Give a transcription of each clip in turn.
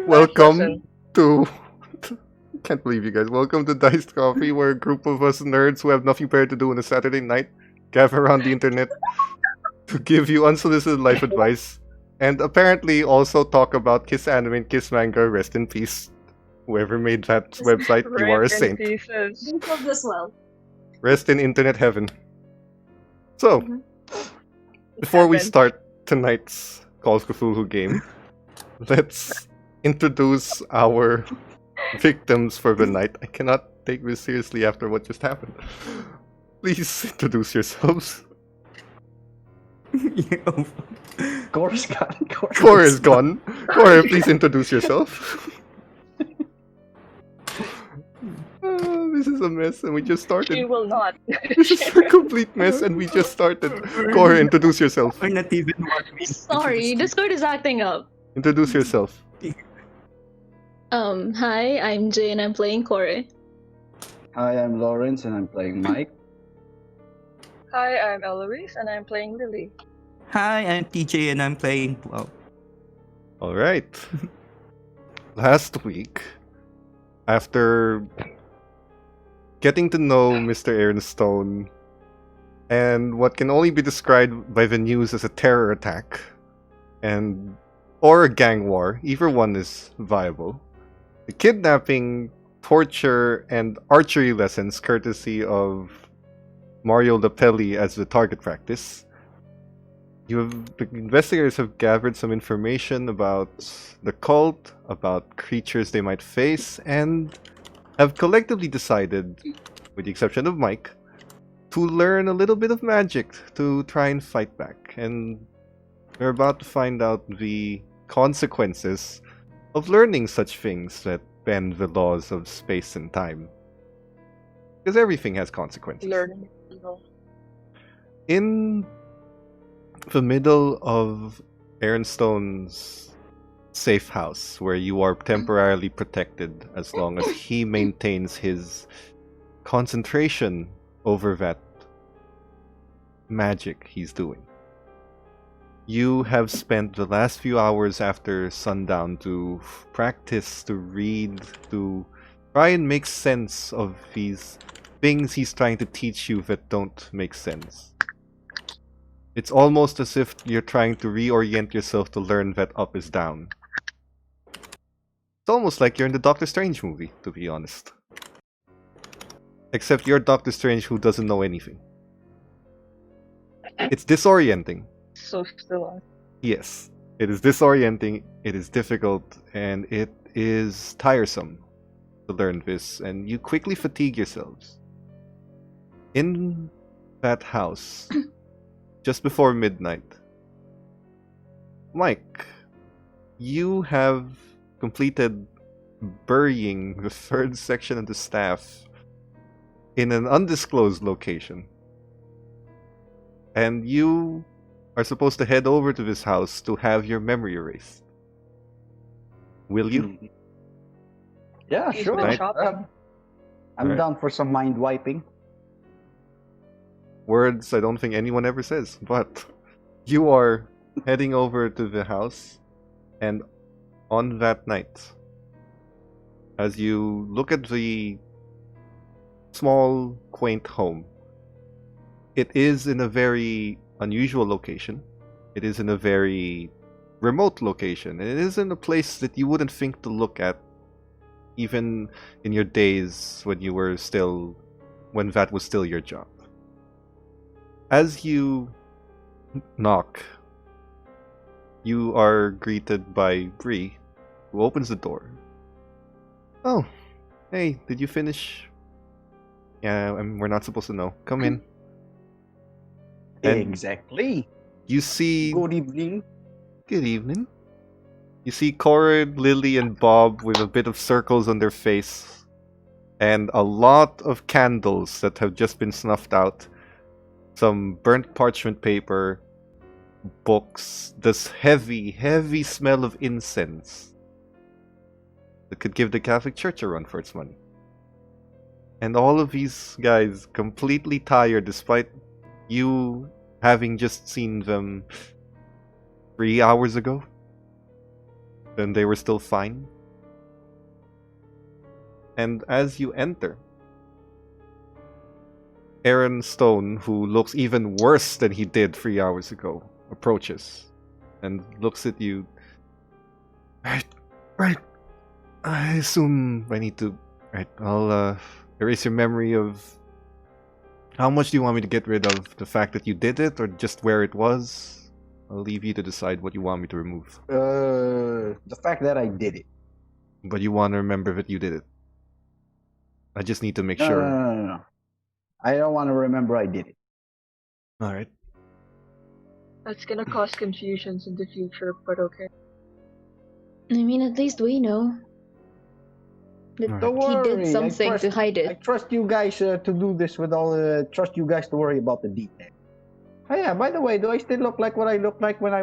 Life Welcome lesson. to. Can't believe you guys. Welcome to Diced Coffee, where a group of us nerds who have nothing better to do on a Saturday night gather around the internet to give you unsolicited life advice and apparently also talk about Kiss Anime and Kiss Manga. Rest in peace. Whoever made that website, you are a Rip in saint. pieces. Think of this well. Rest in internet heaven. So, Mhm. before we Happened. start tonight's Call of Cthulhu game, let's introduce our victims for the night. I cannot take this seriously after what just happened. Please introduce yourselves. Core's gone. Core is gone. Core, please introduce yourself. This is a mess and we just She started. will not. This is a complete mess and we just started. Core, introduce yourself. Or not even what we Sorry, Discord is acting up. Introduce yourself. Hi, I'm Jay and I'm playing Kore. Hi, I'm Lorenz and I'm playing Mike. Hi, I'm Heloise and I'm playing Lily. Hi, I'm TJ and I'm playing WoW. Alright. Last week, after getting to know Mr. Ironstone and what can only be described by the news as a terror attack and or a gang war, either one is viable. The kidnapping, torture, and archery lessons courtesy of Mario Lapelli as the target practice. The investigators have gathered some information about the cult, about creatures they might face, and have collectively decided, with the exception of Mike, to learn a little bit of magic to try and fight back. And we're about to find out the consequences of learning such things that bend the laws of space and time. Because everything has consequences. Learning evil. In the middle of Ironstone's safe house, where you are temporarily protected as long as he maintains his concentration over that magic he's doing. You have spent the last few hours after sundown to practice, to read, to try and make sense of these things he's trying to teach you that don't make sense. It's almost as if you're trying to reorient yourself to learn that up is down. It's almost like you're in the Doctor Strange movie, to be honest. Except you're Doctor Strange who doesn't know anything. It's disorienting. So still on. Yes, it is disorienting, it is difficult, and it is tiresome to learn this, and you quickly fatigue yourselves. In that house, just before midnight, Mike, you have completed burying the third section of the staff in an undisclosed location. And you are supposed to head over to this house to have your memory erased. Will you? Yeah, He's sure. been shopping. I'm Alright. down for some mind wiping. Words I don't think anyone ever says, but you are heading over to the house, and on that night, as you look at the small, quaint home, it is in a very unusual location. It is in a very remote location, and it is in a place that you wouldn't think to look at even in your days when you were still, when that was still your job. As you knock, you are greeted by Bree, who opens the door. Oh, hey, did you finish? Yeah, we're not supposed to know. Come in. And Exactly. you see... Good evening. Good evening. You see Corin, Lily, and Bob with a bit of circles on their face, and a lot of candles that have just been snuffed out, some burnt parchment paper, books, this heavy, heavy smell of incense that could give the Catholic Church a run for its money. And all of these guys completely tired despite you having just seen them 3 hours ago. And they were still fine. And as you enter, Aaron Stone, who looks even worse than he did 3 hours ago, approaches and looks at you. Right. I assume I need to. Right, I'll erase your memory of. How much do you want me to get rid of? The fact that you did it, or just where it was? I'll leave you to decide what you want me to remove. The fact that I did it. But you want to remember that you did it. I just need to make No, sure. No. I don't want to remember I did it. Alright. That's gonna cause confusions in the future, but okay. I mean, at least we know that Alright. Don't he worry. did something to hide I it. trust you guys to do this with all. Trust you guys to worry about the details. Oh yeah. By the way, do I still look like what I looked like when I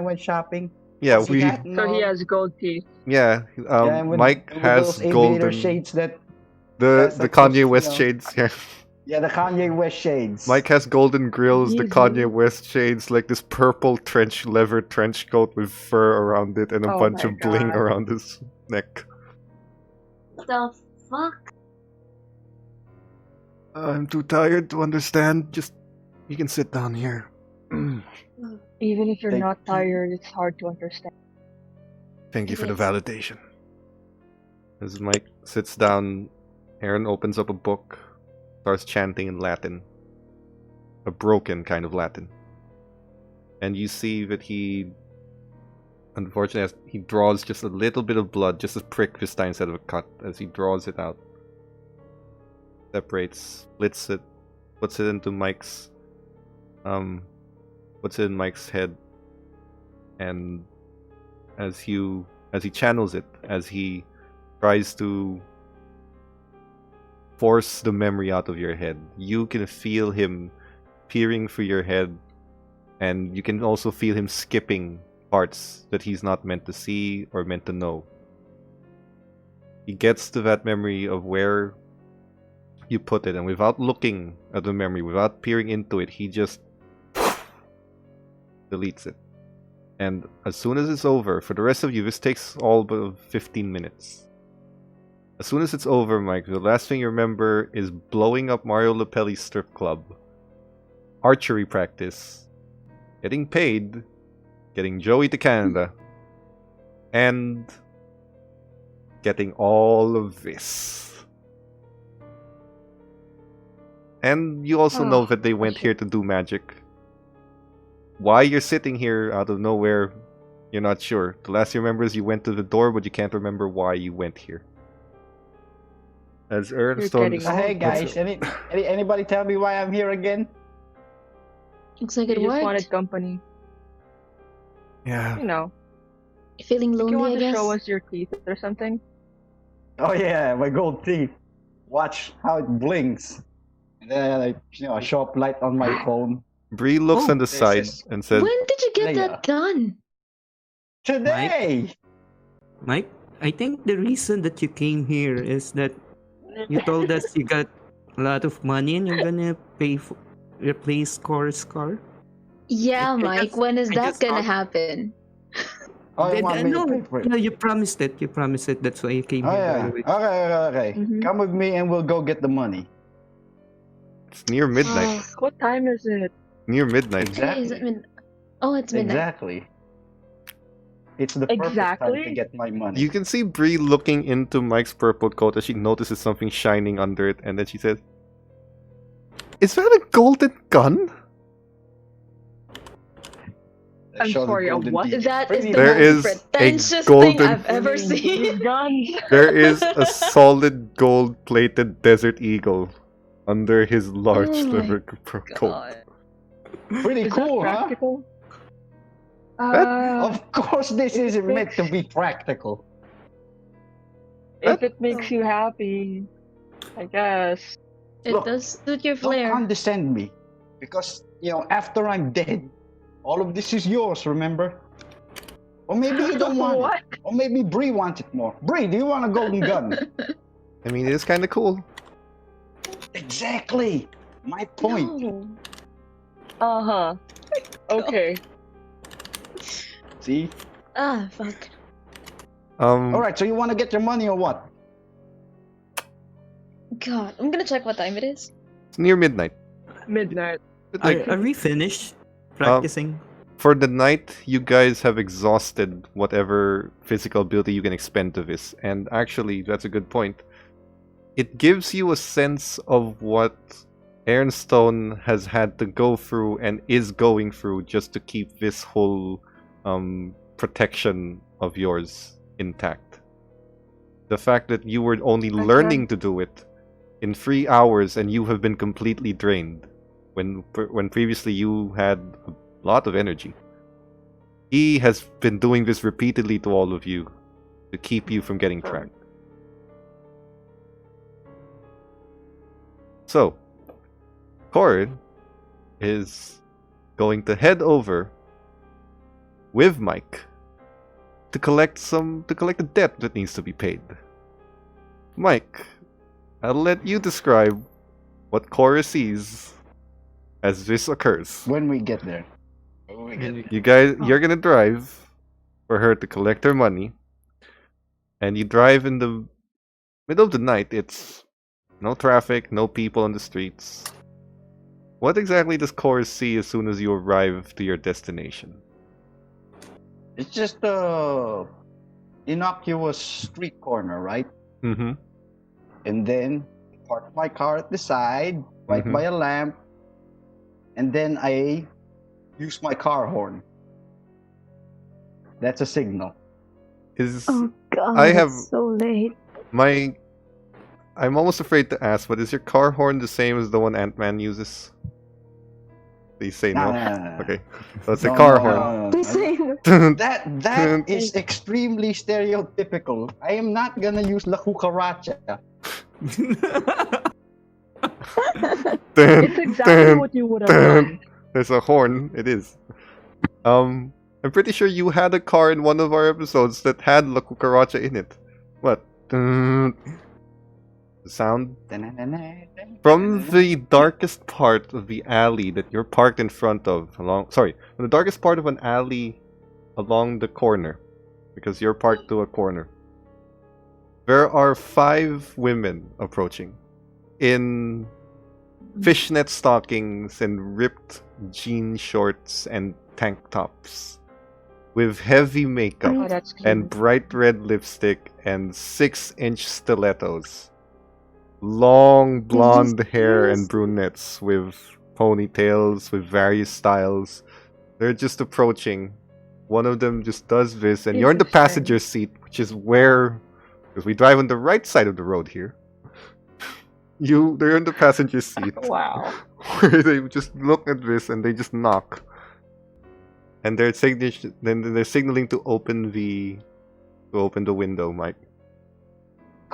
went shopping? Yeah, See we. that? So he has gold teeth. Yeah, and Mike with has those aviator golden. shades that. The that's like Kanye those, West shades. Yeah. Yeah, the Kanye West shades. Mike has golden grills. The Easy. Kanye West shades, like this purple leather trench coat with fur around it, and a Oh bunch my of bling God. around his neck. The fuck? I'm too tired to understand. Just you can sit down here. Even if you're Thank not you. tired, it's hard to understand. Thank you It for the is. validation. As Mike sits down, Aaron opens up a book, starts chanting in Latin. A broken kind of Latin. And you see that he, unfortunately, he draws just a little bit of blood, just a prick this time instead of a cut, as he draws it out. Separates, splits it, puts it into Mike's, puts it in Mike's head. And as he channels it, as he tries to force the memory out of your head, you can feel him peering through your head, and you can also feel him skipping parts that he's not meant to see or meant to know. He gets to that memory of where you put it, and without looking at the memory, without peering into it, he just deletes it. And as soon as it's over, for the rest of you, this takes all but 15 minutes. As soon as it's over, Mike, the last thing you remember is blowing up Mario Lapelli's strip club, archery practice, getting paid, getting Joey to Canada, and getting all of this. And you also know that they went here to do magic. Why you're sitting here out of nowhere, you're not sure. The last you remember is you went to the door, but you can't remember why you went here. As Ernstone... getting Hey guys, anybody tell me why I'm here again? Looks like He it just worked. wanted company. Yeah. You know. Feeling Think you lonely, want I to guess. show us your teeth or something? Oh yeah, my gold teeth. Watch how it blinks. And then I show up light on my phone. Bree looks Oh, on the this side is- and says, When did you get Leia. that done? Today! Mike, I think the reason that you came here is that you told us you got a lot of money and you're gonna replace Core's car. Yeah, I Mike, just- when is I that just gonna thought- happen? Oh, you Then, want me to no, pay for it? no, you promised it. You promised it. That's why you came Oh here. yeah. By the way. Okay. Mhm. Come with me and we'll go get the money. it's near midnight. What time is it? Near midnight. Exactly. Hey, is it oh, it's midnight. Exactly. It's the perfect time to Exactly? get my money. You can see Bree looking into Mike's purple coat as she notices something shining under it, and then she says, "Is that a golden gun?" I'm Show the sorry, a golden what? teeth. That is the There most is a pretentious golden- thing I've ever These seen. guns. There is a solid gold-plated desert eagle under his large Oh my leather coat. God. Pretty Is cool, that huh? practical? Of course, this is meant to be practical. If it makes you happy, I guess. It Look, does suit your Don't flair. condescend me, because after I'm dead, all of this is yours. Remember? Or maybe you don't want What? it. Or maybe Bree wants it more. Bree, do you want a golden gun? I mean, it is kind of cool. Exactly. My point. No. Uh-huh. Okay. See? Ah, fuck. All right. So you want to get your money or what? God, I'm gonna check what time it is. It's near midnight. Midnight. Are we finished practicing? For the night, you guys have exhausted whatever physical ability you can expend to this. And actually, that's a good point. It gives you a sense of what Ironstone has had to go through and is going through just to keep this whole protection of yours intact. The fact that you were only learning to do it in 3 hours and you have been completely drained when previously you had a lot of energy. He has been doing this repeatedly to all of you to keep you from getting trapped. So, Corin is going to head over with Mike to collect the debt that needs to be paid. Mike, I'll let you describe what Cora sees as this occurs. When we get there. You guys, you're gonna drive for her to collect her money, and you drive in the middle of the night. It's no traffic, no people on the streets. What exactly does Cora see as soon as you arrive to your destination? It's just a innocuous street corner, right? Mm-hmm. And then I park my car at the side, right by a lamp, and then I use my car horn. That's a signal. Oh God, I have it's so late. I'm almost afraid to ask, but is your car horn the same as the one Ant-Man uses? Please say no. Nah. Okay, so it's a car horn. Please say no. That is extremely stereotypical. I am not gonna use La Cucaracha. It's exactly what you would have done. There's a horn. It is. I'm pretty sure you had a car in one of our episodes that had La Cucaracha in it. What? The sound from the darkest part of the alley that you're parked in front of, from the darkest part of an alley along the corner, because you're parked to a corner. There are 5 women approaching in fishnet stockings and ripped jean shorts and tank tops, with heavy makeup Oh, that's cute. and bright red lipstick and 6-inch stilettos. Long blonde hair and brunettes with ponytails with various styles. They're just approaching. One of them just does this, and you're in the passenger seat, which is where, because we drive on the right side of the road here. They're in the passenger seat. Wow. Where they just look at this and they just knock. And they're signaling to open the window, Mike.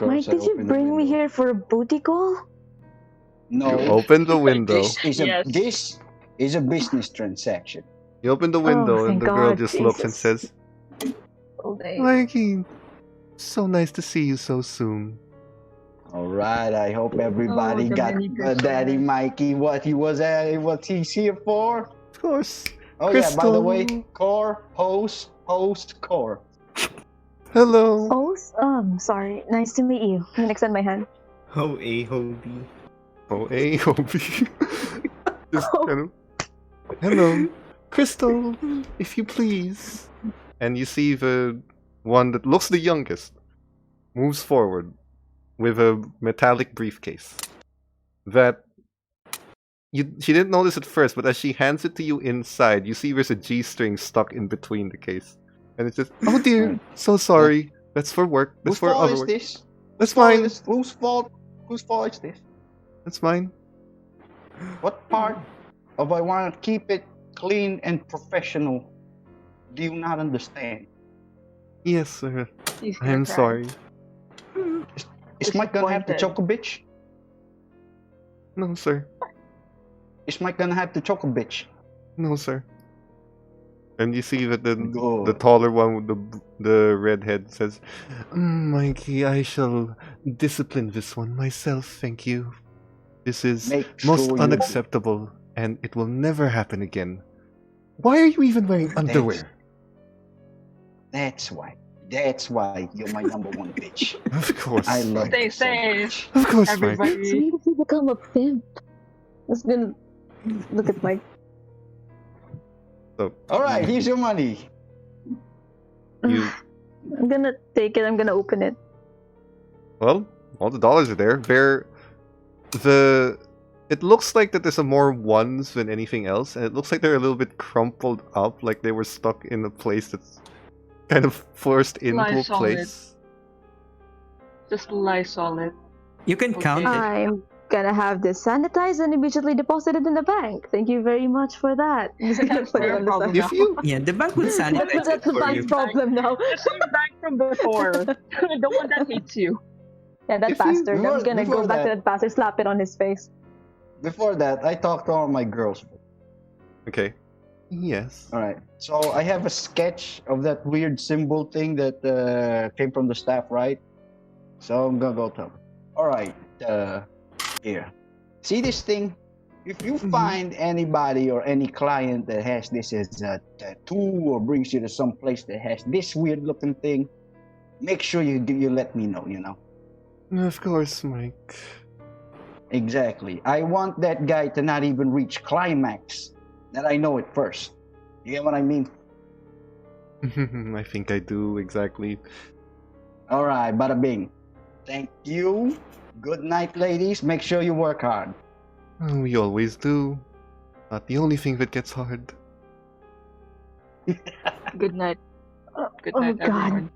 Mike, did you bring me here for a booty call? No. You open the window. This is a business transaction. You open the window and the girl God, just looks and Jesus. says, All day. Mikey, so nice to see you so soon. All right. I hope everybody the got mini Daddy Christmas. Mikey what he's here for. Of course. Oh yeah. By the way, Crystal. Core host Core. Hello. Oh, sorry. Nice to meet you. Can I extend my hand? Ho A ho B. Oh, A, O, B. Just kind of, hello. Crystal, if you please. And you see the one that looks the youngest moves forward with a metallic briefcase that she didn't notice at first, but as she hands it to you inside, you see there's a G-string stuck in between the case. And it's just, oh dear, so sorry. That's for work. That's Whose for fault other is work. this? That's fine. Whose fault is this? That's mine. What part of I want to keep it clean and professional do you not understand? Yes, sir. He's gonna I'm cry. sorry. Is Mike gonna have to Disappointed. choke a bitch? No, sir. Is Mike gonna have to choke a bitch? No, sir. And you see that the Good. taller one with the redhead says, Mikey, I shall discipline this one myself, thank you. This is Make most sure you- unacceptable, and it will never happen again. Why are you even wearing underwear? That's why. That's why you're my number one bitch. Of course. I love Stay you so safe. much. Of course, Mike. Everybody. When did you become a pimp? Let's gonna look at Mike. So All right, here's your money. you I'm gonna take it. I'm gonna open it. well, all the dollars are there. It looks like that there's a more ones than anything else, and it looks like they're a little bit crumpled up, like they were stuck in a place that's kind of forced into a Lysol place. Just lie solid. You can count it. I'm gonna have this sanitized and immediately deposited in the bank. Thank you very much for that. I'm just gonna put it on the Problem. side. If you Yeah, the bank will sanitize That's it the for bank's you. problem now. The same bank from before. The one that hates you. Yeah, that If you- bastard. I'm before- gonna go before back to that- that bastard, slap it on his face. Before that, I talked to all my girls. okay, yes. All right. So I have a sketch of that weird symbol thing that came from the staff, right? So I'm gonna go tell them. All right. Here. See this thing? If you find anybody or any client that has this as a tattoo or brings you to some place that has this weird looking thing, make sure you let me know. You know. Of course, Mike. Exactly. I want that guy to not even reach climax. That I know it first. You get what I mean? I think I do exactly. All right, bada bing. Thank you. Good night, ladies. Make sure you work hard. We always do. Not the only thing that gets hard. Good night. Good Oh, night, God.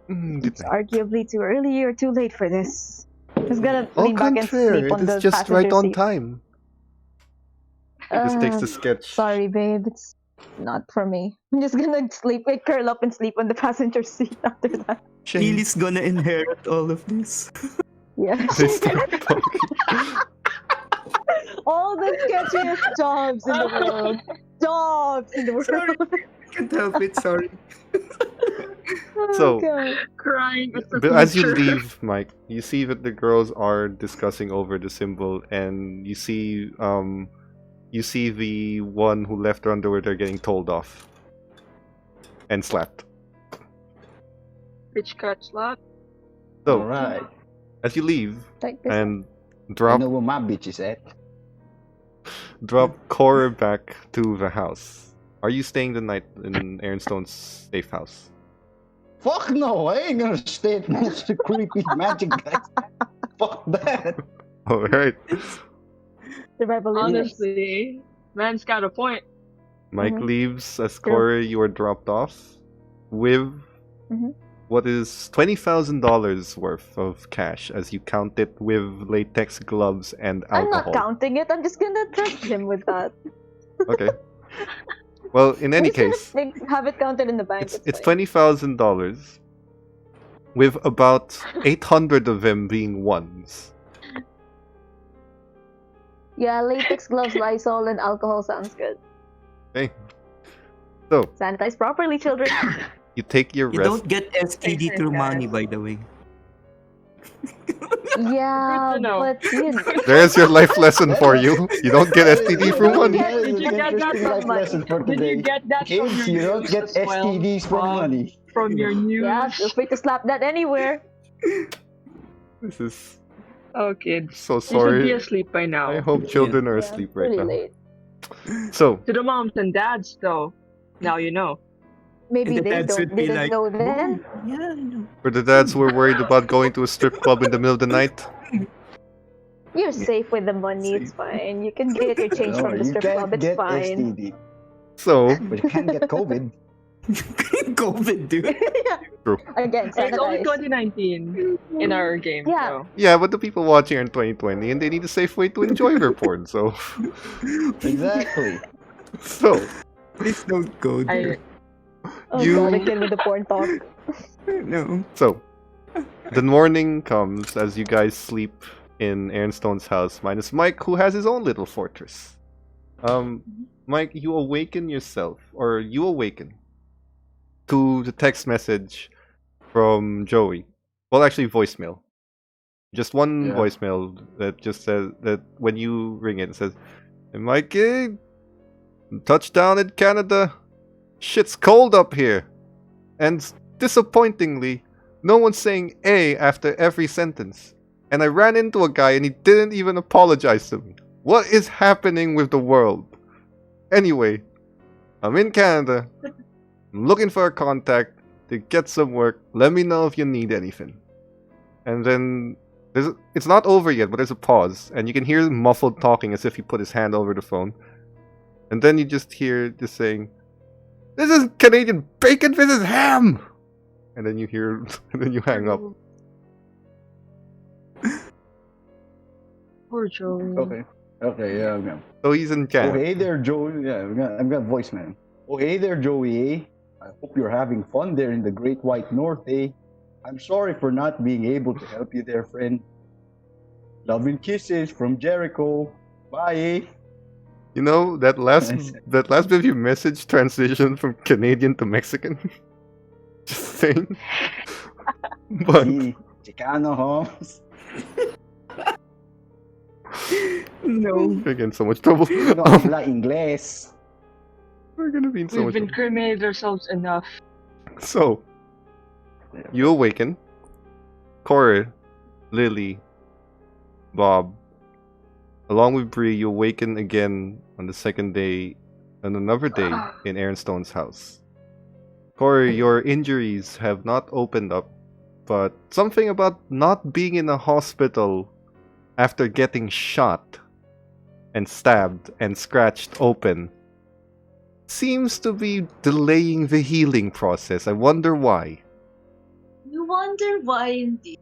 everyone. Good It's night. arguably too early or too late for this. Just gonna Au lean back and contraire, sleep on it the is just passenger right on seat. time. He just takes the Uh, sketch. Sorry, babe. It's not for me. I'm just gonna curl up and sleep on the passenger seat after that. Shame. Lily's gonna inherit all of this. Yeah. They start talking. All the sketchiest jobs in the world. Jobs in the world. Sorry. Can't help it, sorry. Oh, So- God. Crying at the But as you future. leave, Mike, you see that the girls are discussing over the symbol, and you see the one who left her underwear there getting told off and slapped. Bitch cut slap. So All right. as you leave Like this. and I drop know where my bitch is at. Cora back to the house, are you staying the night in Ironstone's safe house? Fuck no, I ain't gonna stay at most creepy magic guys. Fuck that. All right, The revolution. Honestly, man's got a point. Mike Mhm. leaves as True. Cora. You are dropped off with Mhm. what is $20,000 worth of cash as you count it with latex gloves and I'm not alcohol. counting it. I'm just gonna trust him with that. Okay. Well, in any I'm just gonna case, have it counted in the bank. it's fine. $20,000 with about 800 of them being ones. Yeah, latex gloves, Lysol, and alcohol sounds good. Okay. So Sanitize properly, children. you take your You rest. don't get STD Thanks, through guys. money, by the way. Yeah, Good to know. but you know. There's your life lesson for you. You don't get STD from money. That is Did an you get that interesting from life money? lesson for Did today. you get that from Kids, your you don't news get as well? STDs from money. From your news. Yeah, feel free to slap that anywhere. This is Oh, kids. so You should be sorry. asleep by now. I hope children are Yeah, asleep it's right really now. late. So To the moms and dads, though. Now you know. Maybe And the they dads would be didn't like, know then. Yeah, I know. for the dads who are worried about going to a strip club in the middle of the night, You're safe with the money. It's fine. You can get your change No, from the you strip can't club. It's get fine. STD, so but you can get COVID. COVID, dude. Again, It's only sanitize. 2019 in our game. Yeah. So. yeah, but the people watching are in 2020 and they need a safe way to enjoy their porn. So Exactly. Please don't go there. Oh You- god, again with the porn talk. No. So, the morning comes as you guys sleep in Ironstone's house, minus Mike, who has his own little fortress. Mike, you awaken yourself, or you awaken to the text message from Joey. Well, actually, voicemail. Just one Yeah. voicemail that just says that when you ring it, it says, "Hey, Mikey, touchdown in Canada. Shit's cold up here. And disappointingly, no one's saying A after every sentence. And I ran into a guy and he didn't even apologize to me. What is happening with the world? Anyway, I'm in Canada. I'm looking for a contact to get some work. Let me know if you need anything. And then it's not over yet, but there's a pause. And you can hear muffled talking as if he put his hand over the phone. And then you just hear this saying, "This is Canadian bacon, this is ham!" And then you hear, and then you hang up. Poor Joey. Okay, yeah, okay. So he's in Oh, Canada. hey there, Joey. Yeah, I've got voicemail. Oh, hey there, Joey. Eh? I hope you're having fun there in the Great White North, eh? I'm sorry for not being able to help you there, friend. Love and kisses from Jericho. Bye, eh? You know, that last bit of your message transitioned from Canadian to Mexican. Just saying. But Si, Chicano, Holmes. No. we're getting so much trouble. No habla inglés. We're gonna be in so We've much trouble. incriminated ourselves enough. So, you awaken. Corey, Lily, Bob, along with Bree, you awaken again on the second day, on another day in Aaron Stone's house. Corey, your injuries have not opened up, but something about not being in a hospital after getting shot and stabbed and scratched open seems to be delaying the healing process. I wonder why. You wonder why indeed.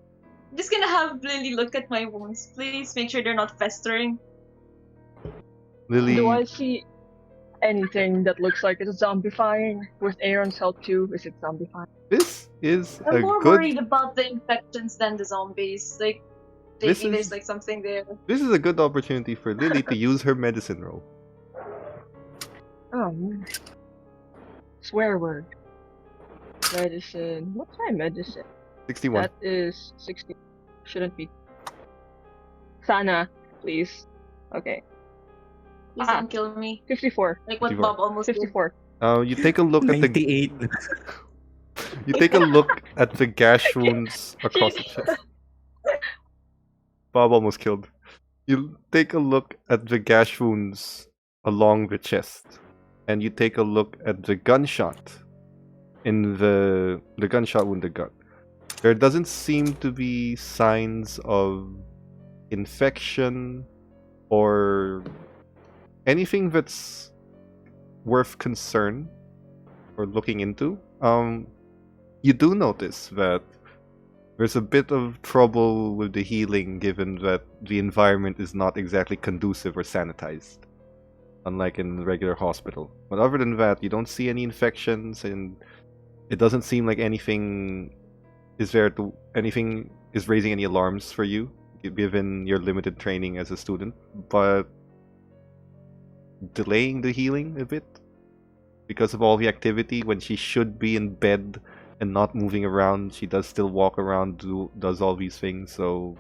I'm just gonna have Lily look at my wounds. Please make sure they're not festering. Lily, Do I see anything that looks like it's zombifying? With Aaron's help too, is it zombifying? this is I'm a more good worried about the infections than the zombies. Like, This maybe is- there's like something there. this is a good opportunity for Lily to use her medicine roll. Oh, swear word. Medicine. What's my medicine? 61. That is 60. Shouldn't be. Sana, please. Okay. Please Ah. don't kill me. 54. Like what 54. Bob almost did. 54. You take a look at the 98. you take a look at the gash wounds across the chest. Bob almost killed. You take a look at the gash wounds along the chest, and you take a look at the gunshot in the gunshot wound in the gut. There doesn't seem to be signs of infection or anything that's worth concern or looking into. You do notice that there's a bit of trouble with the healing given that the environment is not exactly conducive or sanitized, unlike in the regular hospital. But other than that, you don't see any infections, and it doesn't seem like anything is raising any alarms for you, given your limited training as a student. But delaying the healing a bit because of all the activity when she should be in bed and not moving around. She does still walk around, does all these things, so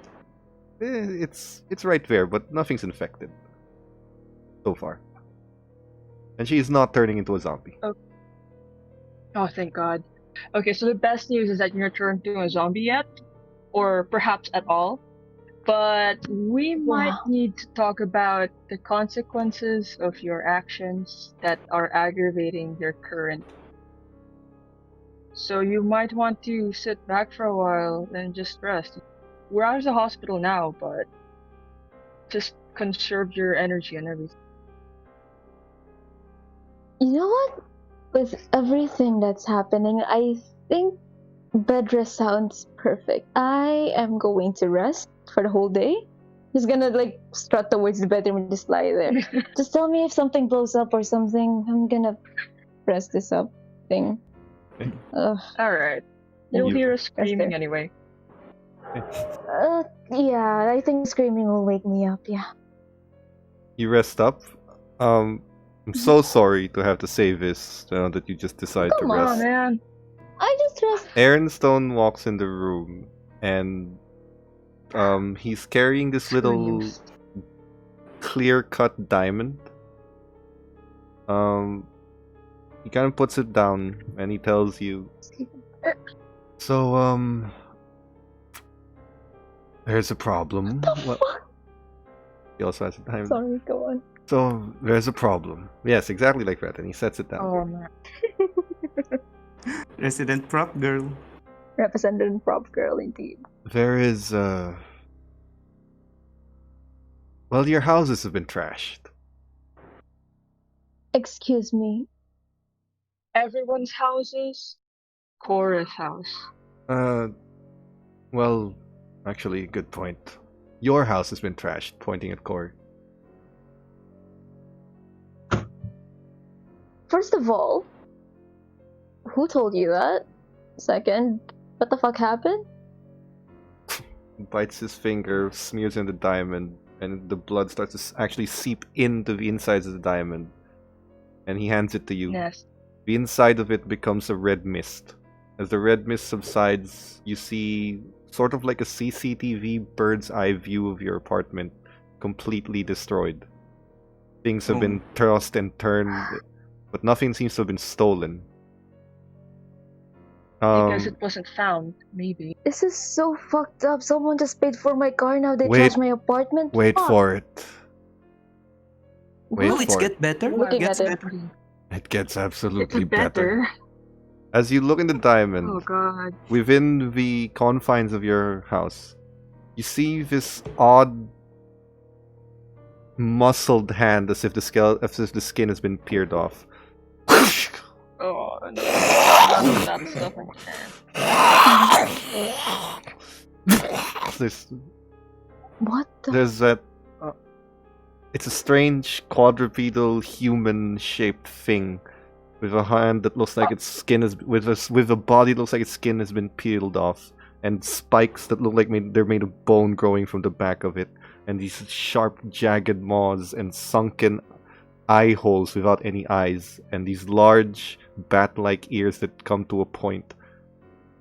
it's right there, but nothing's infected so far. And she is not turning into a zombie. Oh, thank God. Okay, so the best news is that you're not turned into a zombie yet, or perhaps at all. But we might need to talk about the consequences of your actions that are aggravating your current. So you might want to sit back for a while and just rest. We're out of the hospital now, but just conserve your energy and everything. You know what? With everything that's happening, I think bed rest sounds perfect. I am going to rest for the whole day. Just gonna like strut towards the bedroom and just lie there. Just tell me if something blows up or something. I'm gonna press this up thing. Okay. Alright. You'll You- hear us screaming there. anyway. Yeah, I think screaming will wake me up. Yeah. You rest up. I'm so sorry to have to say this, that you just decided Come to rest. on, man. I just rest. Aaron Stone walks in the room, and he's carrying this little Used. clear-cut diamond. He kind of puts it down, and he tells you, So, there's a problem. What? He also has a time. Sorry, go on. So, there's a problem. Yes, exactly like that, and he sets it down. Oh man. Resident prop girl. Representative prop girl, indeed. There is, well, your houses have been trashed. Excuse me. Everyone's houses. Cora's house. Well, actually, good point. Your house has been trashed, pointing at Core. First of all, who told you that? Second, what the fuck happened? Bites his finger, smears in the diamond, and the blood starts to actually seep into the insides of the diamond. And he hands it to you. Yes. The inside of it becomes a red mist. As the red mist subsides, you see sort of like a CCTV bird's eye view of your apartment, completely destroyed. Things have been tossed and turned, but nothing seems to have been stolen. Because it wasn't found, maybe. This is so fucked up. Someone just paid for my car, now they Wait. trashed my apartment. Wait Fuck. for it. Wait Oh, it's for it. get better. Looking Gets at it. better. It gets It's absolutely better. As you look in the diamond, Oh god. within the confines of your house, you see this odd, muscled hand, as if the skin has been peeled off. Oh no. None of that stuff I can. What the? There's that. It's a strange quadrupedal human-shaped thing with a hand that looks like its skin is with a body that looks like its skin has been peeled off, and spikes that look like they're made of bone growing from the back of it, and these sharp, jagged maws and sunken eye holes without any eyes, and these large bat-like ears that come to a point.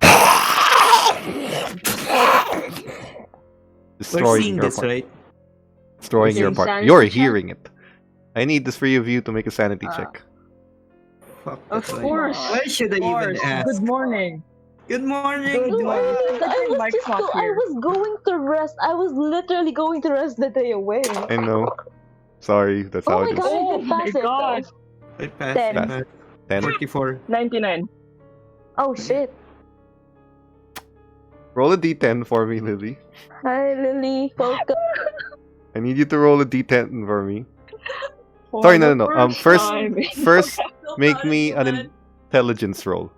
We're Destroying seeing your this, apartment. right? Destroying your Doing apartment. sanity You're check? hearing it. I need the three of you to make a sanity check. Fuck, Of that's why. course. Why should I Of even course. ask? Good morning. Good morning. Good morning. I was Mike's just not I here. was going to rest. I was literally going to rest the day away. I know. Sorry, that's how Oh it my is. god, I Oh did my pass it god. though. I passed. Ten. I passed. 10. 44. 99. Oh shit. Roll a d10 for me, Lily. Hi Lily, welcome. I need you to roll a d10 for me. Sorry, no. First, first, So make proud of me you, an man. intelligence roll.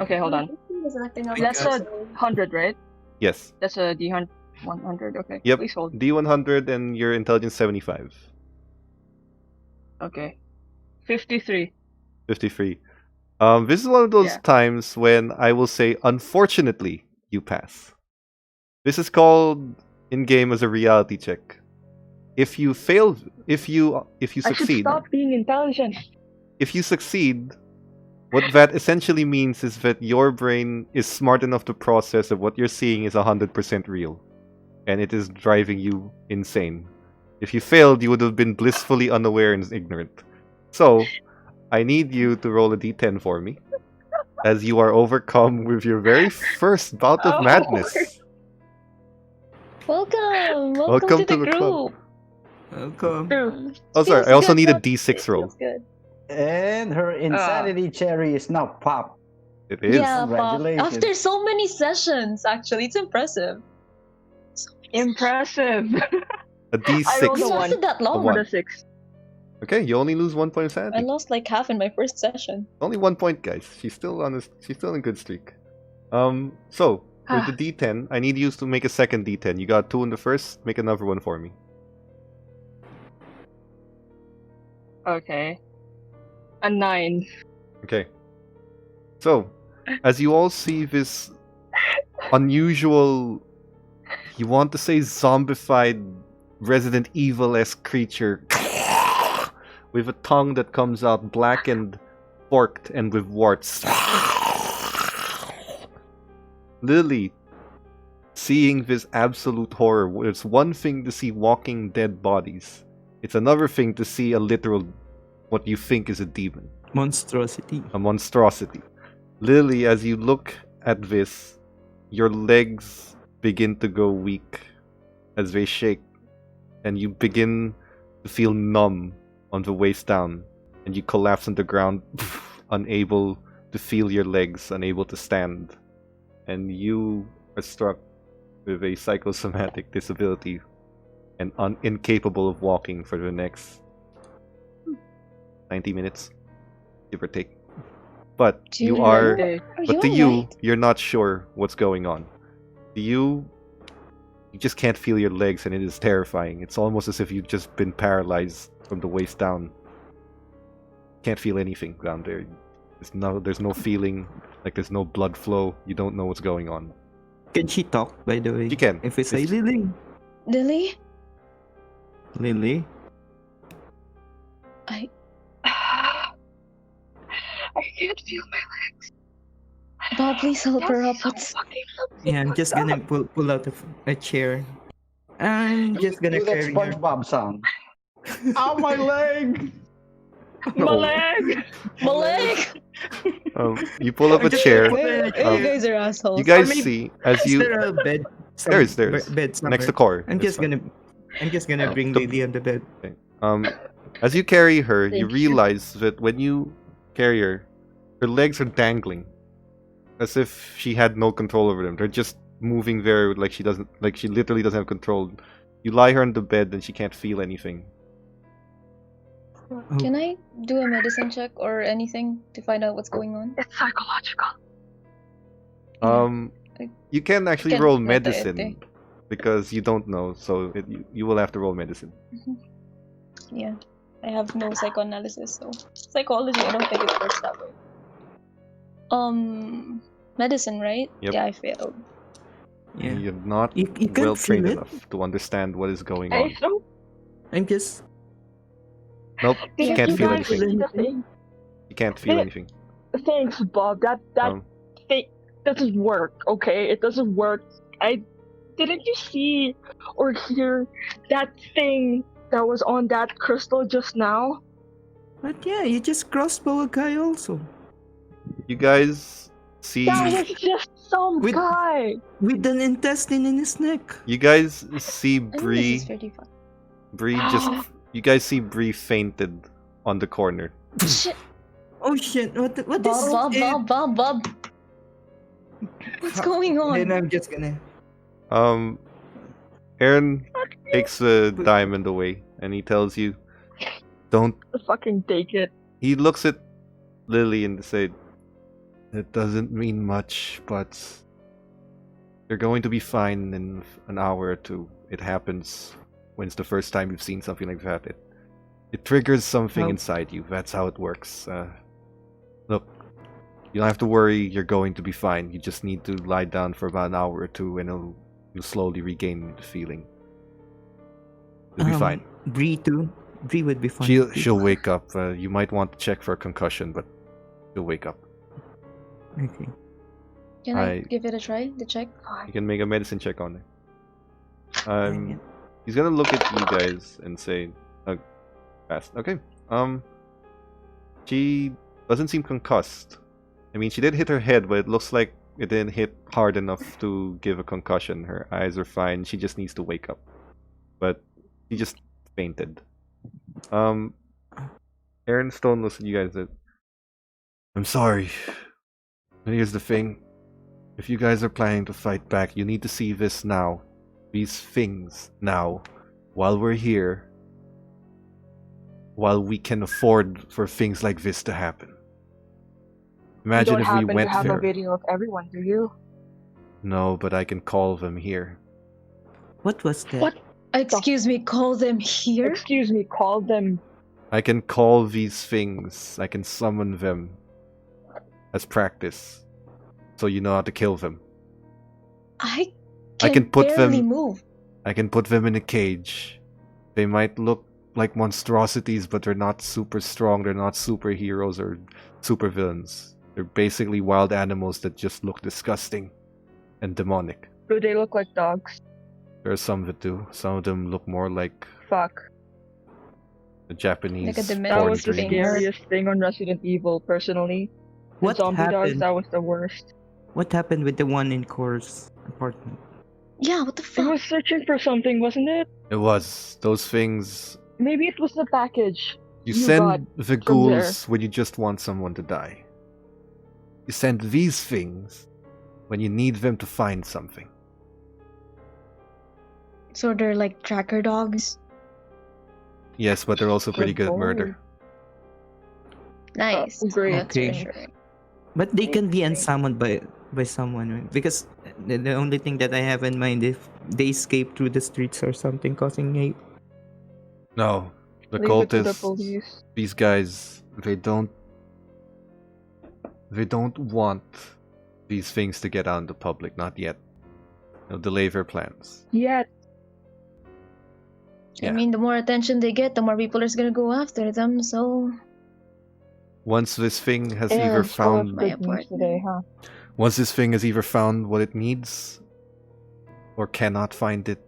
Okay, hold on. He's acting up. That's a 100, right? Yes. That's a D100. 100. Okay. Yep. Please hold. D100 and your intelligence 75. Okay. 53. 53. This is one of those Yeah. times when I will say, unfortunately, you pass. This is called in game as a reality check. If you fail, if you I should succeed, stop being intelligent. if you succeed, what that essentially means is that your brain is smart enough to process that what you're seeing is 100% real, and it is driving you insane. If you failed, you would have been blissfully unaware and ignorant. So, I need you to roll a d10 for me, as you are overcome with your very first bout of Oh. madness. Welcome. Welcome to to the the club. group. Welcome. Oh, sorry, Feels I also good, need a huh? d6 roll. Feels good. And her insanity cherry is now popped. It is. Yeah, Pop. Congratulations. After so many sessions, actually, it's impressive. Impressive. A I rolled It a d6. one. lasted that A long. one. What a 6. Okay, you only lose 1 point of I sanity. lost like half in my first session. Only 1 point, guys. She's still on she's still in good streak. So with the d10, I need you to make a second d10. You got 2 in the first, make another one for me. Okay. A 9. Okay. So, as you all see this unusual, you want to say zombified Resident Evil-esque creature with a tongue that comes out blackened, forked, and with warts. Lily, seeing this absolute horror, it's one thing to see walking dead bodies. It's another thing to see a literal, what you think is a demon. Monstrosity. A monstrosity. Lily, as you look at this, your legs begin to go weak as they shake, and you begin to feel numb on the waist down, and you collapse on the ground, unable to feel your legs, unable to stand, and you are struck with a psychosomatic disability and incapable of walking for the next 90 minutes, give or take. But you are, Okay. but to you, you're not sure what's going on. To you, you just can't feel your legs, and it is terrifying. It's almost as if you've just been paralyzed from the waist down. Can't feel anything down there. There's no feeling, like there's no blood flow. You don't know what's going on. Can she talk, by the way? She can. If we say Lily. Lily? Lily? I can't feel my legs. Bob, please help her up. That's so fucking Yeah, I'm just gonna pull out a chair. I'm just gonna Do that carry her. SpongeBob sound. Ow, my leg! My leg! My leg! You pull up a I'm just chair. gonna put her in a You chair. guys are assholes. You guys maybe- see as Is you there a bed? there's bed somewhere? next to Core. I'm It's just fine. gonna bring the- Lily on the bed. As you carry her, you Thank you. realize that when you carry her, her legs are dangling, as if she had no control over them. They're just moving there like she literally doesn't have control. You lie her on the bed and she can't feel anything. Can I do a medicine check or anything to find out what's going on? It's psychological. You can actually Can- roll not medicine because you don't know, so you will have to roll medicine. Yeah. I have no psychoanalysis, so psychology, I don't think it works that way. Medicine, right? Yep. Yeah, I failed. Yeah. You're not You can't well trained feel it? enough to understand what is going Hey, on. so I'm just. Nope, you Yeah, can't you feel guys- anything. The thing. You can't feel anything. Thanks, Bob. That Um, thing doesn't work. Okay, it doesn't work. Didn't you see or hear that thing that was on that crystal just now? But yeah, you just crossbow a guy also. you guys see. That was just some With- guy. With an intestine in his neck. You guys see I think this Bree. is pretty fun. Bree just. You guys see Bree fainted on the corner. Shit! Oh shit, what is Bob, it? Bob. What's going on? Then I'm just gonna. Aaron takes the diamond away and he tells you, "Don't." Fucking take it. He looks at Lily and said, "It doesn't mean much, but you're going to be fine in an hour or two. It happens when it's the first time you've seen something like that. It triggers something Oh. inside you. That's how it works. Look, you don't have to worry. You're going to be fine. You just need to lie down for about an hour or two, and you'll slowly regain the feeling. You'll be fine. Bree too. Bree would be fine. She'll wake up. You might want to check for a concussion, but she'll wake up. Okay. Can I I- give it a try? The check? You can make a medicine check on it. He's gonna look at you guys and say, "Fast, okay." She doesn't seem concussed. I mean, she did hit her head, but it looks like it didn't hit hard enough to give a concussion. Her eyes are fine. She just needs to wake up. But she just fainted. Aaron Stone looks at you guys and said, "I'm sorry. But here's the thing. If you guys are planning to fight back, you need to see this now. These things now. While we're here. While we can afford for things like this to happen. Imagine you don't if we happen went to have there. a video of everyone, do you? No, but I can call them here. What was that? What? Excuse me, call them here? Excuse me, call them. I can call these things. I can summon them. As practice. So you know how to kill them. I I can put barely them- move. I can put them in a cage. They might look like monstrosities, but they're not super strong. They're not superheroes or supervillains. They're basically wild animals that just look disgusting and demonic. Do they look like dogs? There are some that do. Some of them look more like Fuck. the Japanese Like a That demented porn was the thing. dreams. scariest thing on Resident Evil, personally. The What zombie dogs, happened? that was the worst. What happened with the one in Core's apartment? Yeah, what the It fuck? was searching for something, wasn't it? It was those things. Maybe it was the package You you send got the from there. ghouls when you just want someone to die. You send these things when you need them to find something. So they're like tracker dogs. Yes, but they're also pretty good at murder. Nice. Great. That's Okay. reassuring. But they can be unsummoned by someone, right? Because the only thing that I have in mind if they escape through the streets or something causing hate. No, the Leave it to the cultists, police. these guys, they don't want these things to get out in the public, not yet. They'll delay their plans. Yet. Yeah. I mean, the more attention they get, the more people are gonna go after them. So Once this thing has Yeah, either it's full of found my Good news today, huh? once this thing has either found what it needs or cannot find it,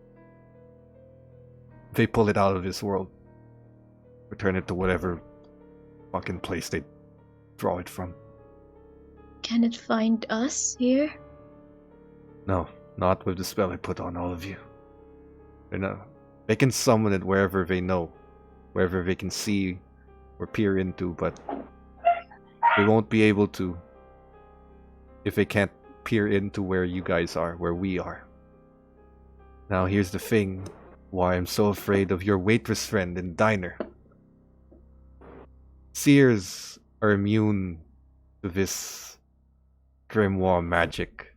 they pull it out of this world. Return it to whatever fucking place they draw it from. can it find us here? No, not with the spell I put on all of you. They can summon it wherever they know, wherever they can see or peer into, but they won't be able to if they can't peer into where you guys are, where we are. Now here's the thing, why I'm so afraid of your waitress friend in diner. Seers are immune to this grimoire magic.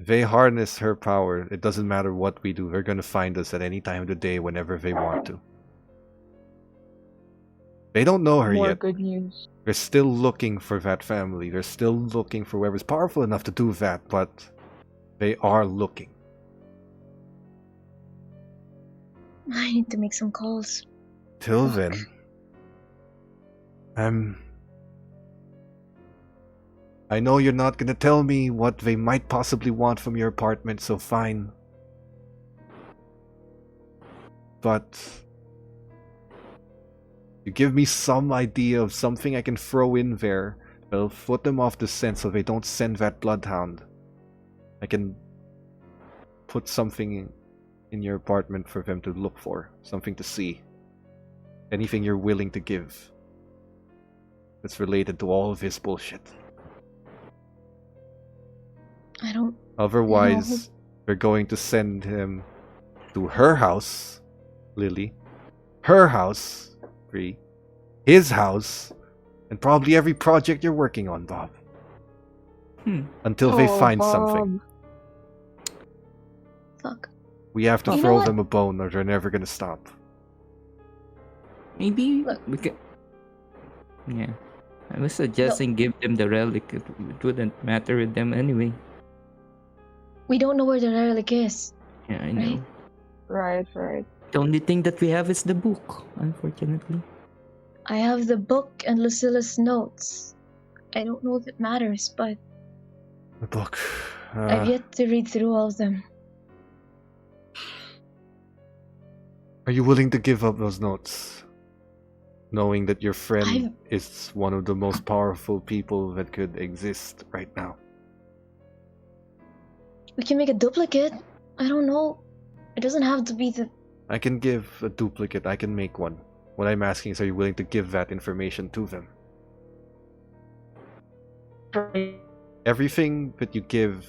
If they harness her power, it doesn't matter what we do, they're gonna find us at any time of the day whenever they want to. They don't know her More yet. good news. They're still looking for that family. They're still looking for whoever's powerful enough to do that, but they are looking. I need to make some calls. Till Fuck. then, I know you're not gonna tell me what they might possibly want from your apartment, so fine. But you give me some idea of something I can throw in there that'll put them off the scent so they don't send that bloodhound. I can put something in your apartment for them to look for, something to see. Anything you're willing to give that's related to all of this bullshit. I don't. Otherwise, they're going to send him to her house, Lily. Her house, Bree. His house. And probably every project you're working on, Bob. Until they find something. Fuck. We have to You know throw what? them a bone or they're never gonna stop. Maybe Look. we can. Yeah, I was suggesting give them the relic. It wouldn't matter with them anyway. We don't know where the relic is. Yeah, I know. Right. The only thing that we have is the book, unfortunately. I have the book and Lucilla's notes. I don't know if it matters, but The book. I've yet to read through all of them. Are you willing to give up those notes? Knowing that your friend is one of the most powerful people that could exist right now. We can make a duplicate. I don't know. It doesn't have to be the. I can give a duplicate, I can make one. What I'm asking is, are you willing to give that information to them? Everything that you give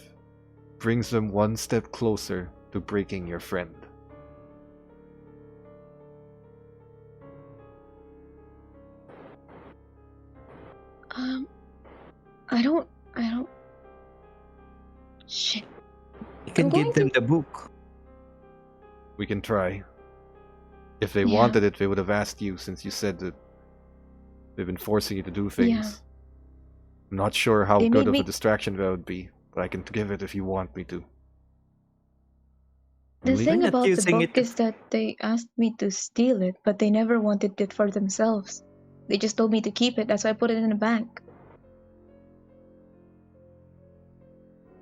brings them one step closer to breaking your friend. I don't. Shit. You can I'm give going them to- the book. We can try. If they Yeah. wanted it, they would have asked you, since you said that they've been forcing you to do things. I'm not sure how They good made of a me- distraction that would be, but I can give it if you want me to. The Leave- thing not about the using book it- is that they asked me to steal it, but they never wanted it for themselves. They just told me to keep it. That's why I put it in a bank.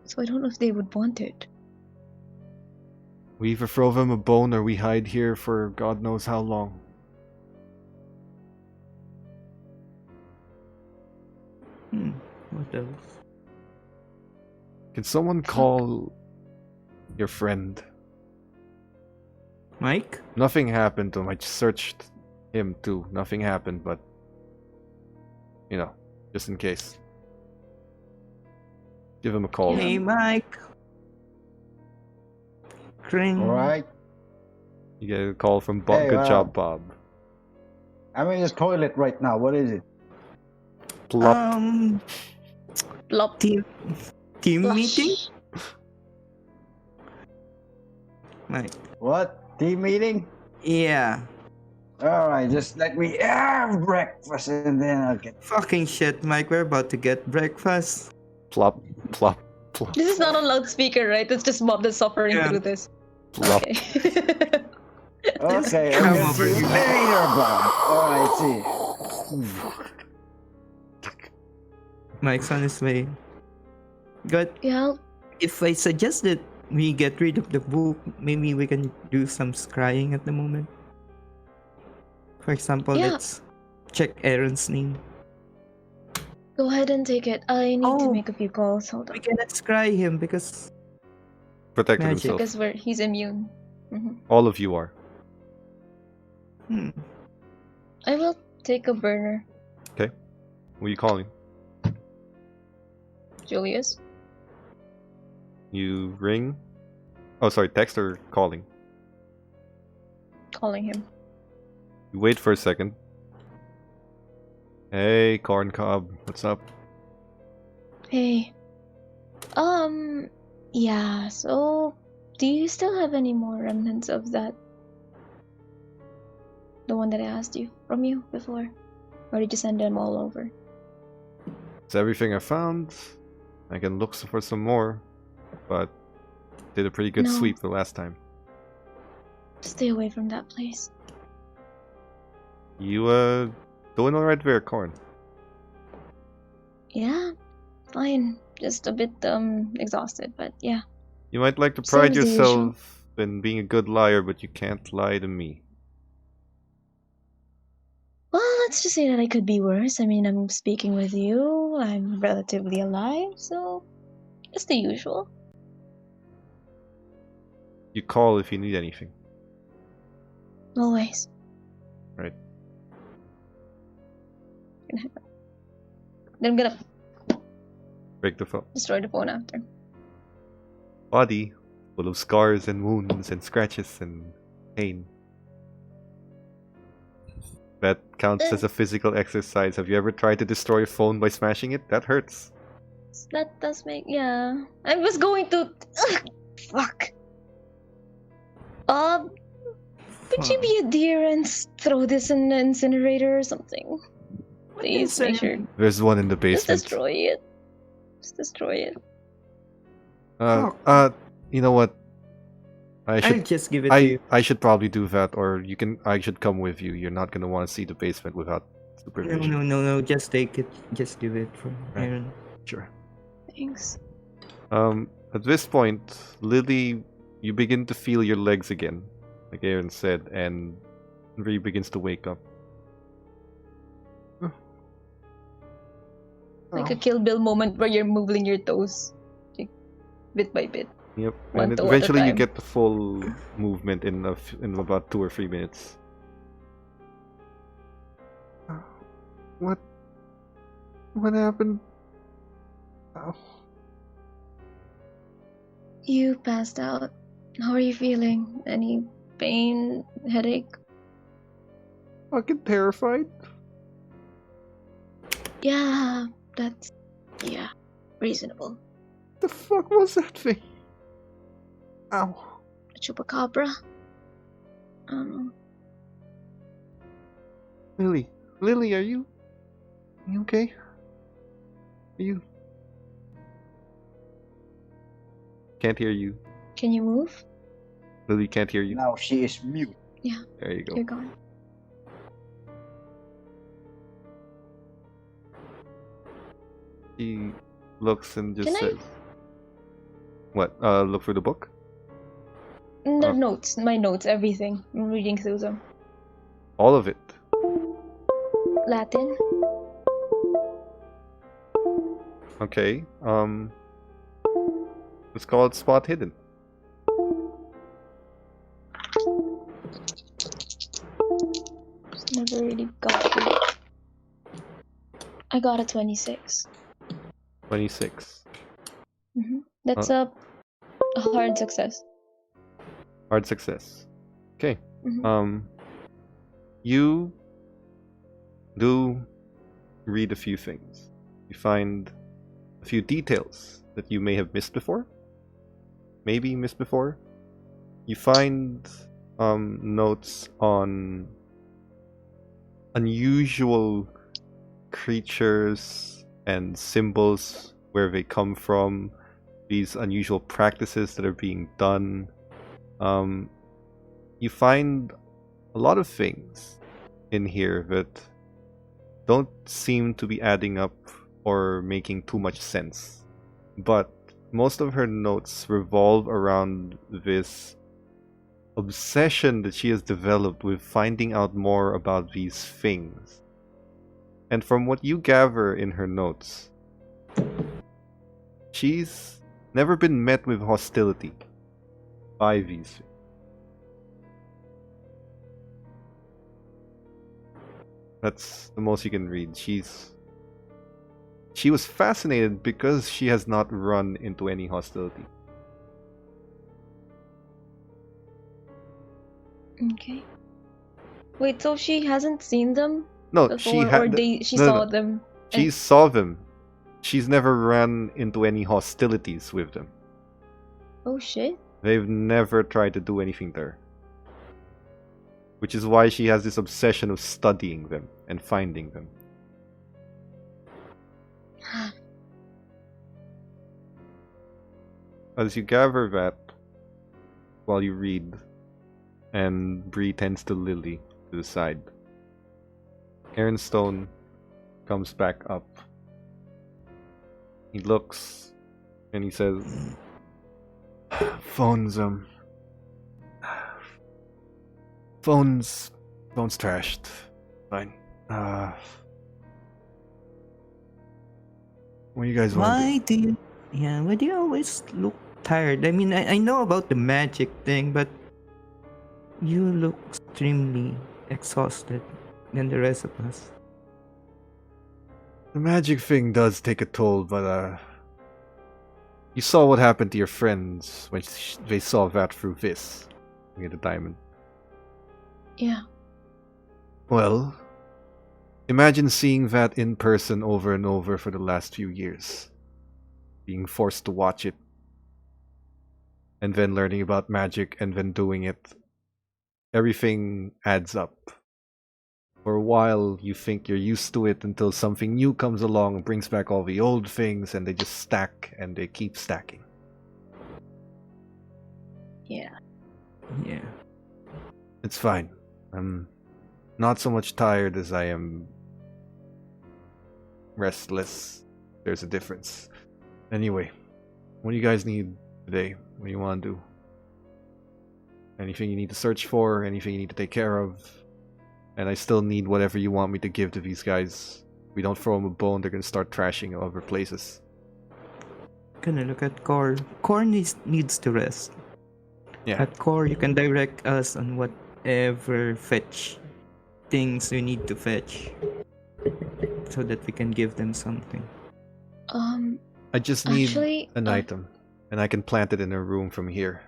So I don't know if they would want it. We either throw them a bone or we hide here for God knows how long. What else? Can someone call your friend? Mike? Nothing happened to him. I searched him too. Nothing happened, but you know, just in case. Give him a call. Hey, Mike. Cring. All right. You get a call from Bob. Hey, Good job, Bob. I'm in this toilet right now. What is it? Plop. Plop. Team Flush. meeting? Mike. What? Team meeting? Yeah. All right, just let me have breakfast and then I'll get. Fucking shit, Mike. We're about to get breakfast. Plop. Plop. Plop. This is not on loudspeaker, right? It's just Bob that's suffering Yeah. through this. Plop. Okay. Okay, Come I'm gonna over see you here. later, Bob. All right, see. Mike's on his way. Good. Yeah, If I suggest that we get rid of the book, maybe we can do some scrying at the moment. For example, Yeah. let's check Aaron's name. go ahead and take it. I need to Oh. make a few calls. Hold We on. cannot scry him because Protected Magic. himself. Because he's immune. All of you are. I will take a burner, Who are you calling? Julius. You ring? Oh, sorry, text or calling? Calling him. You wait for a second. Hey, Corn Cob, what's up? Hey. Yeah, so do you still have any more remnants of that? The one that I asked you from you before? Or did you send them all over? It's everything I found. I can look for some more, but did a pretty good No. sweep the last time. Stay away from that place. You, doing alright there, Corn? Yeah, fine. Just a bit exhausted, but yeah. You might like to Same pride as the yourself in being a good liar, but you can't lie to me. Well, let's just say that I could be worse. I mean, I'm speaking with you. I'm relatively alive, so just the usual. You call if you need anything. Always. Right. Then I'm gonna Break the phone. destroy the phone after. Body full of scars and wounds and scratches and pain. That counts as a physical exercise. Have you ever tried to destroy a phone by smashing it? That hurts. That does make, yeah. I was going to. Ugh, fuck. Could you be a dear and throw this in the incinerator or something? Please make sure. There's one in the Just basement. destroy it. Just destroy it. You know what? I I'll should just give it to you. I should probably do that, or you can. I should come with you. You're not gonna want to see the basement without supervision. No. Just take it. Just give it for Right. Aaron. Sure. Thanks. At this point, Lily, you begin to feel your legs again, like Aaron said, and Ree begins to wake up. Like a Kill Bill moment where you're moving your toes, like, bit by bit. Yep, One and toe at a eventually you time. get the full movement in in about 2 or 3 minutes. What happened? Oh. You passed out. How are you feeling? Any pain, headache? Fucking terrified. Yeah, reasonable. The fuck was that thing? Ow. A chupacabra? I don't know. Lily, are you okay? Are you? Can't hear you. Can you move? Lily can't hear you. Now she is mute. There you go. You're gone. She looks and just Can I- says, "What? Look for the book." The Oh. notes, my notes, everything. I'm reading through them. All of it. Latin. Okay. Let's call it spot hidden. Never really got it. I got a 26. 26. That's a hard success. Hard success. Okay. Mhm. You do read a few things. You find a few details that you may have missed before. Maybe missed before. You find notes on unusual creatures and symbols, where they come from, these unusual practices that are being done. You find a lot of things in here that don't seem to be adding up or making too much sense. But most of her notes revolve around this obsession that she has developed with finding out more about these things. And from what you gather in her notes, she's never been met with hostility by these things. That's the most you can read. She was fascinated because she has not run into any hostility. Okay. Wait, so she hasn't seen them No, before, she had. she no, saw no. them? She saw them. She's never ran into any hostilities with them. Oh shit. They've never tried to do anything there. Which is why she has this obsession of studying them and finding them. As you gather that, while you read, and Bree tends to Lily to the side, Aaron Stone comes back up. He looks and he says, Phone's trashed. Fine. What do you guys want to do? Why do you always look tired? I mean, I know about the magic thing, but you look extremely exhausted than the rest of us. The magic thing does take a toll, but you saw what happened to your friends when they saw that through this. You get a diamond. Yeah. Well, imagine seeing that in person over and over for the last few years. Being forced to watch it. And then learning about magic and then doing it. Everything adds up. For a while, you think you're used to it until something new comes along and brings back all the old things, and they just stack and they keep stacking. Yeah. Yeah. It's fine. I'm not so much tired as I am restless. There's a difference. Anyway, what do you guys need today? What do you want to do? Anything you need to search for? Anything you need to take care of? And I still need whatever you want me to give to these guys. If we don't throw them a bone, they're gonna start trashing other places. Gonna look at Core. Core needs to rest. Yeah. At Core, you can direct us on whatever fetch things we need to fetch, so that we can give them something. I just need Actually, an item, and I can plant it in a room from here.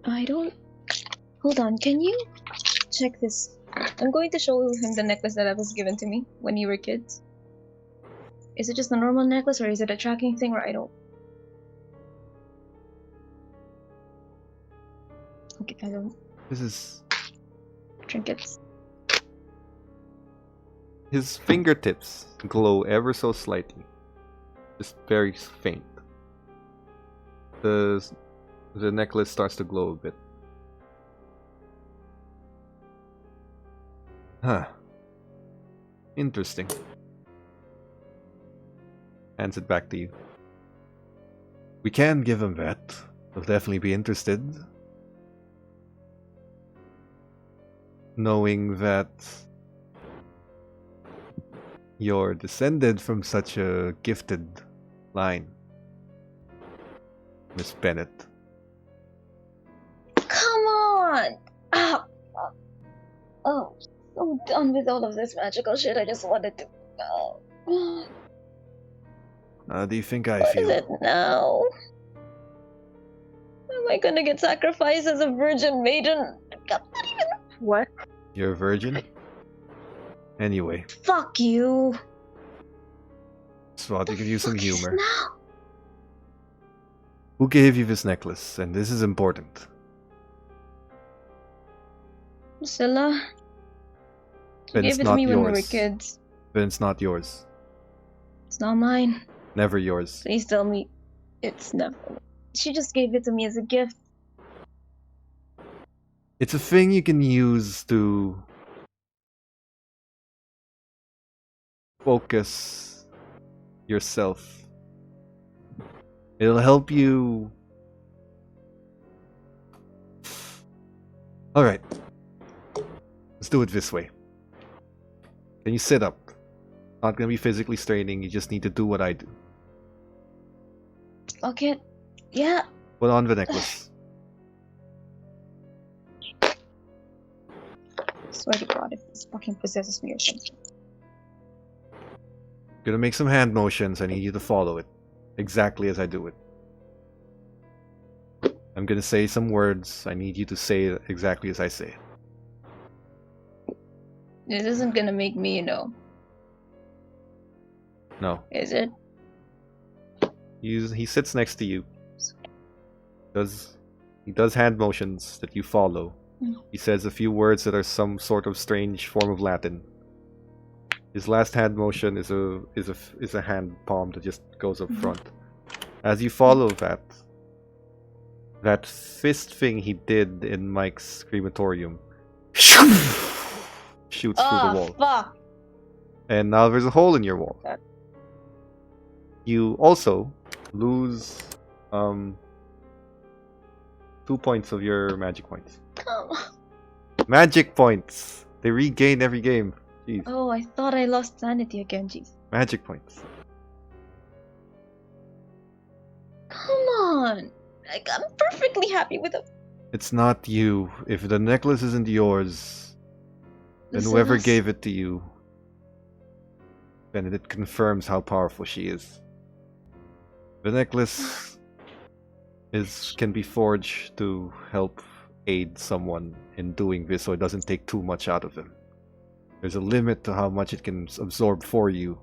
I don't. Hold on, can you check this? I'm going to show him the necklace that was given to me when you were kids. Is it just a normal necklace, or is it a tracking thing, or I don't? Okay, I don't. This is... Trinkets. His fingertips glow ever so slightly. Just very faint. The necklace starts to glow a bit. Huh. Interesting. Hands it back to you. We can give him that. He'll definitely be interested. Knowing that you're descended from such a gifted line, Miss Bennett. Come on! Ah, oh, so done with all of this magical shit. I just wanted to go. How do you think I What is feel? it now? Am I gonna get sacrificed as a virgin maiden? God, not even. What? You're a virgin? Anyway, Fuck you. so you can use some Fuck is humor. now? Who gave you this necklace? And this is important. Priscilla. She Then gave it's it to not me when we were yours. kids. Then it's not yours. It's not mine. Never yours. Please tell me it's never. She just gave it to me as a gift. It's a thing you can use to focus yourself. It'll help you. Alright. Let's do it this way. Can you sit up? Not gonna be physically straining, you just need to do what I do. Fuck it. Yeah. Put on the necklace. Swear to God, if this fucking possesses me or something. Gonna make some hand motions, I need you to follow it. Exactly as I do it. I'm gonna say some words, I need you to say it exactly as I say it. This isn't gonna make me, No. is it? He sits next to you. He does hand motions that you follow. He says a few words that are some sort of strange form of Latin. His last hand motion is a hand palm that just goes up front. As you follow that fist thing he did in Mike's crematorium shoots through the wall. Fuck! And now there's a hole in your wall. You also lose 2 points of your magic points. Come on. Magic points! They regain every game. Jeez. Oh, I thought I lost sanity again, jeez. Magic points. Come on! I'm perfectly happy with it. It's not you. If the necklace isn't yours, then Listen, whoever us- gave it to you, then it confirms how powerful she is. The necklace can be forged to help aid someone in doing this so it doesn't take too much out of them. There's a limit to how much it can absorb for you,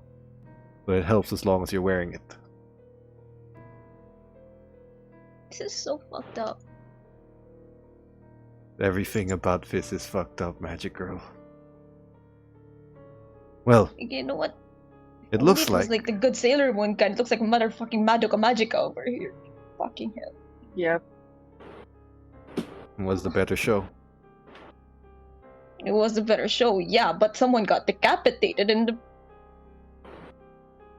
but it helps as long as you're wearing it. This is so fucked up. Everything about this is fucked up, Magic Girl. Well, You know what? it Only looks it was like like the good Sailor Moon kind. It looks like motherfucking Madoka Magica over here. Fucking hell. Yep. it was the better show. It was a better show, yeah, but someone got decapitated in the.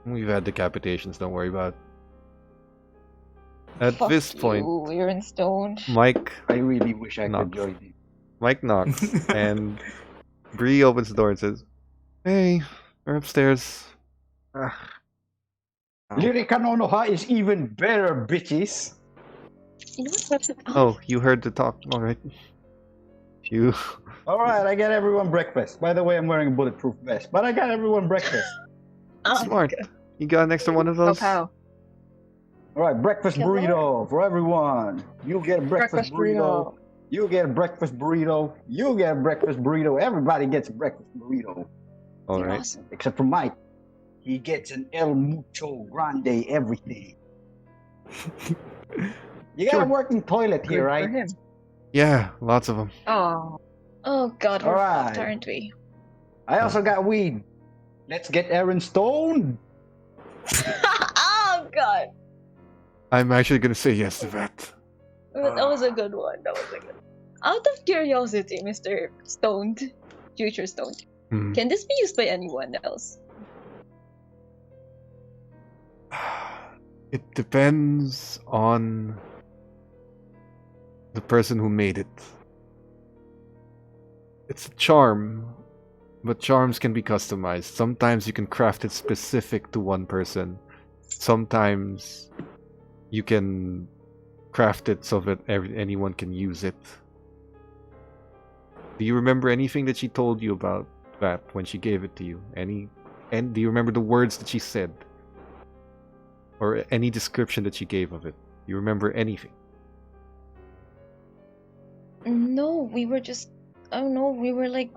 We've had decapitations, don't worry about it. At Fuck this point, you, we're in stone. Mike I really wish I Knock. could join you. Mike knocks, and Bree opens the door and says, "Hey, we're upstairs." Lyrica Nonoha is even better, bitches. You know what? Oh, you heard the talk. All right. You. Alright, I got everyone breakfast. By the way, I'm wearing a bulletproof vest, but I got everyone breakfast. Smart. You got an extra one of Oh, those? pow. Alright, breakfast Come burrito for everyone. You get a breakfast burrito. You get a breakfast burrito. You get a breakfast burrito. Everybody gets a breakfast burrito. All You're right. awesome. Except for Mike. He gets an El Mucho Grande everything. You got Sure. a working toilet Good here, for right? him. Yeah, lots of them. Oh. Oh god, we're Alright. fucked, aren't we? I also got weed. Let's get Aaron stoned. Oh god! I'm actually gonna say yes to that. That was a good one. That was a good one. Out of curiosity, Mr. Stoned, future Stoned, Hmm. can this be used by anyone else? It depends on the person who made it. It's a charm But charms can be customized. Sometimes you can craft it specific to one person. Sometimes you can craft it so that anyone can use it. Do you remember anything that she told you about that when she gave it to you? And do you remember the words that she said? Or any description that she gave of it? Do you remember anything? No, we were just, I don't know, we were like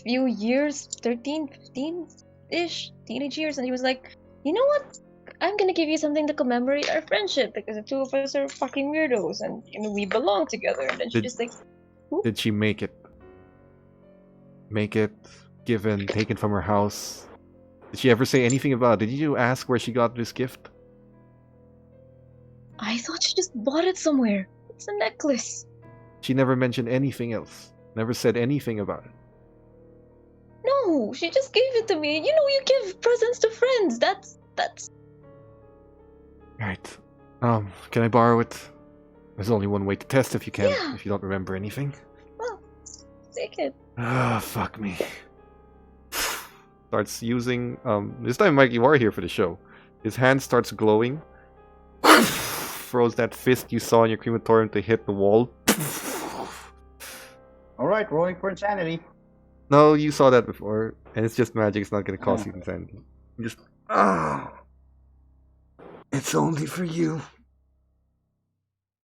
few years, 13, 15-ish, teenage years, and he was like, you know what? I'm gonna give you something to commemorate our friendship because the two of us are fucking weirdos and we belong together. And then she just like, Did she make it? Make it, given, taken from her house? Did she ever say anything about it? Did you ask where she got this gift? I thought she just bought it somewhere. It's a necklace. She never mentioned anything else. Never said anything about it. No, she just gave it to me. You know, you give presents to friends. That's. Right. Can I borrow it? There's only one way to test if you can't, Yeah. if you don't remember anything. Well, take it. Ah, fuck me. Starts using, this time Mike, you are here for the show. His hand starts glowing. Throws that fist you saw in your crematorium to hit the wall. Alright, rolling for insanity. No, you saw that before, and it's just magic, it's not gonna cost you insanity. Just, it's only for you.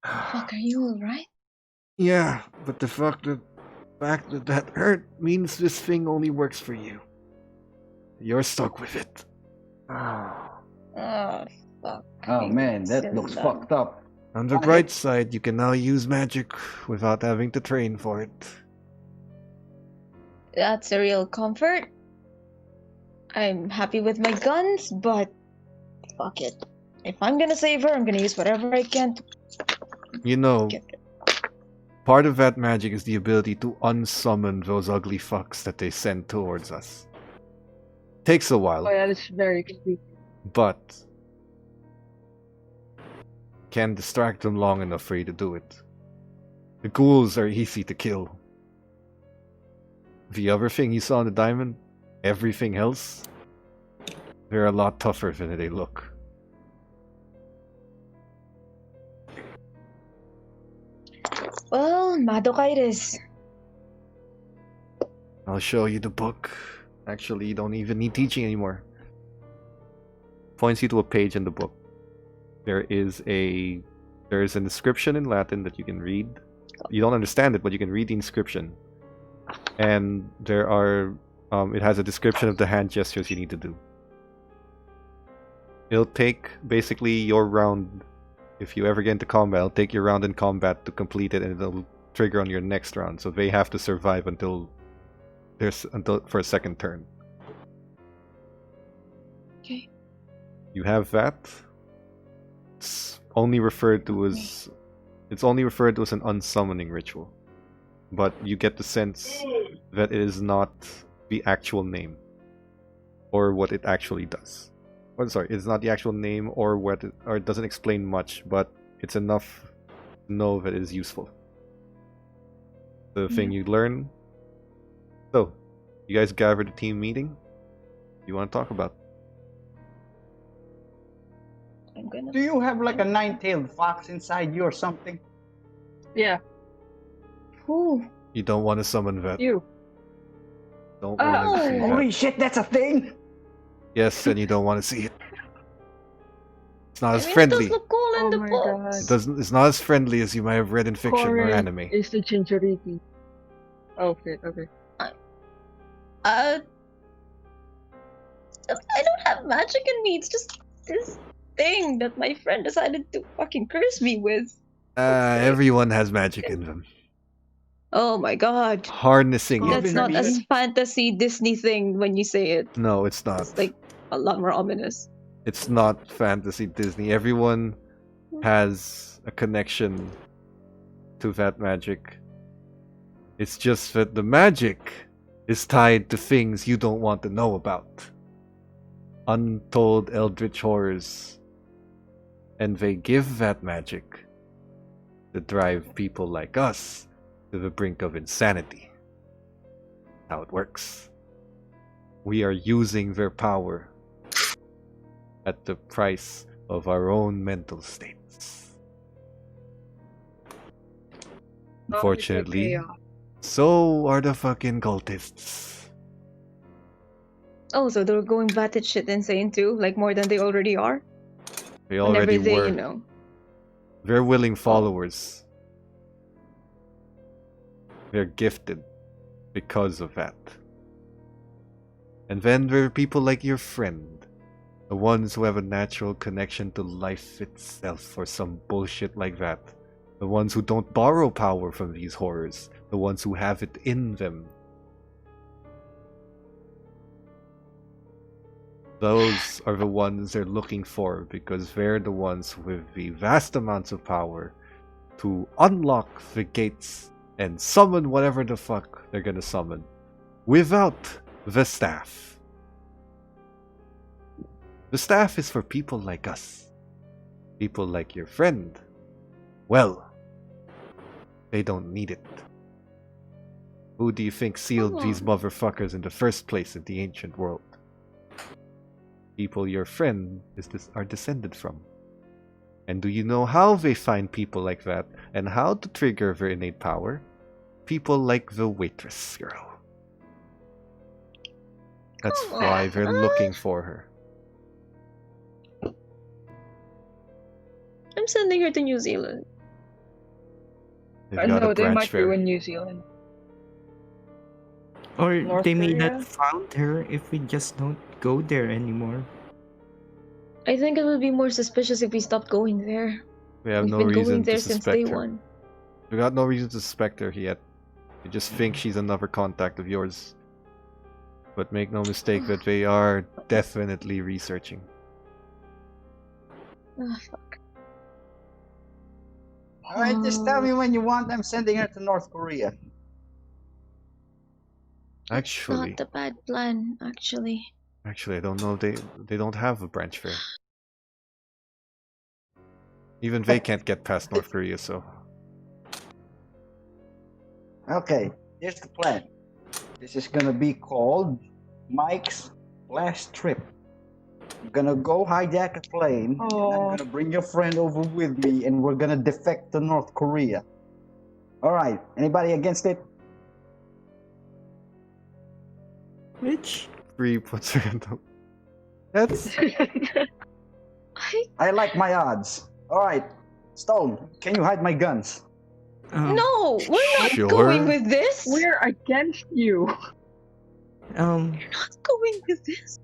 Fuck, are you alright? Yeah, but the fact that that hurt means this thing only works for you. You're stuck with it. Oh, fuck. Oh man, that Still looks dumb. fucked up. On the bright side, you can now use magic without having to train for it. That's a real comfort. I'm happy with my guns, but fuck it. If I'm gonna save her, I'm gonna use whatever I can to You know, get her. part of that magic is the ability to unsummon those ugly fucks that they send towards us. Takes a while, Oh yeah, that's very creepy. but can distract them long enough for you to do it. The ghouls are easy to kill. The other thing you saw in the diamond, everything else, they're a lot tougher than they look. Well, Madokaitis. I'll show you the book. Actually, you don't even need teaching anymore. Points you to a page in the book. There is a inscription in Latin that you can read. You don't understand it, but you can read the inscription. And there are it has a description of the hand gestures you need to do. It'll take basically your round. If you ever get into combat, it'll take your round in combat to complete it, and it'll trigger on your next round. So they have to survive until for a second turn. Okay. You have that. It's only referred to as an unsummoning ritual, but you get the sense that it is not the actual name or what it actually does. Oh, sorry, it's not the actual name or or it doesn't explain much, but it's enough to know that it is useful. The thing you learn. So, you guys gathered a team meeting. You want to talk about? I'm gonna. Do you have like a nine-tailed fox inside you or something? Yeah, Ooh. You don't want to summon that. you. Don't want to see that. Holy shit, that's a thing! Yes, and you don't want to see it. It's not I as mean, friendly. It does look cool in Oh the my books. God. It's not as friendly as you might have read in fiction or Corey anime. is the Jinchuriki. Okay. I don't have magic in me. It's just this thing that my friend decided to fucking curse me with. Everyone has magic in them. Oh my god. Harnessing it. That's not as fantasy Disney thing when you say it. No, it's not. It's like a lot more ominous. It's not fantasy Disney. Everyone has a connection to that magic. It's just that the magic is tied to things you don't want to know about. Untold eldritch horrors. And they give that magic to drive people like us to the brink of insanity. how it works. We are using their power at the price of our own mental states. Unfortunately, payoff. so are the fucking cultists. Oh, so they're going batshit insane too, like more than they already are. They Whenever already they, were. They're willing followers. They're gifted because of that. And then there are people like your friend, the ones who have a natural connection to life itself or some bullshit like that. The ones who don't borrow power from these horrors, the ones who have it in them. Those are the ones they're looking for because they're the ones with the vast amounts of power to unlock the gates and summon whatever the fuck they're gonna summon without the staff. The staff is for people like us. People like your friend. Well, they don't need it. Who do you think sealed these motherfuckers in the first place in the ancient world? People your friend are descended from. And do you know how they find people like that and how to trigger their innate power? People like the waitress girl. That's why they're looking for her. I'm sending her to New Zealand. They've got a No, they branch might be there. in New Zealand. Or North they may Korea? not found her if we just don't go there anymore. I think it would be more suspicious if we stopped going there. We have We've no been reason going there to since day suspect her. one. We got no reason to suspect her yet. We just think she's another contact of yours. But make no mistake that they are definitely researching. Fuck. Alright, just tell me when you want. I'm sending her to North Korea. Actually, Not a bad plan, actually. I don't know. They don't have a branch there. Even they can't get past North Korea, so Okay, here's the plan. This is gonna be called Mike's Last Trip. I'm gonna go hijack a plane, and I'm gonna bring your friend over with me, and we're gonna defect to North Korea. Alright, anybody against it? Which? 3 puts her in the... That's... I like my odds. Alright, Stone, can you hide my guns? No, we're not Sure. going with this. We're against you. Um, not going with this.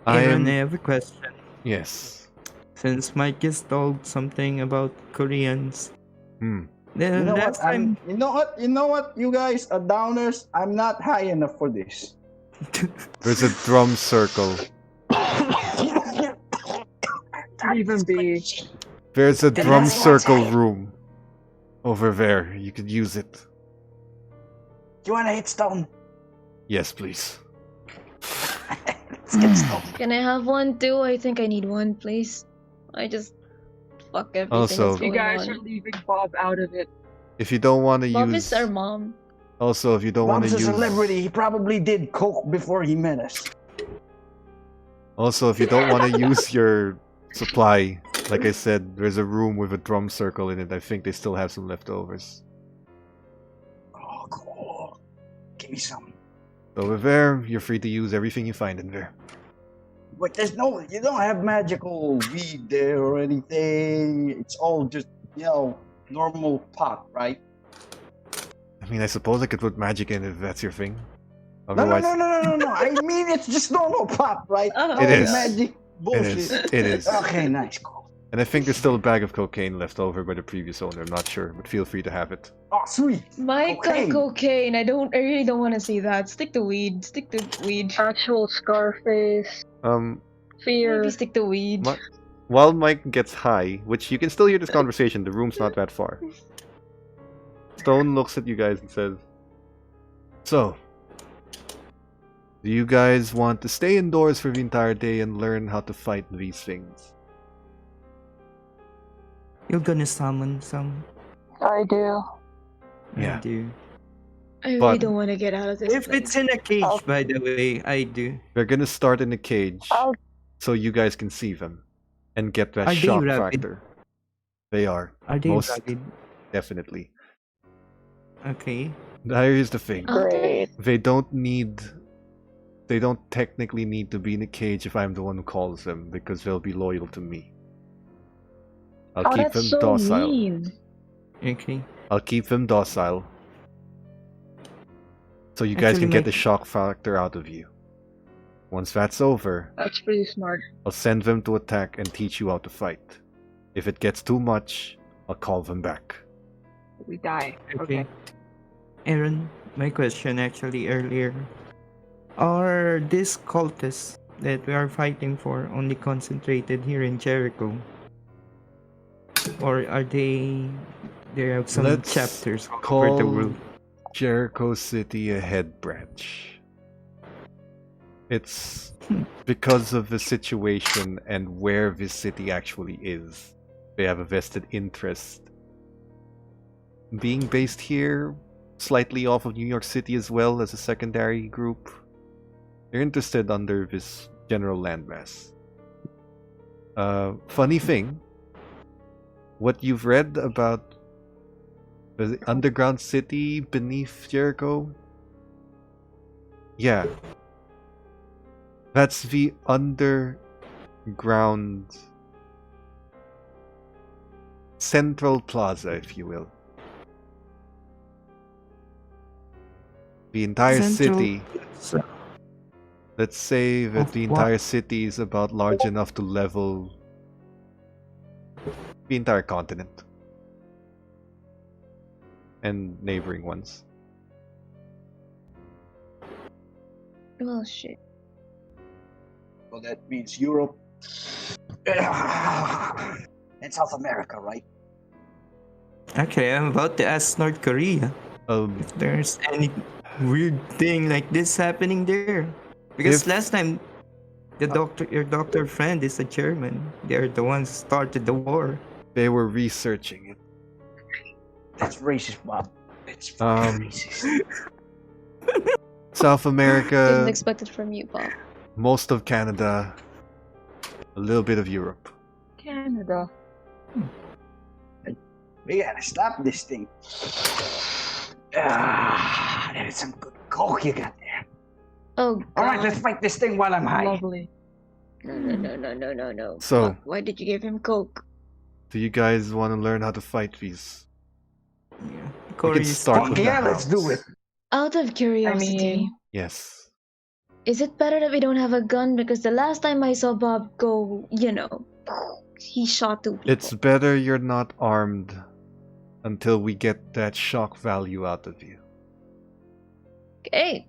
Aaron, I have a question. Yes. Since Mike just told something about Koreans. The You know last what? You know what? You guys are downers. I'm not high enough for this. There's a drum circle. Could even be. There's a drum circle room over there. You could use it. You wanna hit Stone? Yes, please. Let's get Stone. Can I have one too? I think I need one, please. I just fuck everything Also- that's You going guys on. are leaving Bob out of it. If you don't want to Bob use... is our mom. Also, if you don't want Bob's to a use... celebrity. He probably did coke before he met us. Also, if you don't want to use your supply, like I said, there's a room with a drum circle in it. I think they still have some leftovers. Oh, cool. Give me some. Over there, you're free to use everything you find in there. But you don't have magical weed there or anything. It's all just, normal pot, right? I mean, I suppose I could put magic in if that's your thing. No. Otherwise, I mean, it's just normal pot, right? Oh. It No is. magic it bullshit. is. It is. Okay, nice, cool. And I think there's still a bag of cocaine left over by the previous owner. I'm not sure, but feel free to have it. Oh, sweet. Mike got cocaine. I really don't want to see that. Stick to weed. Stick to weed. Actual Scarface. Fear. Maybe stick to weed. While Mike gets high, which you can still hear this conversation, the room's not that far. Stone looks at you guys and says, "So, do you guys want to stay indoors for the entire day and learn how to fight these things?" You're gonna summon some. I do. Yeah. I do. I really But- don't want to get out of this If place. it's in a cage, by the way, I do. We're gonna start in a cage I'll- so you guys can see them and get that Are they shock rabid? factor. They are. Are they Most rabid? definitely. Okay. Now here's the thing. Oh, Great. They don't technically need to be in a cage if I'm the one who calls them because they'll be loyal to me. I'll Oh, keep that's them so docile. mean. Okay. I'll keep them docile. So you guys Actually, can get my- the shock factor out of you. Once that's over, That's pretty smart. I'll send them to attack and teach you how to fight. If it gets too much, I'll call them back. We die. Okay. Okay. Aaron, my question actually earlier. Are these cultists that we are fighting for only concentrated here in Jericho? Or are they have some Let's chapters all over the call world? Jericho City a head branch. It's because of the situation and where this city actually is. They have a vested interest. Being based here, slightly off of New York City as well as a secondary group, they're interested under this general landmass. Funny thing, what you've read about the underground city beneath Jericho? Yeah. That's the underground central plaza, if you will. The entire Central city, So, let's say that Of the what? entire city is about large enough to level the entire continent and neighboring ones. Well, shit. So that means Europe and South America, right? actually, I'm about to ask North Korea if there's any weird thing like this happening there. Because If- last time, your doctor friend is a German. They're the ones who started the war. They were researching it. That's racist, Bob. It's Um, racist. South Didn't America, expect it from you, Bob. most of Canada, a little bit of Europe. Canada. We gotta stop this thing. There's some good coke you got there. Oh, God. All right, let's fight this thing while I'm high. Lovely. No. So- Bob, why did you give him coke? Do you guys want to learn how to fight these? Yeah. can start Fuck with the yeah, let's do house. it. Out of curiosity, Yes. is it better that we don't have a gun? Because the last time I saw Bob go, he shot 2 people. It's better you're not armed until we get that shock value out of you. Okay.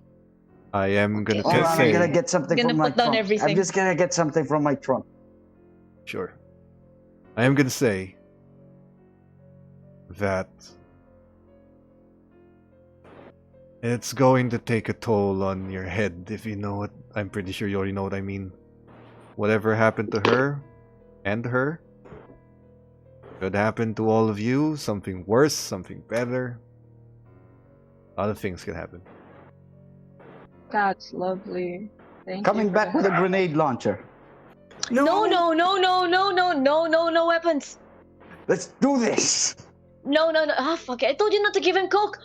I am gonna Okay. Hold on, I'm say, gonna get something Gonna from my put down trunk. everything. I'm just gonna get something from my trunk. sure. I am gonna say that it's going to take a toll on your head, if you know what. I'm pretty sure you already know what I mean. Whatever happened to her and her could happen to all of you. Something worse, something better. A lot of things can happen. That's lovely. Thank Coming you. back with a grenade launcher. No weapons. Let's do this. No. Ah, fuck it. I told you not to give him coke.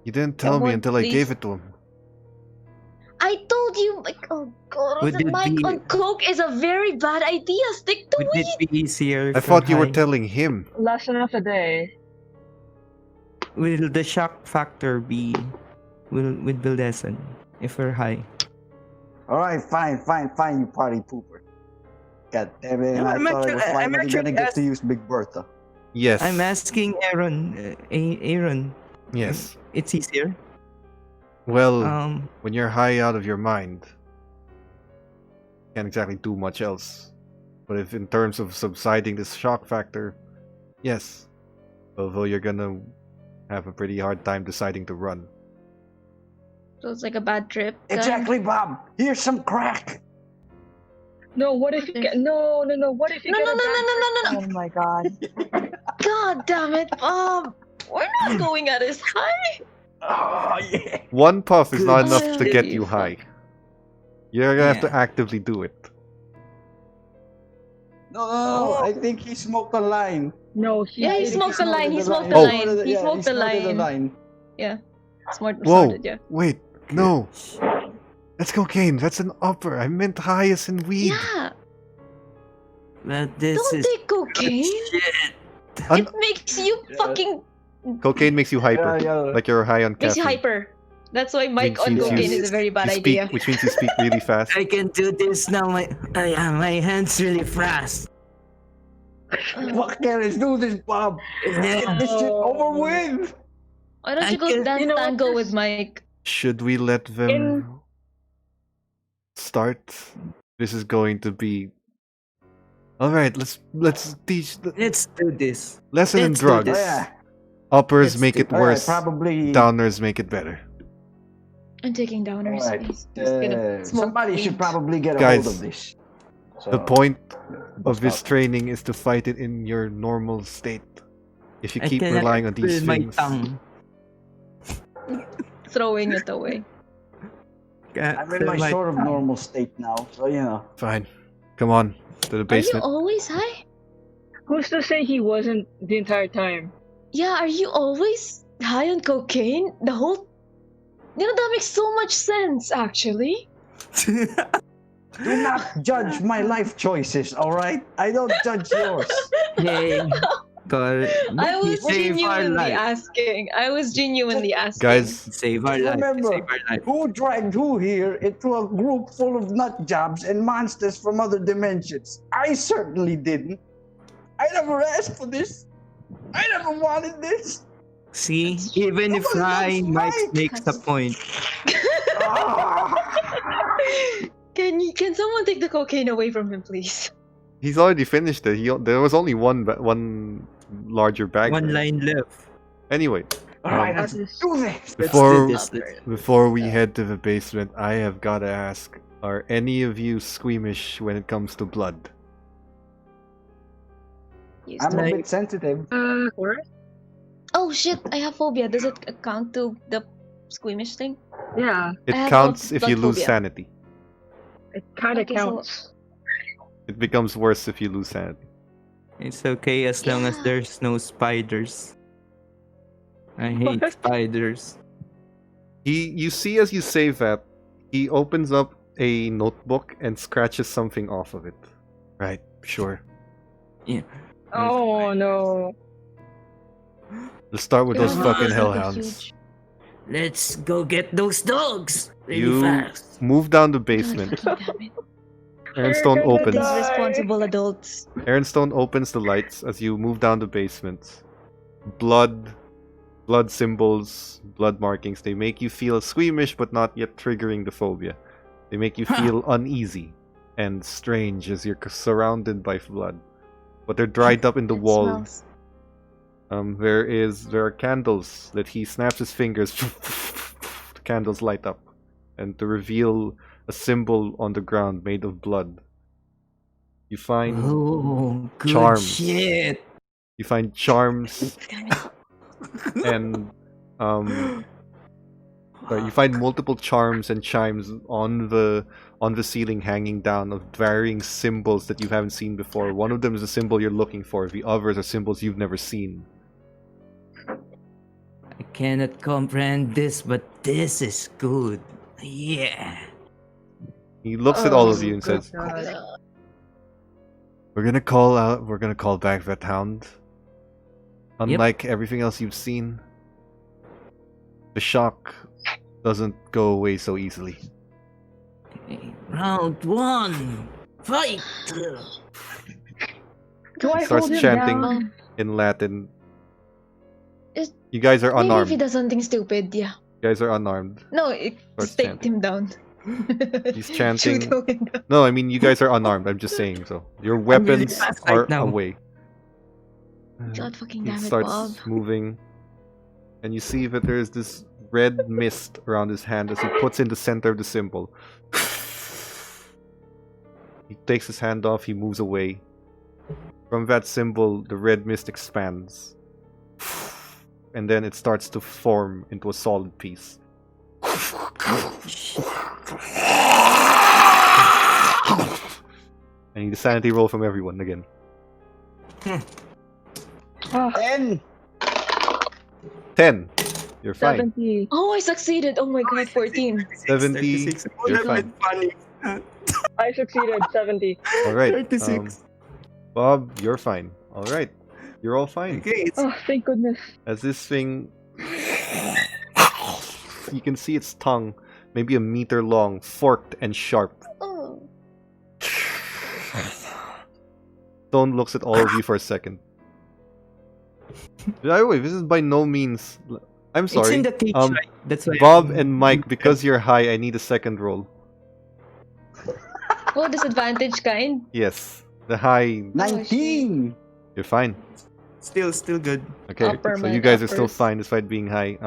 You didn't tell Come me on, until I please. gave it to him. I told you, oh god, Would the it mic be- on coke is a very bad idea. Stick to Would it. it be easier? I if thought I'm you were high? telling him. Lesson of the day. Will the shock factor be will the lesson if we're high? All right, fine, you party pooper. God damn it! No, I I'm thought I was actually- finally I'm gonna actually get to use Big Bertha. Yes. I'm asking Aaron. Aaron, Yes. it's easier. Well, Um, when you're high out of your mind, can't exactly do much else. But if in terms of subsiding this shock factor, yes. Although you're gonna have a pretty hard time deciding to run. So it's like a bad trip. then? Exactly, Bob. Here's some crack. No, what if you get no. What if you No, get no, a no, bad no, no, no, no, Oh my god. God damn it, Bob. We're not going at his high. Oh yeah. One puff is not Good enough to get shit. you high. You're gonna have to Yeah. actively do it. No. I think he smoked a line. No, he Yeah, he did smoked the not. line. He smoked line. the Oh. line. He smoked the snorted line. Yeah. Smart Whoa! snorted, yeah. Wait, no. That's cocaine. That's an upper. I meant high as in weed. Yeah. But this Don't is take cocaine. shit. It makes you fucking Cocaine makes you hyper, Yeah. like you're high on caffeine. makes you hyper. That's why Mike on Means you- cocaine is a very bad You speak, idea. which means you speak really fast. I can do this now. My hands really fast. Fuck yeah, let's do this, Bob. Get this shit over with. Why don't you I go can- dance you know what, tango this- with Mike? Should we let them start? This is going to be. All right, let's teach the Let's do this. lesson in let's do drugs. this. Oh, yeah. Uppers Let's make do- it worse. Probably. Downers make it better. I'm taking downers, Alright, please. Just gonna smoke somebody should weed. probably get a Guys, hold of this. The So, point of bust this out. training is to fight it in your normal state. If you I keep cannot relying on these feel my things, tongue. Throwing it away. I'm in my sort of normal state now, so you know. fine. Come on to the Are you basement. always high? Who's to say he wasn't the entire time? Yeah, are you always high on cocaine? The whole. That makes so much sense, actually. Do not judge my life choices, alright? I don't judge yours. Hey, God, I was save our genuinely life. asking. I was genuinely asking. Guys, Save our life. Remember, Save our life. who dragged who here into a group full of nut jobs and monsters from other dimensions? I certainly didn't. I never asked for this. I never wanted this. See, even if Nobody I knows Mike Mike. makes the point. Can someone take the cocaine away from him, please? he's already finished it. There was only one larger bag. One there. line left. Anyway, Alright, That let's is- do this. Before- Let's do this. before we head to the basement, I have got to ask: are any of you squeamish when it comes to blood? I'm a Like- bit sensitive. Or Oh shit! I have phobia. Does it count to the squeamish thing? yeah, It I have counts if blood you lose phobia. sanity. it kind of Okay, so- counts. It becomes worse if you lose sanity. It's okay as long as Yeah. there's no spiders. I hate What? spiders. You see as you save that, he opens up a notebook and scratches something off of it. Right, sure. Yeah. Oh no. Let's start with those Yeah, fucking it's hellhounds. huge. Let's go get those dogs really You fast. move down the God basement. fucking damn it. Ironstone We're gonna opens. These die. responsible adults. Ironstone opens the lights as you move down the basement. Blood symbols, blood markings, they make you feel squeamish but not yet triggering the phobia. They make you feel uneasy and strange as you're surrounded by blood. But they're dried up in the It wall. smells. There are candles that he snaps his fingers. The candles light up, and to reveal a symbol on the ground made of blood. You find Oh, good Charms. shit. you find charms Damn it. and you find multiple charms and chimes on the ceiling hanging down of varying symbols that you haven't seen before. One of them is a symbol you're looking for. The others are symbols you've never seen. I cannot comprehend this, but this is good. Yeah. He looks at all of Oh, you and good says, God. We're gonna call back that hound. Unlike everything else you've seen, the shock doesn't go away so easily. Okay, round one. Fight. Do I Starts hold him chanting. down? In Latin, Is- you guys are Maybe if unarmed. he You does something stupid, yeah. guys are unarmed. No, Starts just take chanting. him down. He's chanting. Shoot him down. No, I mean you guys are unarmed. I'm just saying so. Your I'm really weapons fast right are now. away. God fucking He damn it, starts Bob. moving, and you see that there's this red mist around his hand as he puts in the center of the symbol. He takes his hand off, he moves away. From that symbol, the red mist expands. and then it starts to form into a solid piece. I need a sanity roll from everyone again. Oh, 10. 10. You're fine. 70. Oh, I succeeded. Oh my god, 14. 70. You're fine. Funny. I succeeded. 70. All right. 36. Bob, you're fine. All right. You're all fine. Okay, it's Oh, thank goodness. As this thing, you can see its tongue, maybe a meter long, forked and sharp. Oh. Stone looks at all of you for a second. By the way, this is by no means. I'm it's sorry. in the cage, right? That's why. Bob and Mike, because you're high, I need a second roll. Oh, disadvantage kind. Yes, the high. 19. You're fine. Still good. Okay, Upper so you man, guys are still uppers. fine despite being high.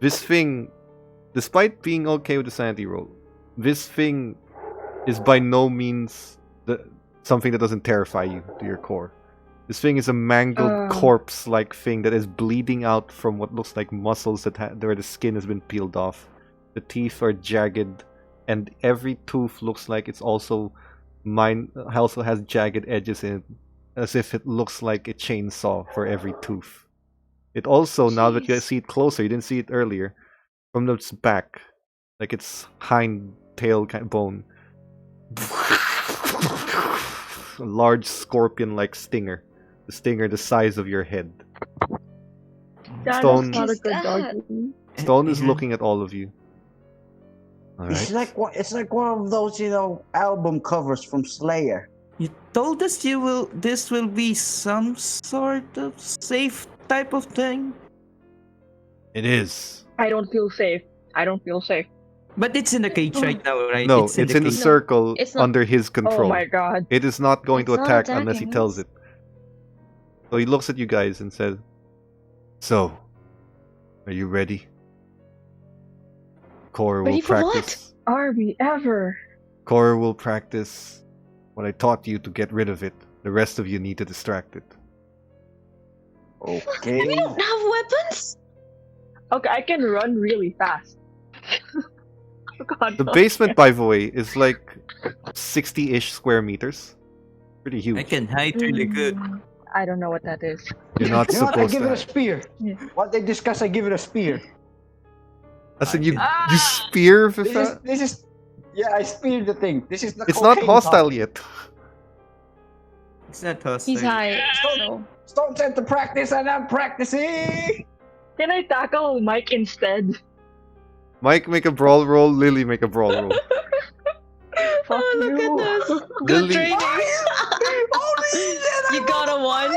This thing, despite being okay with the sanity roll, this thing is by no means something that doesn't terrify you to your core. This thing is a mangled corpse-like thing that is bleeding out from what looks like muscles where the skin has been peeled off. The teeth are jagged, and every tooth looks like it's also has jagged edges in it, as if it looks like a chainsaw for every tooth. It also, now that you guys see it closer, you didn't see it earlier, from its back, like its hind tail kind of bone, a large scorpion-like stinger. The stinger the size of your head. That Stone- is not a Is good that? doggy. Stone is Yeah. looking at all of you. It's Alright. like one of those, album covers from Slayer. You told us this will be some sort of safe type of thing. It is. I don't feel safe. I don't feel safe. But it's in the cage right now, right? No, it's in the cage. circle it's not- under his control. Oh my god. It is not going to It's not attack unless he attacking tells us. it. So he looks at you guys and says, "So, are you ready? Core will Ready for what? practice. Are we ever? Core will practice what I taught you to get rid of it. The rest of you need to distract it." Okay. We don't have weapons. Okay, I can run really fast. Oh god. The no. basement, by the way, is like 60-ish square meters. Pretty huge. I can hide really good. I don't know what that is. You're not You know what? I supposed give to. it a spear. Yeah. What they discuss, I give it a spear. I said you Ah! spear the This is yeah, I speared the thing. This is the It's not cocaine hostile top. yet. It's not hostile. He's high. So. Stone said to practice, and I'm practicing. Can I tackle Mike instead? Mike, make a brawl roll. Lily, make a brawl roll. Fuck Oh, look you. at this. Good Lily- training. Holy shit! You got a 1?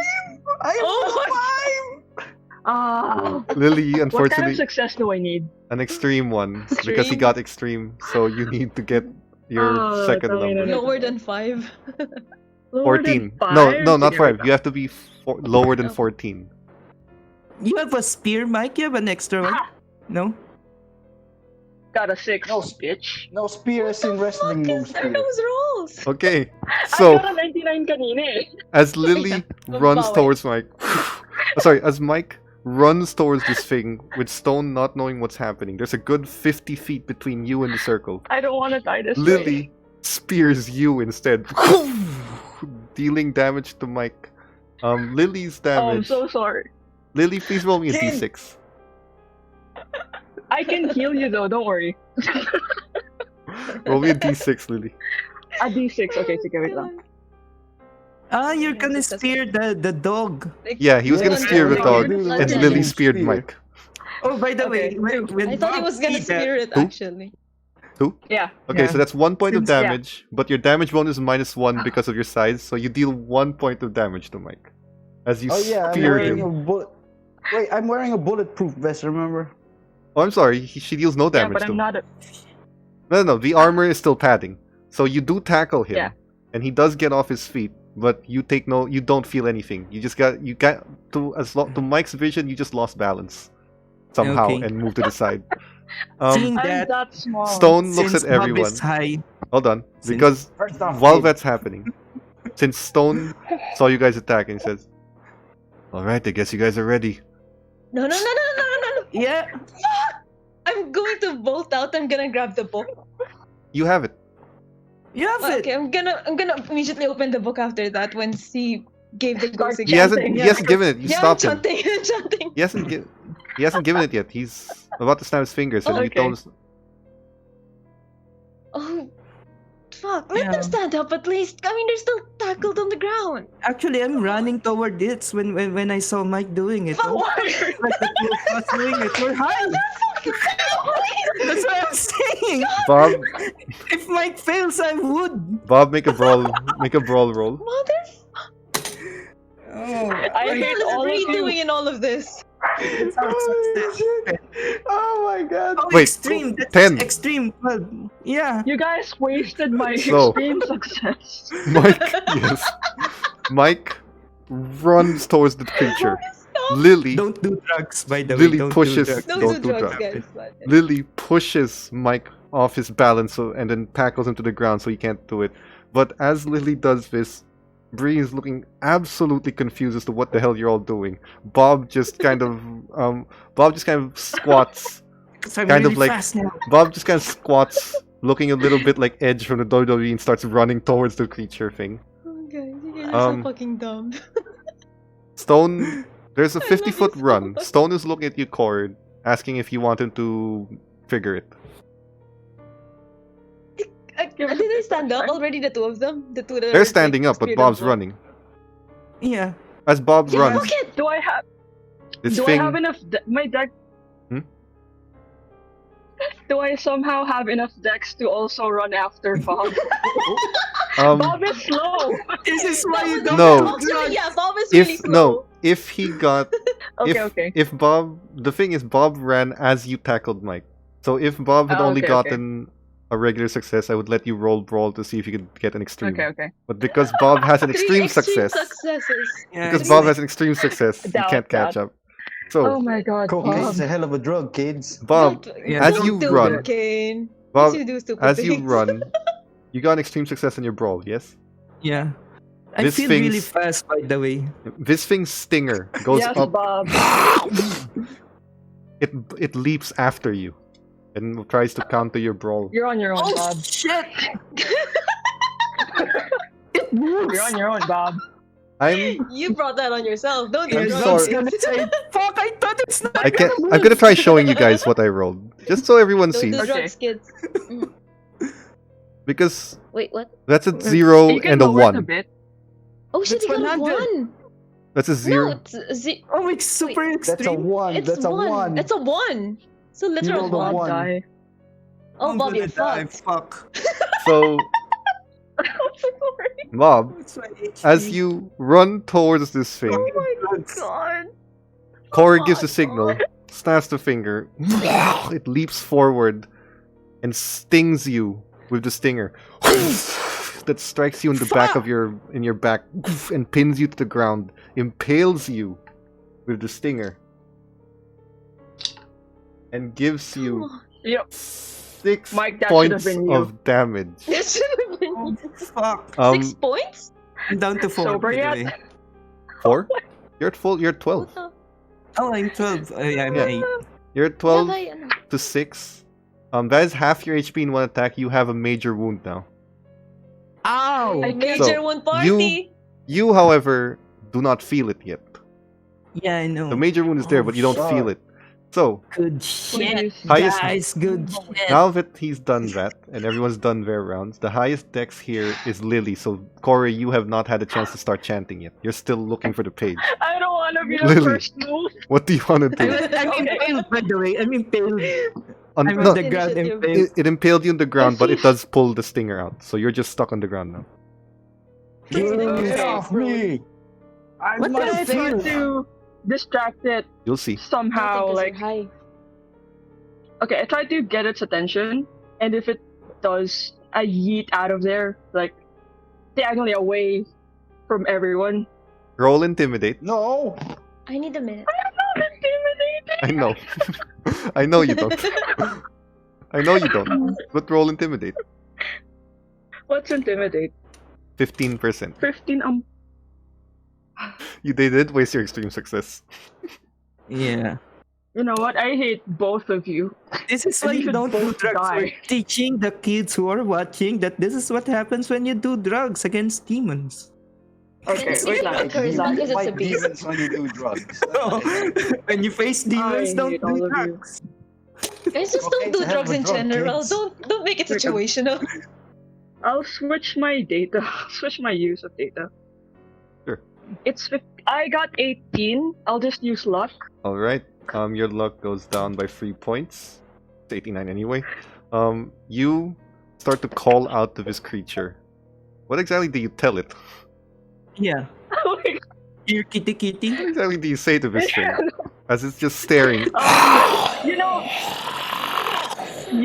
I Oh Ah. Lily, What kind unfortunately, of success do I need? an extreme one because he Extreme? got extreme. So you need to get your Oh, second tell me number. that. Lower than 5. Lower than 14. No, five? no, not There we 5. go. You have to be lower than Oh. 14. You have a spear, Mike? You have an extra one? Ah! No? Got a 6, No, bitch. No spears in wrestling moves. Are Spear. those rolls? Okay. I So got a 99 kanina eh. as Lily runs Bawi. towards Mike, sorry, as Mike runs towards this thing with Stone not knowing what's happening, there's a good 50 feet between you and the circle. I don't want to die this way. Lily spears you instead, dealing damage to Mike. Lily's Oh, I'm damage. so sorry. Lily, please roll me a Ten. d6. I can heal you though, don't worry. Roll me a d6, Lily. A D6. Okay, sige, wait lang. Ah, you're Yeah, gonna that's spear the dog. Yeah, he was gonna Yeah, spear the yeah, dog, yeah, and yeah. Lily speared Spear. Mike. Oh, by the Okay. way, when I thought he Bob was gonna did that- spear it Who? actually. Yeah. Okay, Yeah. so that's 1 point of Since- yeah. damage, but your damage bonus is -1 because of your size, so you deal 1 point of damage to Mike. As you Oh yeah, I'm spear wearing him. a bullet. Wait, I'm wearing a bulletproof vest. Remember? Oh, I'm sorry, she deals no Yeah, damage but to I'm him. not a... No, the armor is still padding. So you do tackle him, Yeah. and he does get off his feet, but you don't feel anything. You got to Mike's vision, you just lost balance somehow Okay. and moved to the side. Seeing I'm that, that small. Stone looks since at Bob everyone. is high, Hold on, Since- because First off, while kid, that's happening, since Stone saw you guys attacking, he says, "All right, I guess you guys are ready. No, no, no, no, no, no, no, no. Yeah. I'm going to bolt out. I'm gonna grab the book. You have it. You have it. Okay, I'm gonna immediately open the book after that once he gave the go Start He hasn't. signal. He hasn't given it. You Yeah, I'm stopped him. chanting. I'm chanting. He hasn't given. He hasn't given it yet. He's about to snap his fingers, and Oh, you okay. told us. Oh, fuck. Let Yeah. them stand up at least. I mean, they're still tackled on the ground. Actually, I'm running toward it when I saw Mike doing it. Fuck, Oh, what? like the two of us doing it. We're high. That's what I'm saying. Bob, If Mike fails, I would. Bob, make a brawl. Make a brawl roll. Mother, Oh, I what the hate hell is all of Bree you. doing in all of this? Oh my god. Oh, Wait, extreme. That's 10. extreme. Well, yeah. You guys wasted my So- extreme success. Mike, yes. Mike runs towards the creature. Stop. Lily, Don't do drugs, by the way. Lily Don't pushes. do drugs. Don't do do drugs, drugs. guys. But- Lily pushes Mike off his balance and then tackles him to the ground so he can't do it. But as Lily does this, Bree is looking absolutely confused as to what the hell you're all doing. Bob just kind of squats. 'Cause I'm kind of really like- fast now. Bob just kind of squats, looking a little bit like Edge from the WWE, and starts running towards the creature thing. Oh, guys, you guys are Um, so fucking dumb. Stone, there's a I love 50-foot you so run. much. Stone is looking at you, Cord, asking if you want him to figure it. Did they stand up already? The two of them? The two that They're are, standing like, up, but screwed Bob's up? running. Yeah. As Bob Yeah, runs, fuck it! Do I have? this Do thing. I have enough? My deck. Hmm? Do I somehow have enough decks to also run after Bob? Bob is slow. This is why you don't No. do Bob's drugs. really, yeah, Bob is really If slow. no, if he got, Okay, if Bob, the thing is, Bob ran as you tackled Mike. So if Bob had Oh, only okay, gotten a regular success, I would let you roll brawl to see if you could get an extreme. Okay. But because Bob has an Three extreme success, successes. Yeah, because it's Bob like- has an extreme success, you Doubt can't catch that. up. So Oh my god, Cocaine's Bob. a hell of a drug, kids. Bob, Yeah, as don't you do run, cocaine. Bob, Yes, you do stupid as you things. run, you got an extreme success in your brawl. Yes. Yeah. I This feel really thing's- fast, by the way. This thing's stinger goes Yes, up. Bob. It leaps after you, and tries to counter your brawl. You're on your own, Oh, Bob. shit! It moves! You're on your own, Bob. I'm You brought that on yourself. Don't I'm do Yeah, drugs. sorry. I was gonna say, fuck, I thought it's not I can't. gonna I'm gonna move. try showing you guys what I rolled, just so everyone Don't sees. do Okay. drugs, kids. Mm. Because Wait, what? that's a 0 You can and a lower it a 1. bit. Oh shit, That's you got 100. one. That's a No, 0. it's ze- Oh, it's super That's a extreme. one. it's That's a one. one. It's a one. So literal rolled a one. one. Die. Oh, I'm Bob, you're gonna die, fucked. Fuck. So, Bob, It's my HP. as you run towards this thing, God. Corey gives the signal, snaps the finger, it leaps forward, and stings you with the stinger. That strikes you in the back of your back and pins you to the ground, impales you with the stinger, and gives you Yep. 6 Mike, that should have points been you. of damage. That should have been Oh, fuck. 6 points? I'm down to 4. Sober by the yet? way. 4? You're at full. You're at 12. What the? Oh, I'm 12. I'm Yeah. 8. You're at 12 Yeah, I know. to 6. That is half your HP in one attack. You have a major wound now. Ow! I Major So, one party. You, however, do not feel it yet. Yeah, I know. The major wound is there, but you don't feel it. So, Good shit, Highest- guys. Good shit. now that he's done that, and everyone's done their rounds, the highest dex here is Lily. So, Corey, you have not had a chance to start chanting yet. You're still looking for the page. I don't want to be the Lily. first move. What do you want to do? I'm impaled, by the way. I'm impaled. I'm on No, the ground Initiative. impaled. it impaled you on the ground, but it does pull the stinger out. So you're just stuck on the ground now. Get Okay. off me! I'm What my the I try fear. to distract it You'll see. somehow, like high. okay, I try to get its attention, and if it does, I yeet out of there, like diagonally away from everyone. Roll intimidate. No! I need a minute. I'm not intimidated. I know. I know you don't. I know you don't. But roll intimidate. What's intimidate? 15%. 15. They did waste your extreme success. Yeah. You know what? I hate both of you. This is And why you you should don't do both drugs. We're die. teaching the kids who are watching that this is what happens when you do drugs against demons. Okay, It's wait not lang. a curse, Demons because it's a fight beast. demons when you do drugs. When you face demons, I don't hate do all of you. drugs. Guys, just Okay, don't do it's a hell of drugs a in drug, general. kids. Don't make it situational. I'll switch my data. Switch my use of data. Sure. I got 18. I'll just use luck. All right. Your luck goes down by 3 points. It's 89 anyway. You start to call out to this creature. What exactly do you tell it? Yeah. Oh my God. Here, kitty kitty. What exactly do you say to this thing as it's just staring? You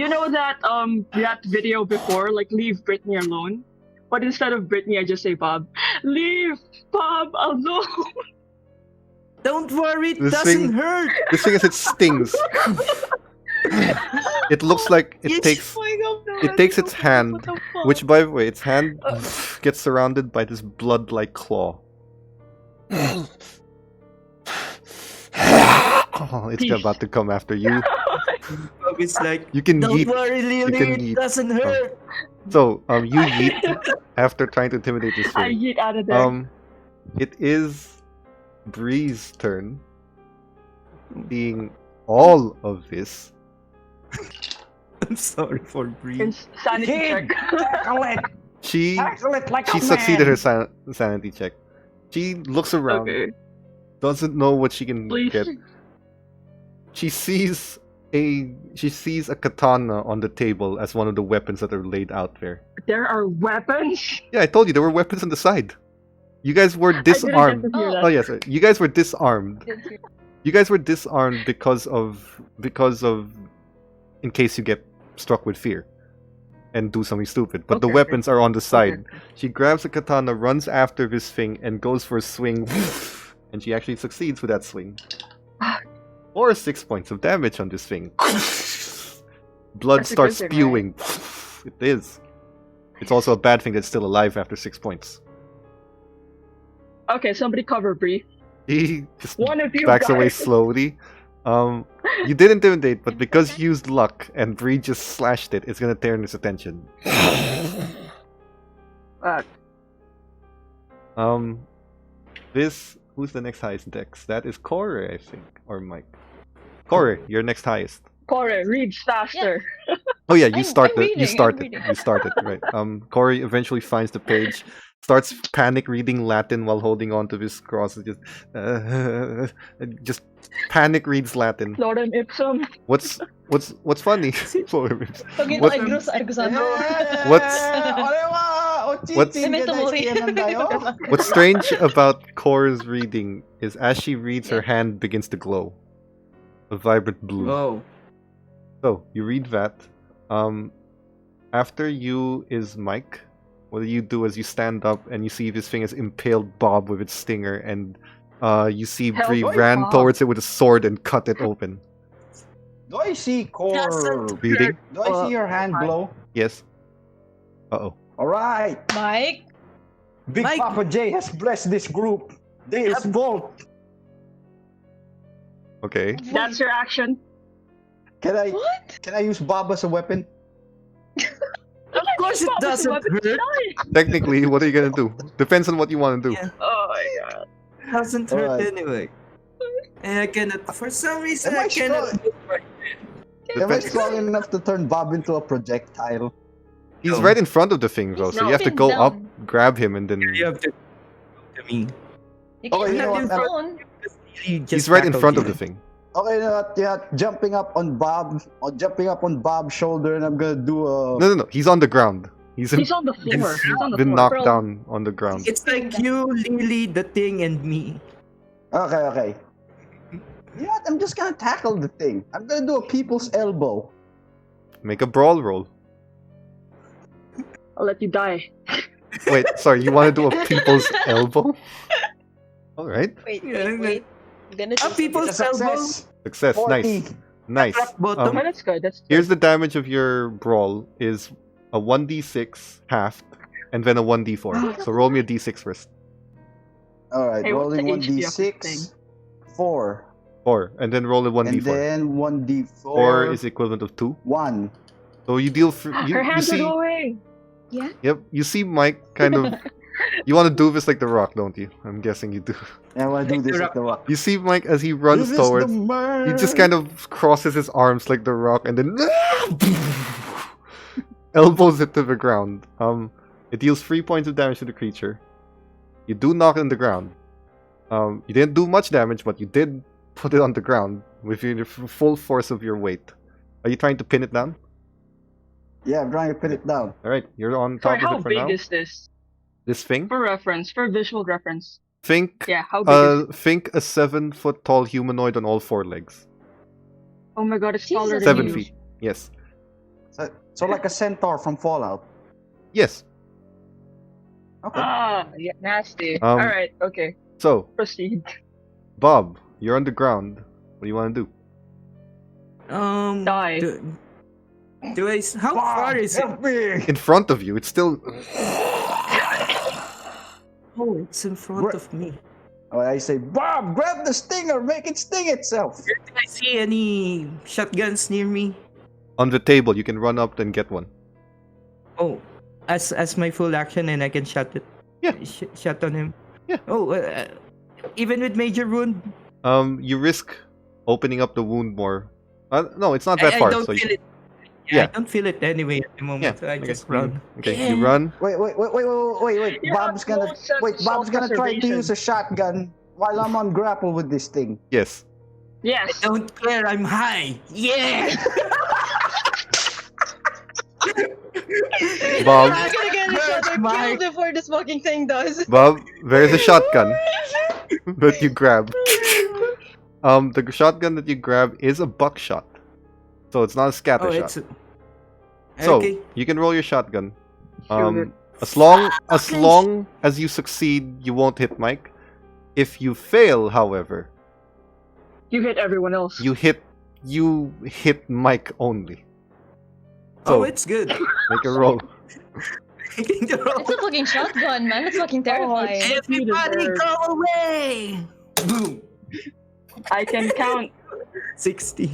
know that video before, like leave Britney alone. But instead of Britney, I just say Bob. Leave Bob alone. Don't worry, it This doesn't thing- hurt. This thing as it stings. It looks like it takes its hand, which by the way, its hand gets surrounded by this blood-like claw. Oh, it's about to come after you. Bob is like, You can don't yeet. worry, Lily, can it yeet. doesn't hurt. So, you yeet after trying to intimidate this I thing. yeet out of there. It is Bree's turn. Seeing all of this, I'm sorry for breathing. Sanity Kid, check. tackle it! she Tackle it like she a succeeded man! her sanity check. She looks around, Okay. doesn't know what she can Please. get. She sees a katana on the table as one of the weapons that are laid out there. There are weapons. Yeah, I told you there were weapons on the side. You guys were disarmed. I didn't get to hear that. Oh yes, you guys were disarmed. You guys were disarmed because of in case you get struck with fear and do something stupid. But the Okay, weapons are on the side. Okay. She grabs a katana, runs after this thing, and goes for a swing. And she actually succeeds with that swing. Or 6 points of damage on this thing. Blood That's a starts good thing, spewing. It is. It's also a bad thing that's still alive after 6 points. Okay, somebody cover Bree. He just One of you backs away guys. slowly. You did intimidate, but because you used luck and Bree just slashed it, it's gonna turn his attention. Who's the next highest dex? That is Corey, I think, or Mike. Corey, you're next highest. Corey, read faster. Oh yeah, you I'm started. reading, You I'm started. reading. You started. Right. Corey eventually finds the page, starts panic reading Latin while holding on to this cross. Just panic reads Latin. Lorem ipsum. What's funny? Pag yun What- ay gross, What's strange about Cora's reading is as she reads, her hand begins to glow, a vibrant blue. Oh. So you read that. After you is Mike. What do you do as you stand up and you see this thing has impaled Bob with its stinger, and you see Hell, Bree boy, ran Bob. towards it with a sword and cut it open. Do I see Core? Doesn't Reading? Do I see your hand glow? Yes. Uh-oh. Alright! Mike, Big Mike. Papa J has blessed this group. There is Volt. Okay. That's your action. Can I what? can I use Bob as a weapon? Of course it doesn't hurt. Technically, what are you gonna do? Depends on what you want to do. Yeah. Oh my god. Doesn't hurt Alright. anyway. And I cannot, for some reason, Am I I cannot. Am I Depends- strong enough to turn Bob into a projectile? He's No. right in front of the thing, though, He's so you have to pinned go down. up, grab him, and then You have to me. You Okay, can't you know have what, your I'm- phone. he's right in front of the thing. Okay, you know what? Yeah, jumping up on Bob's shoulder, and I'm gonna do a. No. He's on the ground. He's He's on the floor. he's He's on the been floor. knocked Bro. down on the ground. It's like you, Lily, the thing, and me. Okay. You know what? I'm just gonna tackle the thing. I'm gonna do a people's elbow. Make a brawl roll. I'll let you die. Wait, sorry, you want to do a people's elbow? All right, Wait. I'm gonna A do people's It's a elbow. success. success. 40. Nice. Rock bottom. Okay, that's good. That's good. Here's the damage of your brawl: is a 1d6 halved, and then a 1d4. So roll me a d6 first. All right, Hey, what's rolling the one HP of this thing? d6. 4. 4. And then roll a 1d4. And then 1d4. 4 is equivalent of 2. 1. So you deal for Her you hands are see. going. Yeah. Yep, you see Mike kind of. You want to do this like the Rock, don't you? I'm guessing you do. Yeah, I do this at the rock. You see Mike as he runs This towards. is the man. He just kind of crosses his arms like the Rock and then elbows it to the ground. It deals 3 points of damage to the creature. You do knock it on the ground. You didn't do much damage, but you did put it on the ground with your full force of your weight. Are you trying to pin it down? Yeah, I'm trying to pin it down. All right, you're on Sorry, top of how it for big now. is this? This thing. For reference, for visual reference. Think. Yeah, how big is it? Think a 7-foot tall humanoid on all 4 legs. Oh my god, it's Jesus. taller than 7 you. feet. Yes. So like a centaur from Fallout. Yes. Okay. Ah, yeah, nasty. Um, Alright, okay. So, Proceed. Bob, you're on the ground. What do you want to do? Die. Do I? How far is it? Help me! In front of you, it's still. Oh, it's in front of me. Oh, I say, Bob, grab the stinger, make it sting itself. Do I see any shotguns near me? On the table, you can run up and get one. Oh, as my full action, and I can shot it. Yeah. Shot on him. Yeah. Oh, even with major wound. You risk opening up the wound more. No, it's not that I far. don't so feel you... it. Yeah, Yeah. I don't feel it anyway at the moment. Yeah. So I Okay. just run. Okay, you run. Wait. You Bob's have no gonna sense of Bob's gonna try to self-preservation. use a shotgun while I'm on grapple with this thing. Yes. Yes. I don't care. I'm high. Yeah. Bob, I'm gonna get each other Mike. killed before this fucking thing does. Bob, there's a shotgun that you grab. The shotgun that you grab is a buckshot, so it's not a scatter Oh, shot. it's So okay. you can roll your shotgun. Shoot it. As long as you succeed, you won't hit Mike. If you fail, however, You hit everyone else. you hit Mike only. Oh, So it's good. make a roll. It's a fucking shotgun, man. That's fucking terrifying. Everybody deserve. go away! Boom. I can count. 60.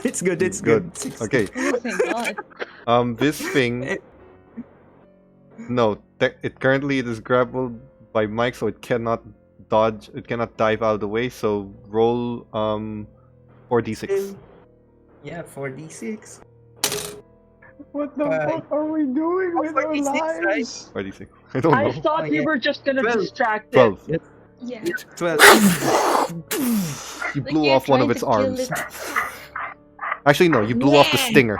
It's good. It's Good. good. 60. Okay. Oh, thank God. This thing. No, it currently is grappled by Mike, so it cannot dodge. It cannot dive out of the way. So roll 4d6. Yeah, 4d6. What the Right. fuck are we doing with our 46, right? lives? 4d6. I don't I know. thought Oh, you yeah. were just gonna 12. distract it. 12. Yeah. 12. You Like blew you're off one of trying its to kill arms. it. Actually, no, you blew off the Yeah. stinger.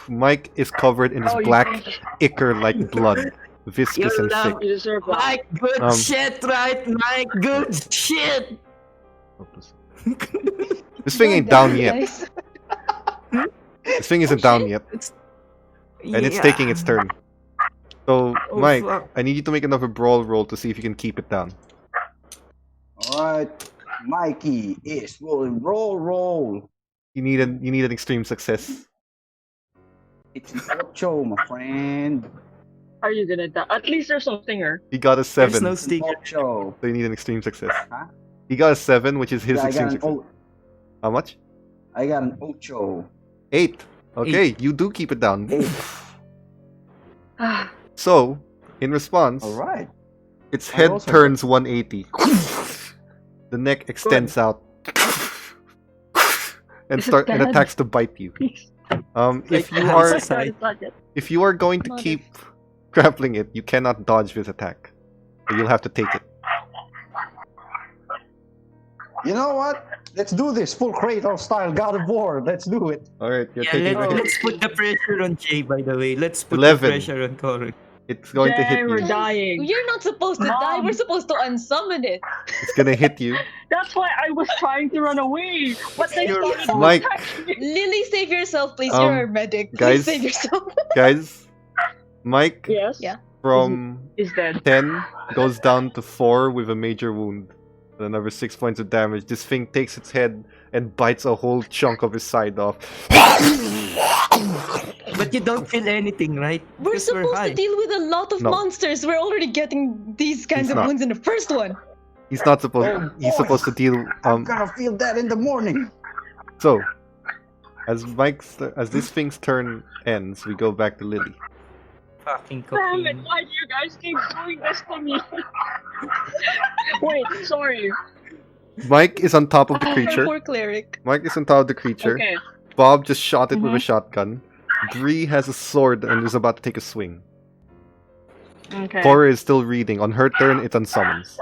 Mike is covered in this Oh, you black, think- ichor-like blood, viscous You and love thick. You deserve that. Mike, good Um, shit, right? Mike, good shit. This thing ain't down yet. Guys. This thing isn't down yet, and it's taking its turn. So, Oh, Mike, fuck. I need you to make another brawl roll to see if you can keep it down. Alright. Mikey is rolling. Roll. You need an extreme success. It's an ocho, my friend. Are you gonna die? At least there's some stinger. He got a There's 7, no so stinger. Ocho. you need an extreme success. Huh? He got a 7, which is his Yeah, extreme success. How much? I got an ocho. 8. Okay, you do keep it down. 8. So, in response, Alright. its I head also- turns 180. The neck extends out. And Is it dead? attacks to bite you. Please. If you how are is it? if you are going to Mother- keep grappling it, you cannot dodge this attack. So you'll have to take it. You know what? Let's do this. Full Kratos style God of War. Let's do it. Alright, you're Yeah, taking it. let's put the pressure on Jay, by the way. Let's put 11. the pressure on Corey. it's going to Yay, hit we're you. dying. You're not supposed to die. Mom. We're supposed to unsummon it. It's gonna hit you. That's why I was trying to run away. But they You're started to Mike. attack me. Lily, save yourself, please. Um, You're our medic. Please guys- save yourself. Guys, Mike Yes. Yeah. from Is dead. 10 goes down to 4 with a major wound. And another 6 points of damage. This thing takes its head and bites a whole chunk of his side off. But you don't feel anything, right? We're Because supposed high. to deal with a lot of No. monsters. We're already getting these kinds He's of not. wounds in the first one. He's not supposed. Oh, He's boy. supposed to deal. I'm gonna feel that in the morning. So, as this thing's turn ends, we go back to Lily. Fucking Damn it! cocaine. Why do you guys keep doing this to me? Wait, sorry. Mike is on top of the creature. Poor cleric. Mike is on top of the creature. Okay. Bob just shot it with a shotgun. Bree has a sword and is about to take a swing. Okay. Cora is still reading. On her turn, it's on summons.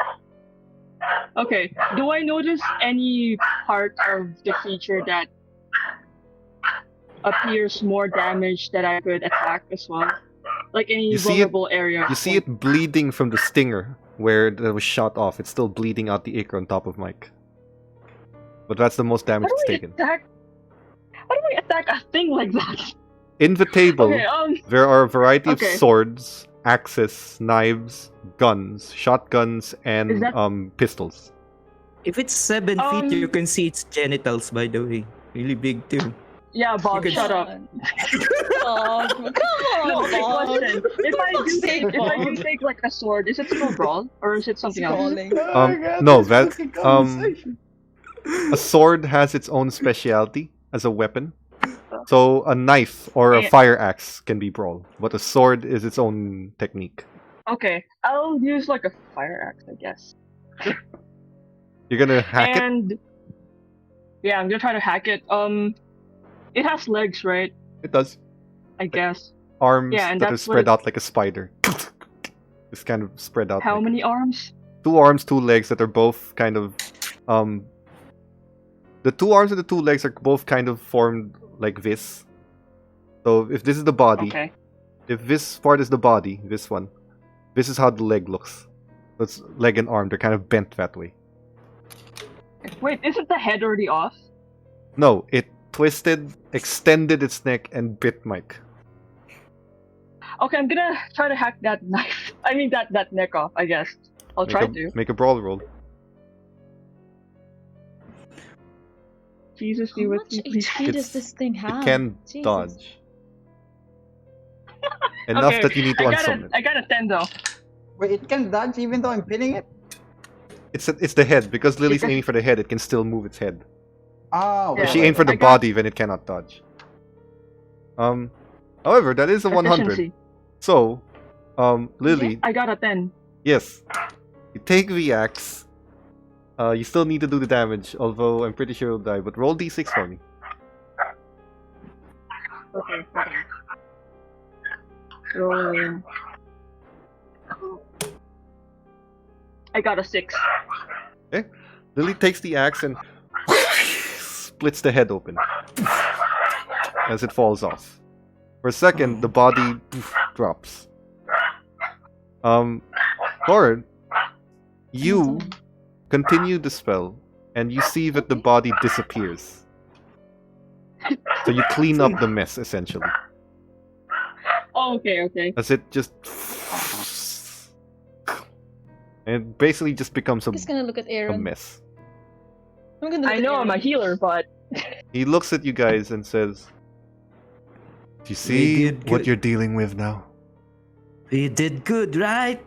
Okay. Do I notice any part of the creature that appears more damaged that I could attack as well? Like any You see it- vulnerable area? You see it bleeding from the stinger where it was shot off. It's still bleeding out the acre on top of Mike. But that's the most damage it's taken. How do I attack a thing like that? In the table, Okay, there are a variety of Okay. swords, axes, knives, guns, shotguns, Is and that- pistols. If it's 7 feet, you can see its genitals, by the way. Really big too. yeah, Bob, You can- shut up. Oh, come on, No, okay, Bob. question. If I fuck's do sake, take, if I do Bob. take like a sword, is it still brawl or is it something else? Falling. No, that a sword has its own specialty as a weapon. So a knife or a Eh. fire axe can be brawl, but a sword is its own technique. Okay, I'll use like a fire axe, I guess. You're gonna hack it. And yeah, I'm gonna try to hack it. It has legs, right? It does. I guess. Arms Yeah, and that are that's spread what- out like a spider. It's kind of spread out. How like- many arms? 2 arms, 2 legs that are both kind of the 2 arms and the 2 legs are both kind of formed like this. So if this is the body, Okay. if this part is the body, this one, this is how the leg looks. So it's leg and arm, they're kind of bent that way. Wait, isn't the head already off? No, it twisted, extended its neck, and bit Mike. Okay, I'm gonna try to hack that knife. I mean that neck off, I guess. I'll try to. Make a brawl roll. Jesus, be How with much me, please. HP does It's- this thing have? It can Jesus. dodge. Enough Okay, that you need to I unsummon it. got a 10 though. Wait, it can dodge even though I'm pinning it? It's the head. Because Lily's can- aiming for the head, it can still move its head. Oh, Yeah, If she but aimed for the I got- body, then it cannot dodge. However, that is a 100. Efficiency. So, Lily, I got a 10. yes, you take the axe. You still need to do the damage, although I'm pretty sure you'll die. But roll d6 for me. Okay. So I got a 6. Lily takes the axe and splits the head open as it falls off. For a second, the body drops. Thorin, you continue the spell, and you see that the body disappears. So you clean up the mess, essentially. Oh, okay. As it just... And it basically just becomes I'm just gonna look at a Aaron. mess. I'm gonna look I at know I'm a Aaron. healer, but He looks at you guys and says, "Do you see did what good. you're dealing with now?" We did good, right?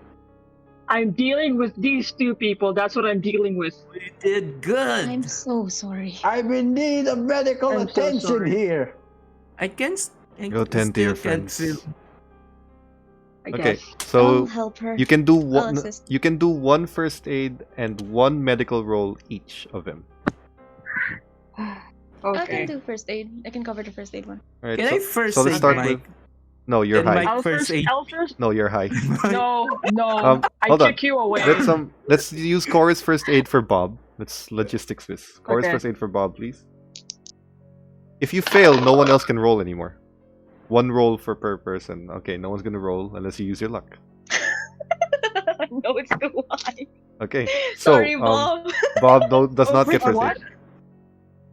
I'm dealing with these 2 people. That's what I'm dealing with. We did good. I'm so sorry. I'm in need of medical I'm so attention sorry. here. I can. Go tend to your friends. I Okay, guess. I'll so help her. you can do one. assist. You can do 1 first aid and 1 medical roll each of them. I Okay. can do first aid. I can cover the first aid one. All right. Can so, I first so let's aid start Mike? with. No, you're Then high. Mike- I'll First aid. I'll first. No, you're high. No. I hold on. kick you away. Let's use Cora's first aid for Bob. Let's logistics this. Cora's Okay. first aid for Bob, please. If you fail, no one else can roll anymore. 1 roll per person. Okay, no one's gonna roll unless you use your luck. No, it's too high. Okay, so Sorry, Bob. Bob does not Wait, get first what? aid.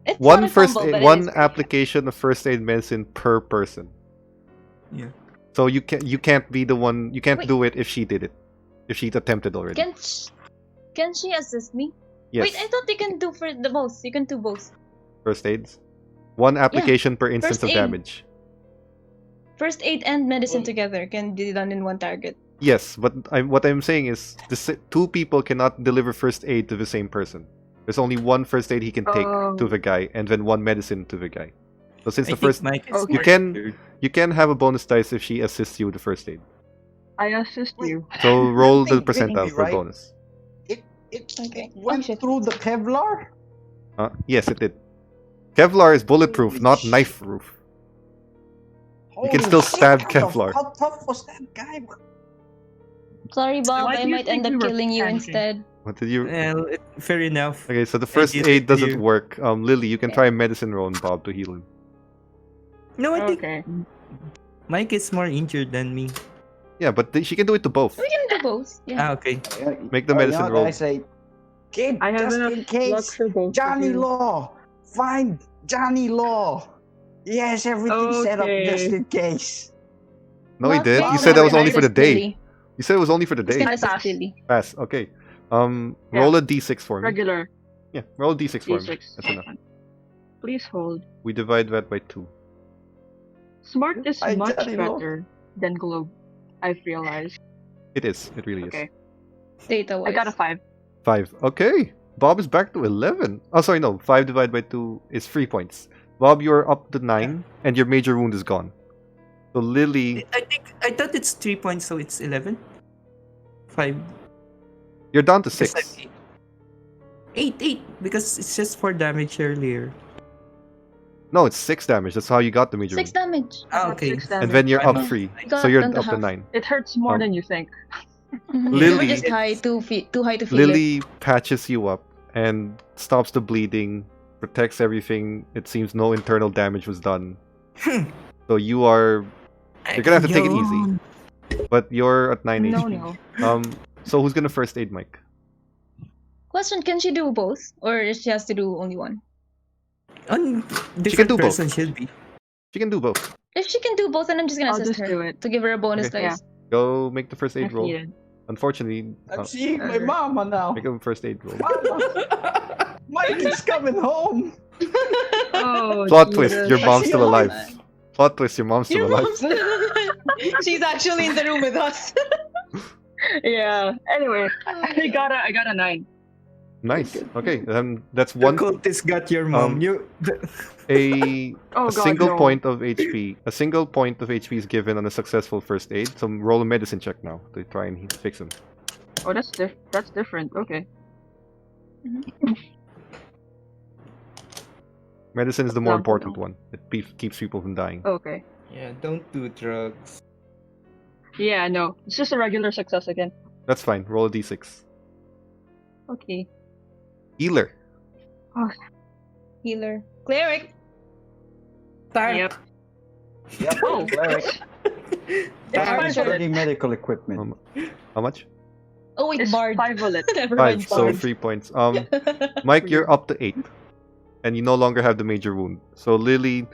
It's One not a first fumble, aid, but it one is- application of first aid medicine per person. Yeah. So you can't be the one. You can't Wait. do it if she did it. If she attempted already. Can she assist me? Yes. Wait, I thought you can do for the most. You can do both. First aids. 1 application per instance First of aid. damage. First aid and medicine together can be done in one target. Yes, but what I'm saying is two people cannot deliver first aid to the same person. There's only one first aid he can take to the guy, and then one medicine to the guy. So since I the think first, Mike is Okay. more you can have a bonus dice if she assists you with the first aid. I assist you. So roll the Wait, percentile for right? bonus. It Okay. went shit. through the Kevlar. Yes, it did. Kevlar is bulletproof, Holy not shit. knife-proof. You can Holy still shit, stab how Kevlar. How tough was that guy? Sorry, Bob. Why do I you might think end we up were killing you panicking? instead. What did you? Well, fair enough. Okay, so the I first did aid it to doesn't you. work. Lily, you can Yeah. try a medicine roll on Bob to heal him. No, I think Okay. Mike is more injured than me. Yeah, but she can do it to both. We can do both. Yeah. Ah, okay. Make the You medicine know what roll. I say, kid, I have just enough in luck case, for both. of Johnny you. Law, find Johnny Law. He has everything set up just Okay. in case. No, he Not did. big, You said that was gonna only for the assist day. Lily. You said it was only for the He's day. gonna I assist pass. Lily. Pass. Okay. Roll a d6 for me. Regular Yeah, roll a d6 for me. D6. That's enough. Please hold. We divide that by 2. Smart is Hi, much Johnny Law. better than Globe. I've realized. It is. It really is. Okay. Data wise. I got a 5. 5. Okay. Bob is back to 11. Oh, sorry, no. 5 divided by 2 is 3 points. Bob, you're up to 9, and your major wound is gone. So Lily, I thought it's 3 points, so it's 11. 5. you're down to Because 6. I'm 8, because it's just 4 damage earlier. No, it's 6 damage. That's how you got the major 6 wound. damage. Ah, Got okay. 6 And damage. then you're I'm up not- 3. Got So you're down to up to half. 9. It hurts more Um, than you think. Lily- We're just high, too high to feel it. Lily patches you up and stops the bleeding, protects everything. It seems no internal damage was done. So you're gonna have to take it easy. But you're at 9 No, HP. no. So who's gonna first aid Mike? Question: can she do both, or she has to do only one? On can different do both. person should be. She can do both. If she can do both, then I'm just gonna I'll assist just her do it. to give her a bonus Okay. dice. Go make the first aid If roll. needed. Unfortunately, I'm seeing my Alright. mama now. make a first aid roll. Mama, Mike is coming home. Oh, Plot twist, Jesus. your I mom's see still a alive. light. Plot twist, your mom's still Your alive. mom's she's actually in the room with us. Yeah. Anyway, I got a 9. Nice. Okay, that's The one cultist got your mom. a a Oh God, single no. point of HP. A single point of HP is given on a successful first aid. So roll a medicine check now to try and fix him. Oh, that's different. Okay. Medicine is the more No, important no. one. It keeps people from dying. Okay. Yeah, don't do drugs. Yeah, no. It's just a regular success again. That's fine. Roll a d6. Okay. Healer. Healer, cleric. Yep. Yep, Oh. cleric. It's Bag is 5 pretty bullets. medical equipment. How much? Oh wait, It's bard. 5 bullets. Never 5. mind, So bard. 3 points. Mike, you're up to 8. And you no longer have the major wound. So Lily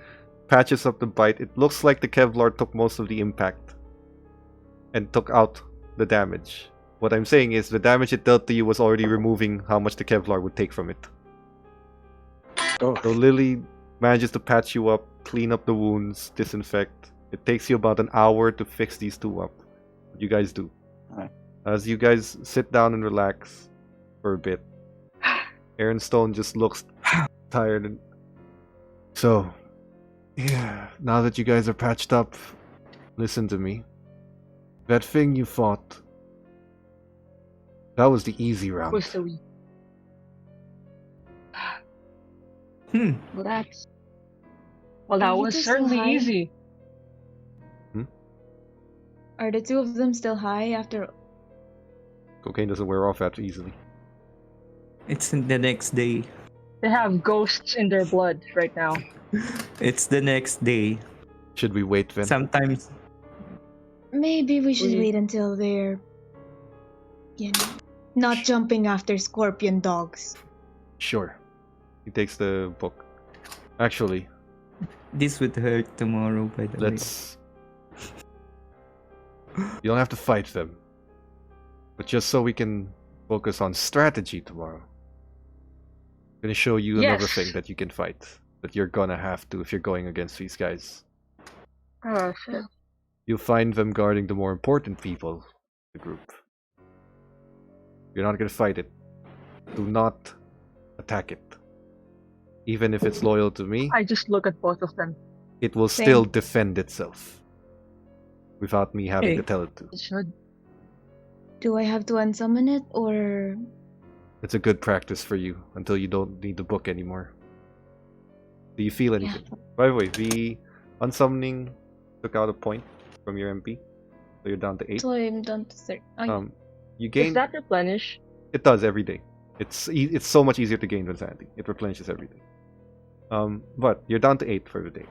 patches up the bite. It looks like the Kevlar took most of the impact. And took out the damage. What I'm saying is the damage it dealt to you was already removing how much the Kevlar would take from it. Oh, So Lily manages to patch you up, clean up the wounds, disinfect. It takes you about an hour to fix these two up. What you guys do. Alright. As you guys sit down and relax for a bit, Aaron Stone just looks tired and... So, yeah, now that you guys are patched up, listen to me. That thing you fought, that was the easy round. Was so weak. Well, that's. Well, that Are you was two still certainly high? easy. Are the two of them still high after? Cocaine doesn't wear off that easily. It's the next day. They have ghosts in their blood right now. It's the next day. Should we wait then? Sometimes Maybe we should We- wait until they're, you know, not jumping after scorpion dogs. Sure. He takes the book. Actually, this would hurt tomorrow, by the way. let's... You don't have to fight them. But just so we can focus on strategy tomorrow. I'm gonna show you another Yes. thing that you can fight. That you're gonna have to if you're going against these guys. Oh shit. You'll find them guarding the more important people the group. You're not gonna fight it. Do not attack it. Even if it's loyal to me, I just look at both of them. it will Same. still defend itself. Without me having to Hey. tell it to. It should. Do I have to unsummon it or? It's a good practice for you until you don't need the book anymore. Do you feel anything? By the way, the unsummoning took out a point from your MP. So you're down to 8. So I'm down to 30. You Does gain... that replenish? It does every day. It's so much easier to gain than sanity. It replenishes every day. But you're down to 8 for the day.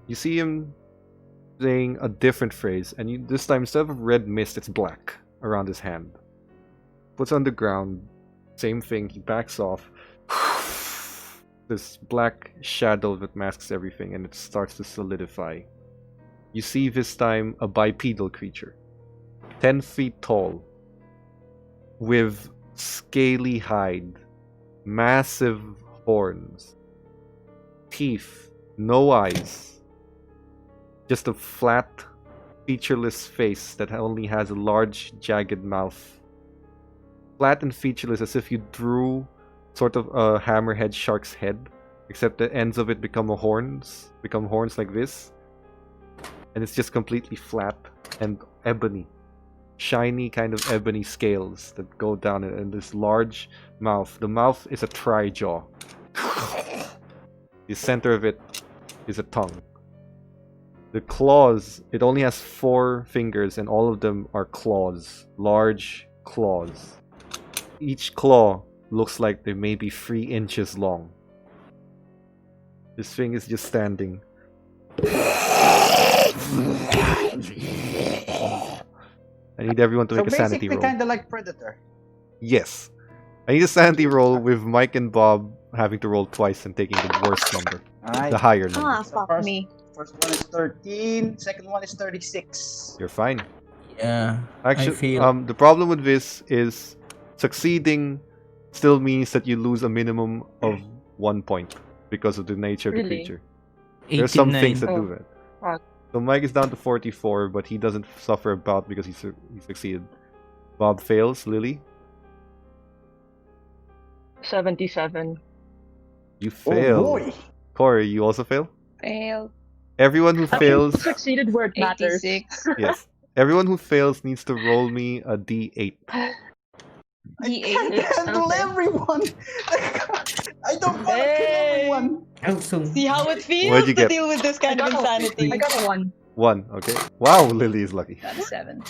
You see him saying a different phrase, and this time instead of red mist, it's black around his hand. Puts on the ground, same thing. He backs off. This black shadow that masks everything, and it starts to solidify. You see this time a bipedal creature, 10 feet tall, with scaly hide, massive horns, teeth, no eyes, just a flat, featureless face that only has a large, jagged mouth. Flat and featureless, as if you drew sort of a hammerhead shark's head, except the ends of it become horns like this, and it's just completely flat and ebony. Shiny kind of ebony scales that go down in this large mouth. The mouth is a tri-jaw. The center of it is a tongue. The claws, it only has 4 fingers and all of them are claws. Large claws. Each claw looks like they may be 3 inches long. This thing is just standing. I need everyone to So make a sanity basically, roll. kind of like Predator. Yes. I need a sanity roll with Mike and Bob having to roll twice and taking the worst number. Alright. The higher number. Ah, fuck First- me. First one is 13, second one is 36. You're fine. Yeah. Actually, I feel. the problem with this is succeeding still means that you lose a minimum of 1 point because of the nature of the Really? creature. There's some things that do Oh, that. fuck. So Mike is down to 44, but he doesn't suffer a bout because he succeeded. Bob fails. Lily, 77. you fail. Oh boy! Corey, you also fail. Fail. Everyone who I fails, succeeded where it matters. 86. yes. Everyone who fails needs to roll me a d8. I D8. can't handle Okay. everyone! I don't want to kill everyone! Also, See how it feels What'd you to get? deal with this kind of insanity. I got a 1. 1, okay. Wow, Lily is lucky. Got a 7.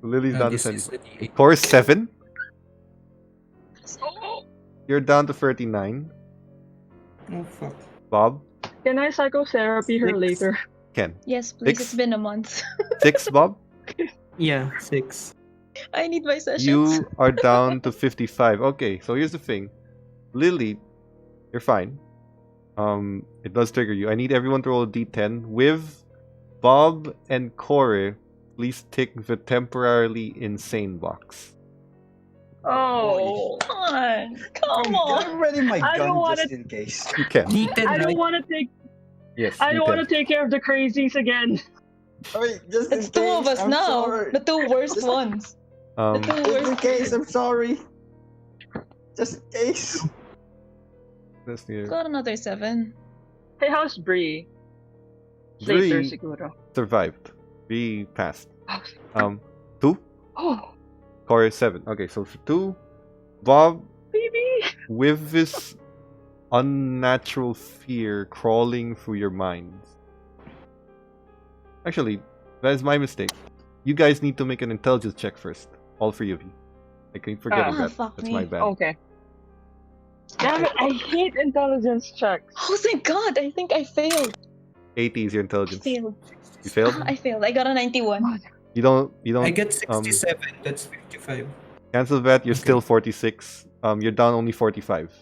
Lily's no, down to this 10. is a D8. Corey's 7. You're down to 39. Oh fuck. Bob, Can I psychotherapy her 6. later? Ken. Yes, please. 6. It's been a month. 6, Bob. Yeah, 6. I need my sessions. You are down to 55. Okay, so here's the thing. Lily, you're fine. It does trigger you. I need everyone to roll a d10. With Bob and Corey, please tick the temporarily insane box. Oh. Come on. Come on. I'm ready my I don't gun wanna- just in case. You can. D10, I don't right? want to take. Yes. I don't D10. want to take care of the crazies again. Alright, just It's in 2 case, of us I'm now. sorry. The 2 worst ones. The 2 Just in worst. case, I'm sorry. Just in case. That's near. Got another 7. Hey, how's Bree? Bree- Later, siguro. Survived. We passed. 2. Oh, Corey 7. Okay, so for 2, Bob, baby. with this unnatural fear crawling through your minds. Actually, that is my mistake. You guys need to make an intelligence check first. All 3 of you. I keep forgetting Ah, that. fuck That's me. my bad. Okay. Damn it! I hate intelligence checks. Oh, thank God. I think I failed. 80 is your I intelligence. failed. You failed? I failed. I got a 91. You don't I get um, 67. That's 55. cancel that, you're Okay. still 46. You're down only 45.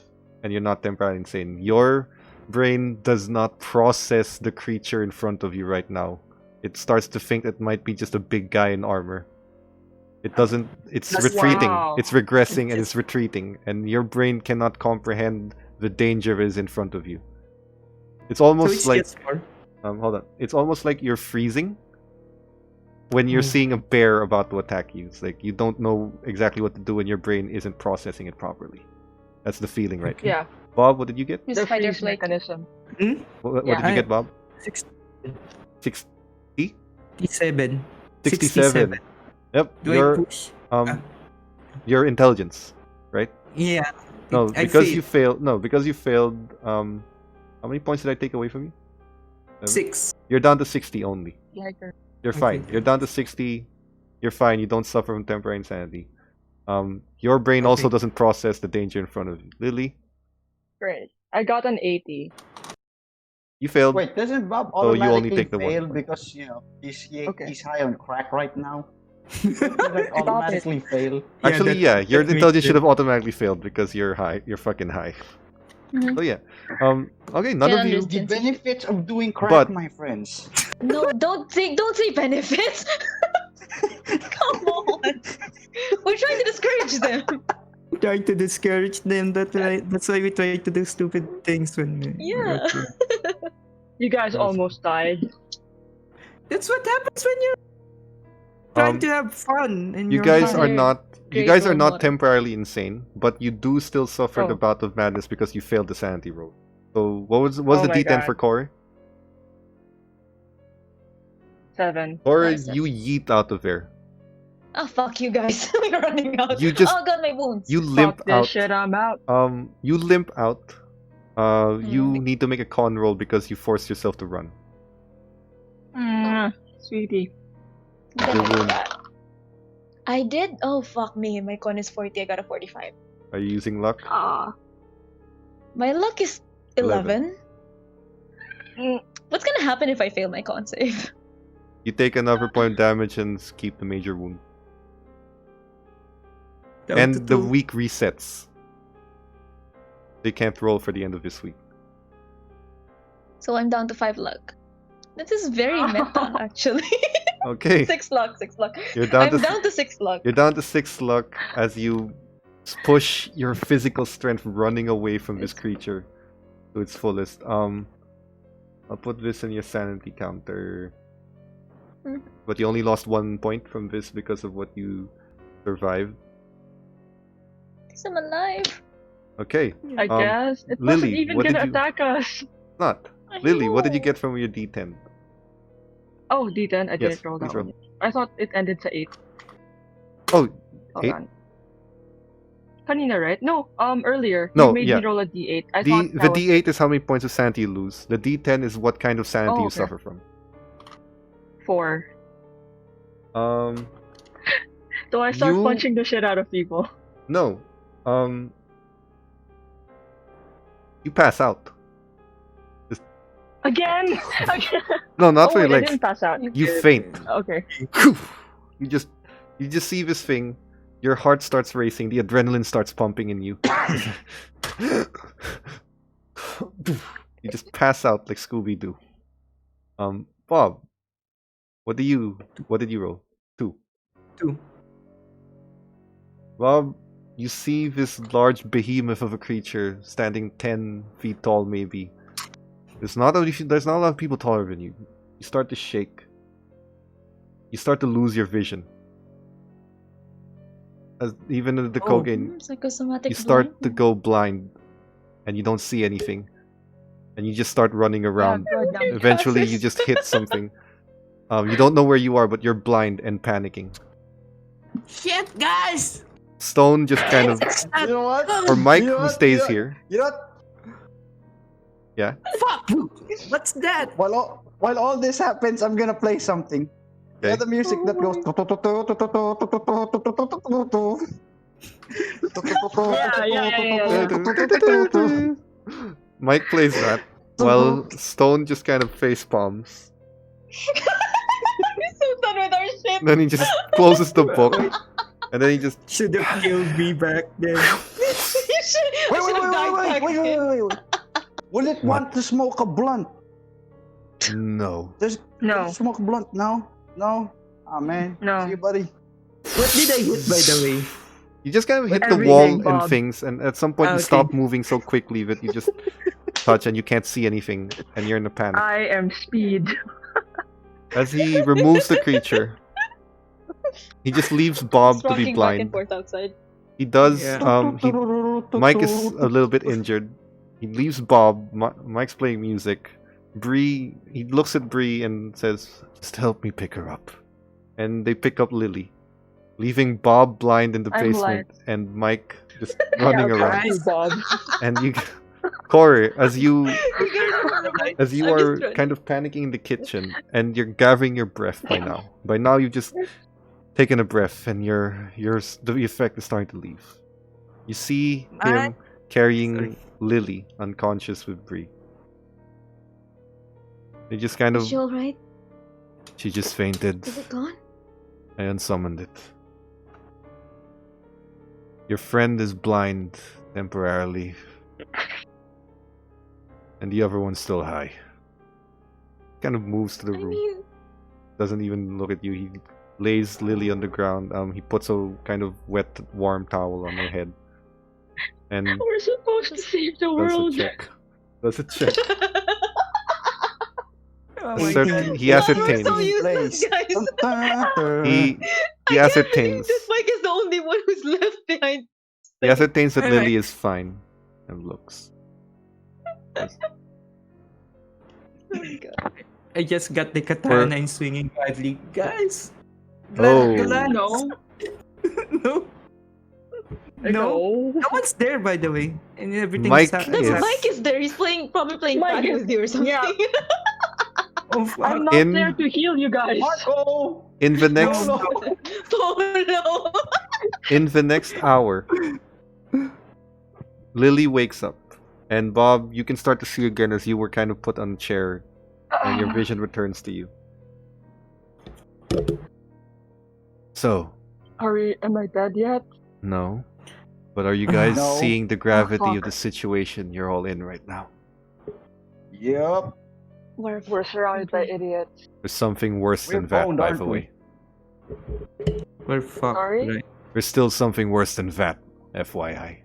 And you're not temporarily insane. Your brain does not process the creature in front of you right now. It starts to think it might be just a big guy in armor. It doesn't. It's That's- retreating. Wow. It's regressing and It's it's retreating. And your brain cannot comprehend the danger is in front of you. It's So almost it's like just 4. hold on. It's almost like you're freezing. when you're Mm. seeing a bear about to attack you. It's like you don't know exactly what to do and your brain isn't processing it properly. That's the feeling, right? Okay. Yeah, Bob, what did you get? Who's the fight or freeze flight? mechanism. What Yeah. did you get, Bob? 67. 67. Yep. Do I Your push? Ah. your intelligence, right? Yeah. No, I because failed. you failed. No, because you failed. How many points did I take away from you? 6. You're down to 60 only. Yeah, You're fine. Okay. You're down to 60. You're fine. You don't suffer from temporary insanity. Your brain also Okay. doesn't process the danger in front of you. Lily, great. I got an 80. you failed. Wait, doesn't Bob So you only automatically take the 1 fail point. because Okay. he's high on crack right now? Doesn't he, like, automatically fail? Actually, that- yeah, your that makes intelligence should sense. have automatically failed because you're high. You're fucking high. Mhm. So yeah. Okay, none Can't of you. The understand. benefits of doing crack, But- my friends. No, don't say benefits. Come on. We're trying to discourage them. Trying to discourage them. That's why we try to do stupid things when. Yeah. okay. You guys Yes. almost died. That's what happens when you're trying Um, to have fun. And You you're guys high. are You're not. You great guys are role not model. temporarily insane, but you do still suffer Oh. the bout of madness because you failed the sanity roll. So what was Oh the my D10 God. for Corey? 7. Corey, Nice. you yeet out of there. Oh, fuck you guys. We're running out. You just- Oh, God, my wounds. You limp Fuck this out. shit, I'm out. You limp out. You Mm. need to make a con roll because you forced yourself to run. Sweetie. I'm gonna The do wound. that. I did? Oh, fuck me. My con is 40. I got a 45. Are you using luck? Ah. My luck is 11. What's gonna happen if I fail my con save? You take another point of damage and keep the major wound. Down to And the 2. week resets. They can't roll for the end of this week. So I'm down to 5 luck. This is very meta, actually. Okay. 6 luck, 6 luck. You're down I'm to down to 6 luck. You're down to 6 luck as you push your physical strength running away from this creature to its fullest. I'll put this in your sanity counter. Hmm. But you only lost 1 point from this because of what you survived. Because I'm alive. Okay, I Um, guess. It Lily, wasn't even what did gonna you- attack us. not. I Lily, what did you know. get from your D10? Oh, D10. I Yes, didn't roll please that roll. one. I thought it ended to 8. Oh, Hold 8? on. Kanina, right? No, earlier. No, You made yeah. me roll a D8. I thought the that was D8 is how many points of sanity you lose. The D10 is what kind of sanity Oh, you okay. suffer from. 4. Um, So I start You- punching the shit out of people. no. You pass out. Again! Again! No, not oh, for your wait, I legs. didn't pass out. You faint. Okay. You just see this thing. Your heart starts racing. The adrenaline starts pumping in you. You just pass out like Scooby Doo. Bob, what did you roll? 2. 2. Bob, you see this large behemoth of a creature standing 10 feet tall, maybe. There's not a lot of people taller than you. You start to shake. You start to lose your vision. As even in the Oh. Kogen, Psychosomatic you start to blind. go blind, and you don't see anything, and you just start running around. Yeah, good. Eventually, you just hit something. You don't know where you are, but you're blind and panicking. Shit, guys! Stone just kind of, You know what? or Mike, You know who what? stays You know- here. You know what? Fuck! What's that? While all this happens, I'm gonna play something. Okay. Yeah, the music that goes. Mike plays that while Stone just kind of face palms. We're so done with our shit. Then he just closes the book, and then he just Should have killed me back then. You should, I should have died back then. Wait. Will it want to smoke a blunt? no. No. Smoke a blunt? No? Ah, man. No. See you, buddy. What did I hit, by the way? You just kind of hit the Everything, wall and Bob. things, and at some point you Okay. stop moving so quickly that you just touch and you can't see anything, and you're in a panic. I am speed. As he removes the creature, He just leaves Bob to be Rocking back and blind. forth outside. He does. Yeah. Mike is a little bit injured. He leaves Bob. Mike's playing music. Bree. He looks at Bree and says, "Just help me pick her up." And they pick up Lily, leaving Bob blind in the I'm basement and Mike just running Yeah, around. okay, Bob. And you, Corey, as you You guys are right. as you I'm are just trying- kind of panicking in the kitchen and you're gathering your breath by now. By now you've just taken a breath and the effect is starting to leave. You see him carrying Sorry. Lily unconscious with Bree. They just kind of Is she alright? she just fainted. Is it gone? I unsummoned it. Your friend is blind temporarily. And the other one's still high. Kind of moves to the I room. mean, Doesn't even look at you. He lays Lily on the ground. He puts a kind of wet, warm towel on her head. And We're supposed to save the does a world. check. Does a check. Oh my Certain- God. he ascertains. We're so useless, guys. He ascertains. This Mike is the only one who's left behind. He ascertains that Alright. Lily is fine. And looks. Oh my god. I just got the katana and swinging badly. Guys! Oh. No. No. No. No one's there, by the way. And everything's Mike No, Yes. but Mike is there. He's probably playing Mike tag is- with you or something. yeah. Oh, fuck. I'm not In- there to heal you guys. Marco! In the next No. Oh no. in the next hour, Lily wakes up. And Bob, you can start to see again as you were kind of put on a chair and your vision returns to you. So, Am I dead yet? no. But are you guys No. seeing the gravity of fuck. the situation you're all in right now? Yep. We're surrounded by idiots. There's something worse We're than that, boned, by aren't the we? way. We're fucked. Sorry? Right? There's still something worse than that, FYI.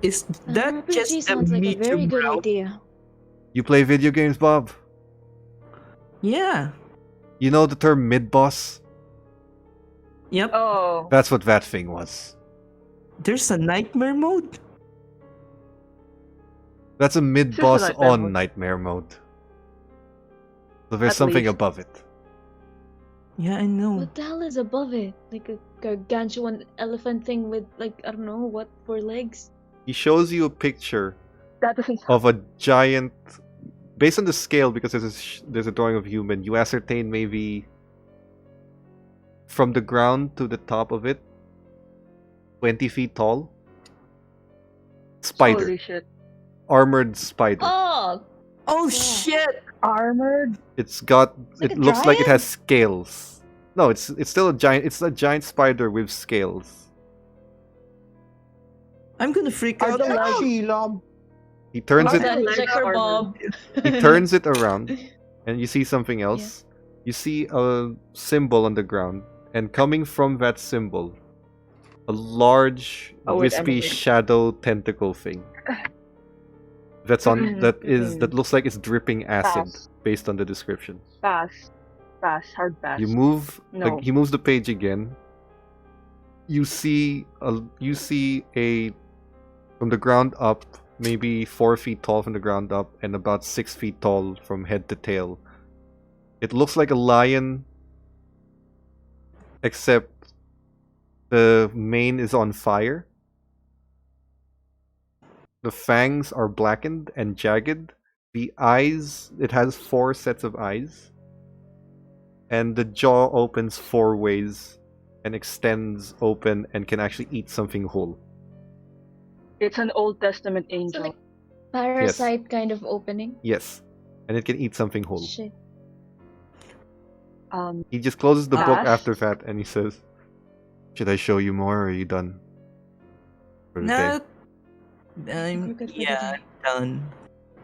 Is that RPG just a sounds like a very medium good brown? idea. You play video games, Bob? Yeah. You know the term mid-boss? Yep. Oh. That's what that thing was. There's a nightmare mode? That's a mid-boss nightmare on mode. nightmare mode. So there's At something least. above it. Yeah, I know. What the hell is above it? Like a gargantuan elephant thing with, like, I don't know, what, 4 legs? He shows you a picture That doesn't of a giant. Based on the scale, because there's a drawing of human, you ascertain maybe from the ground to the top of it, 20 feet tall. Spider. Holy shit. Armored spider. Oh, Oh Yeah. shit! Armored? It's got. like It a looks like it giant? has scales. No, it's still a giant. It's a giant spider with scales. I'm gonna freak Are out. they legs- Sheila? He turns Are it. the legs check her armored? Bob. He turns it around, and you see something else. You see a symbol on the ground, and coming from that symbol, a large, Oh, wait, wispy I'm- shadow tentacle thing. That's on. That looks like it's dripping acid, Pass. based on the description. Pass. Pass. Hard pass. You move. No. He moves the page again. You see a from the ground up, maybe 4 feet tall from the ground up, and about 6 feet tall from head to tail. It looks like a lion, except the mane is on fire. The fangs are blackened and jagged. The eyes, it has 4 sets of eyes. And the jaw opens 4 ways and extends open and can actually eat something whole. It's an Old Testament angel. like- Parasite kind of opening. Yes. And it can eat something whole. Shit. He just closes the book Ash? after that and he says, "Should I show you more or are you done for the day?" No. I'm Good for the yeah, day. I'm done.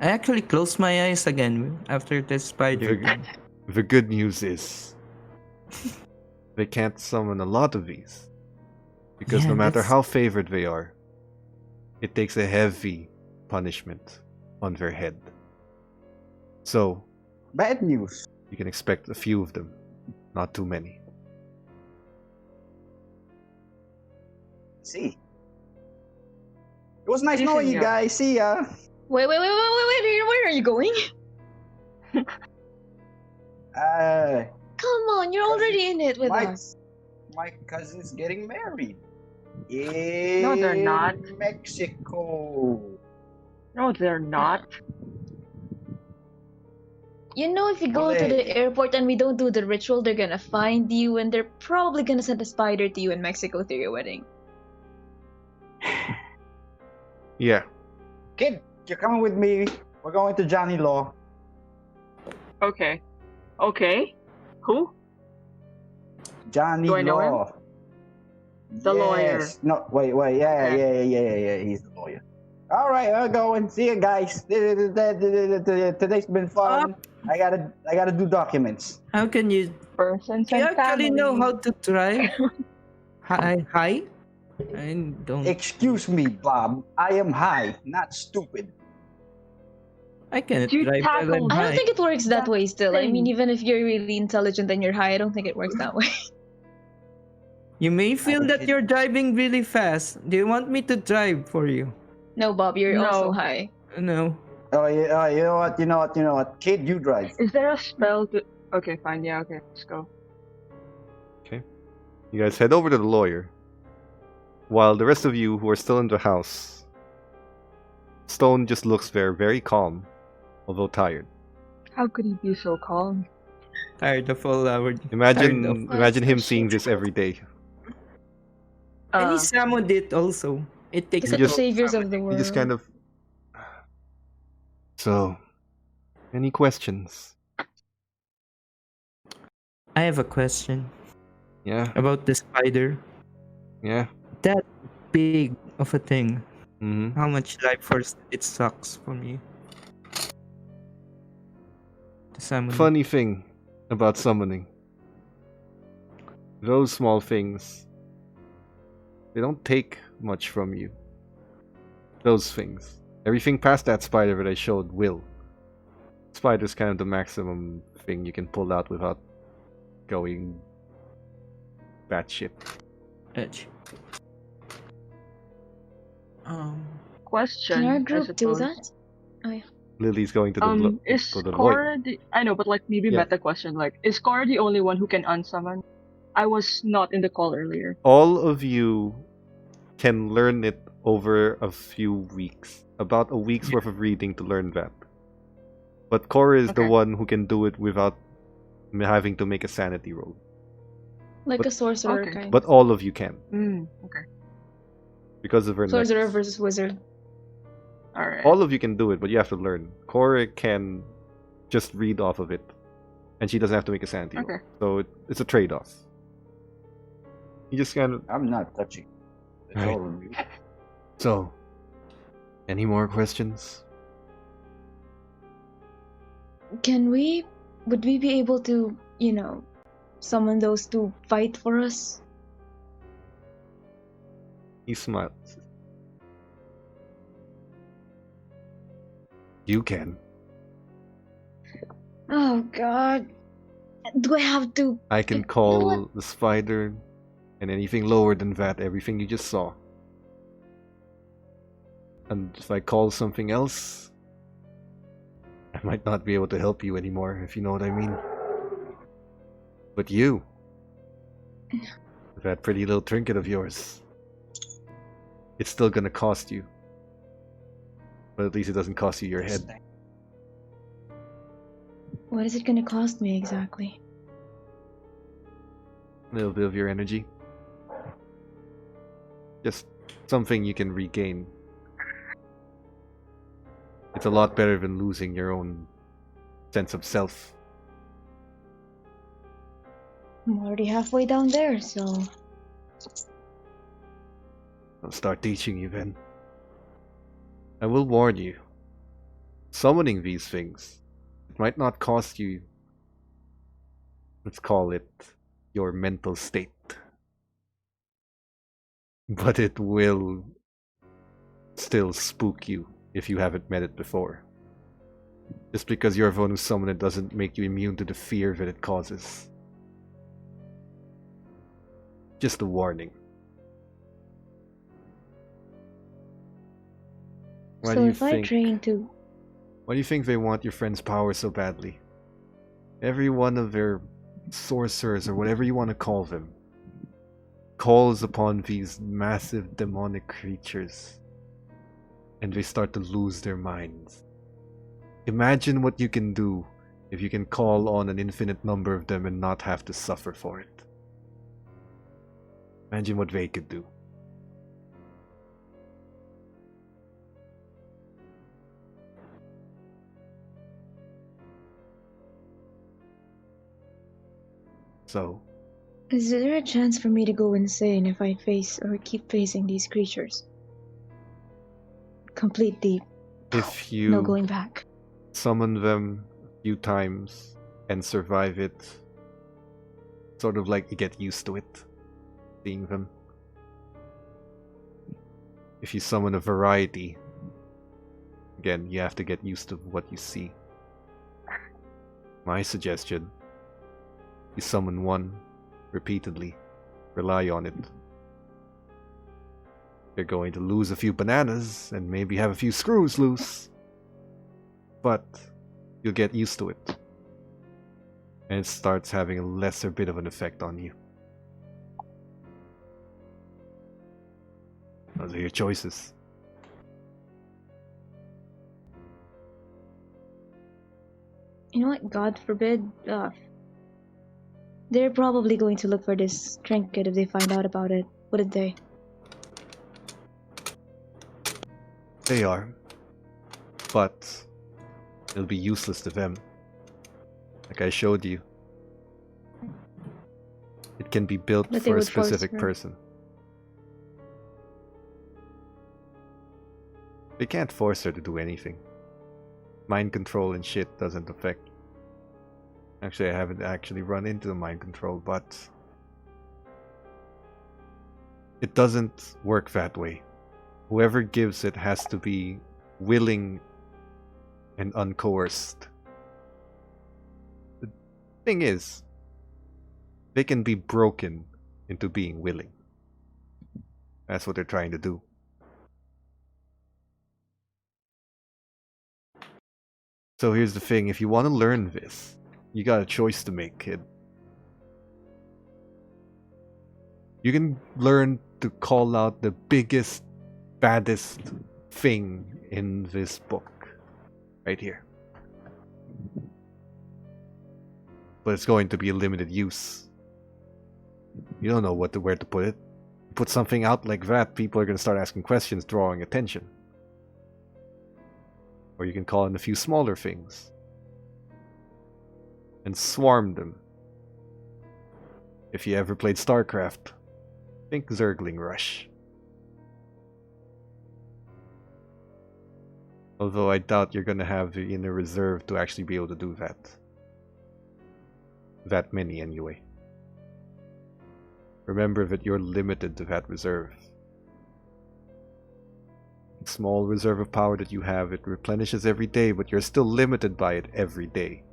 I actually closed my eyes again after the spider. The, the good news is they can't summon a lot of these. Because Yeah, no matter that's- how favored they are, it takes a heavy punishment on their head. So, Bad news. you can expect a few of them, not too many. See. It was nice Listen, knowing you yeah. guys. See ya. Wait, where are you going? Come on, you're already in it with us. My cousin's getting married. No, they're not. In Mexico. No, they're not. You know, if you go to the airport and we don't do the ritual, they're gonna find you and they're probably gonna send a spider to you in Mexico to your wedding. Yeah. Kid, you're coming with me. We're going to Johnny Law. Okay. Okay. Who? Johnny Do I know Law. The lawyer. No, wait. Yeah. He's the lawyer. All right, we're going. See you guys. Today's been fun. I gotta do documents. How can you? Persons Do you and actually know family. how to drive? Hi. I don't. Excuse me, Bob. I am high, not stupid. I can't You drive while I'm tackled- I don't high. think it works that way still. I mean, thing. even if you're really intelligent and you're high, I don't think it works that way. You may feel think that it- you're driving really fast. Do you want me to drive for you? No, Bob, you're No. also high. No. Oh yeah. You know what? Kid, you drive. Is there a spell to... Okay, fine. Yeah, okay. Let's go. You guys head over to the lawyer, while the rest of you who are still in the house, Stone just looks there, very calm, although tired. How could he be so calm? Tired of all our. Imagine Tired of- imagine him seeing this every day. And he summoned it also. It takes Because a the just- saviors of the world. He just kind of. So, any questions? I have a question Yeah, about the spider. yeah. That big of a thing. Mm-hmm. How much life force it sucks from you? To summon. Funny thing about summoning. Those small things, they don't take much from you. Those things. Everything past that spider that I showed will. Spider's kind of the maximum thing you can pull out without going batshit. Edge. Question. Can our I group do suppose. that? Lily's going to the Is to the lawyer. Cora the... I know, but like maybe Yeah. meta question. Like, is Cora the only one who can unsummon? I was not in the call earlier. All of you can learn it over a few weeks. About a week's worth of reading to learn that. But Cora is the Okay. one who can do it without having to make a sanity roll. Like But- a sorcerer Okay. kind. But all of you can Okay. because of her Sorcerer necklace. versus wizard. All right. All of you can do it, but you have to learn. Cora can just read off of it, and she doesn't have to make a sanity roll. Okay. So it's a trade-off. You just kind of. I'm not touching. It's Right. all on you. So, any more questions? Would we be able to, summon those to fight for us? He smiles. You can. Oh God. Do I have to? I can You know call the spider, and anything lower than that, everything you just saw. And if I call something else, I might not be able to help you anymore, if you know what I mean. But you, that pretty little trinket of yours, it's still gonna cost you. But at least it doesn't cost you your head. What is it gonna cost me exactly? A little bit of your energy. Just something you can regain. It's a lot better than losing your own sense of self. I'm already halfway down there, so I'll start teaching you then. I will warn you. Summoning these things, it might not cost you, let's call it, your mental state. But it will still spook you if you haven't met it before. Just because you're the one who summoned it doesn't make you immune to the fear that it causes. Just a warning. Why So do you if I think? train to Why do you think they want your friend's power so badly? Every one of their sorcerers, or whatever you want to call them, calls upon these massive demonic creatures, and they start to lose their minds. Imagine what you can do if you can call on an infinite number of them and not have to suffer for it. Imagine what they could do. So, Is there a chance for me to go insane if I face or keep facing these creatures? Completely if no you going back. summon them a few times and survive it, sort of like you get used to it, seeing them. If you summon a variety, again, you have to get used to what you see. My suggestion: you summon one repeatedly, rely on it. You're going to lose a few bananas and maybe have a few screws loose, but you'll get used to it, and it starts having a lesser bit of an effect on you. Those are your choices. You know what? God forbid. They're probably going to look for this trinket if they find out about it, wouldn't they? They are, but it'll be useless to them. Like I showed you, it can be built But they for a would force specific her. person. They can't force her to do anything. Mind control and shit doesn't affect. Actually, I haven't actually run into the mind control, but it doesn't work that way. Whoever gives it has to be willing and uncoerced. The thing is, they can be broken into being willing. That's what they're trying to do. So here's the thing, if you want to learn this, you got a choice to make, kid. You can learn to call out the biggest, baddest thing in this book. Right here. But it's going to be a limited use. You don't know where to put it. Put something out like that, people are going to start asking questions, drawing attention. Or you can call in a few smaller things and swarm them. If you ever played StarCraft, think Zergling Rush. Although I doubt you're gonna have the inner reserve to actually be able to do that. That many anyway. Remember that you're limited to that reserve. Small reserve of power that you have, it replenishes every day, but you're still limited by it every day.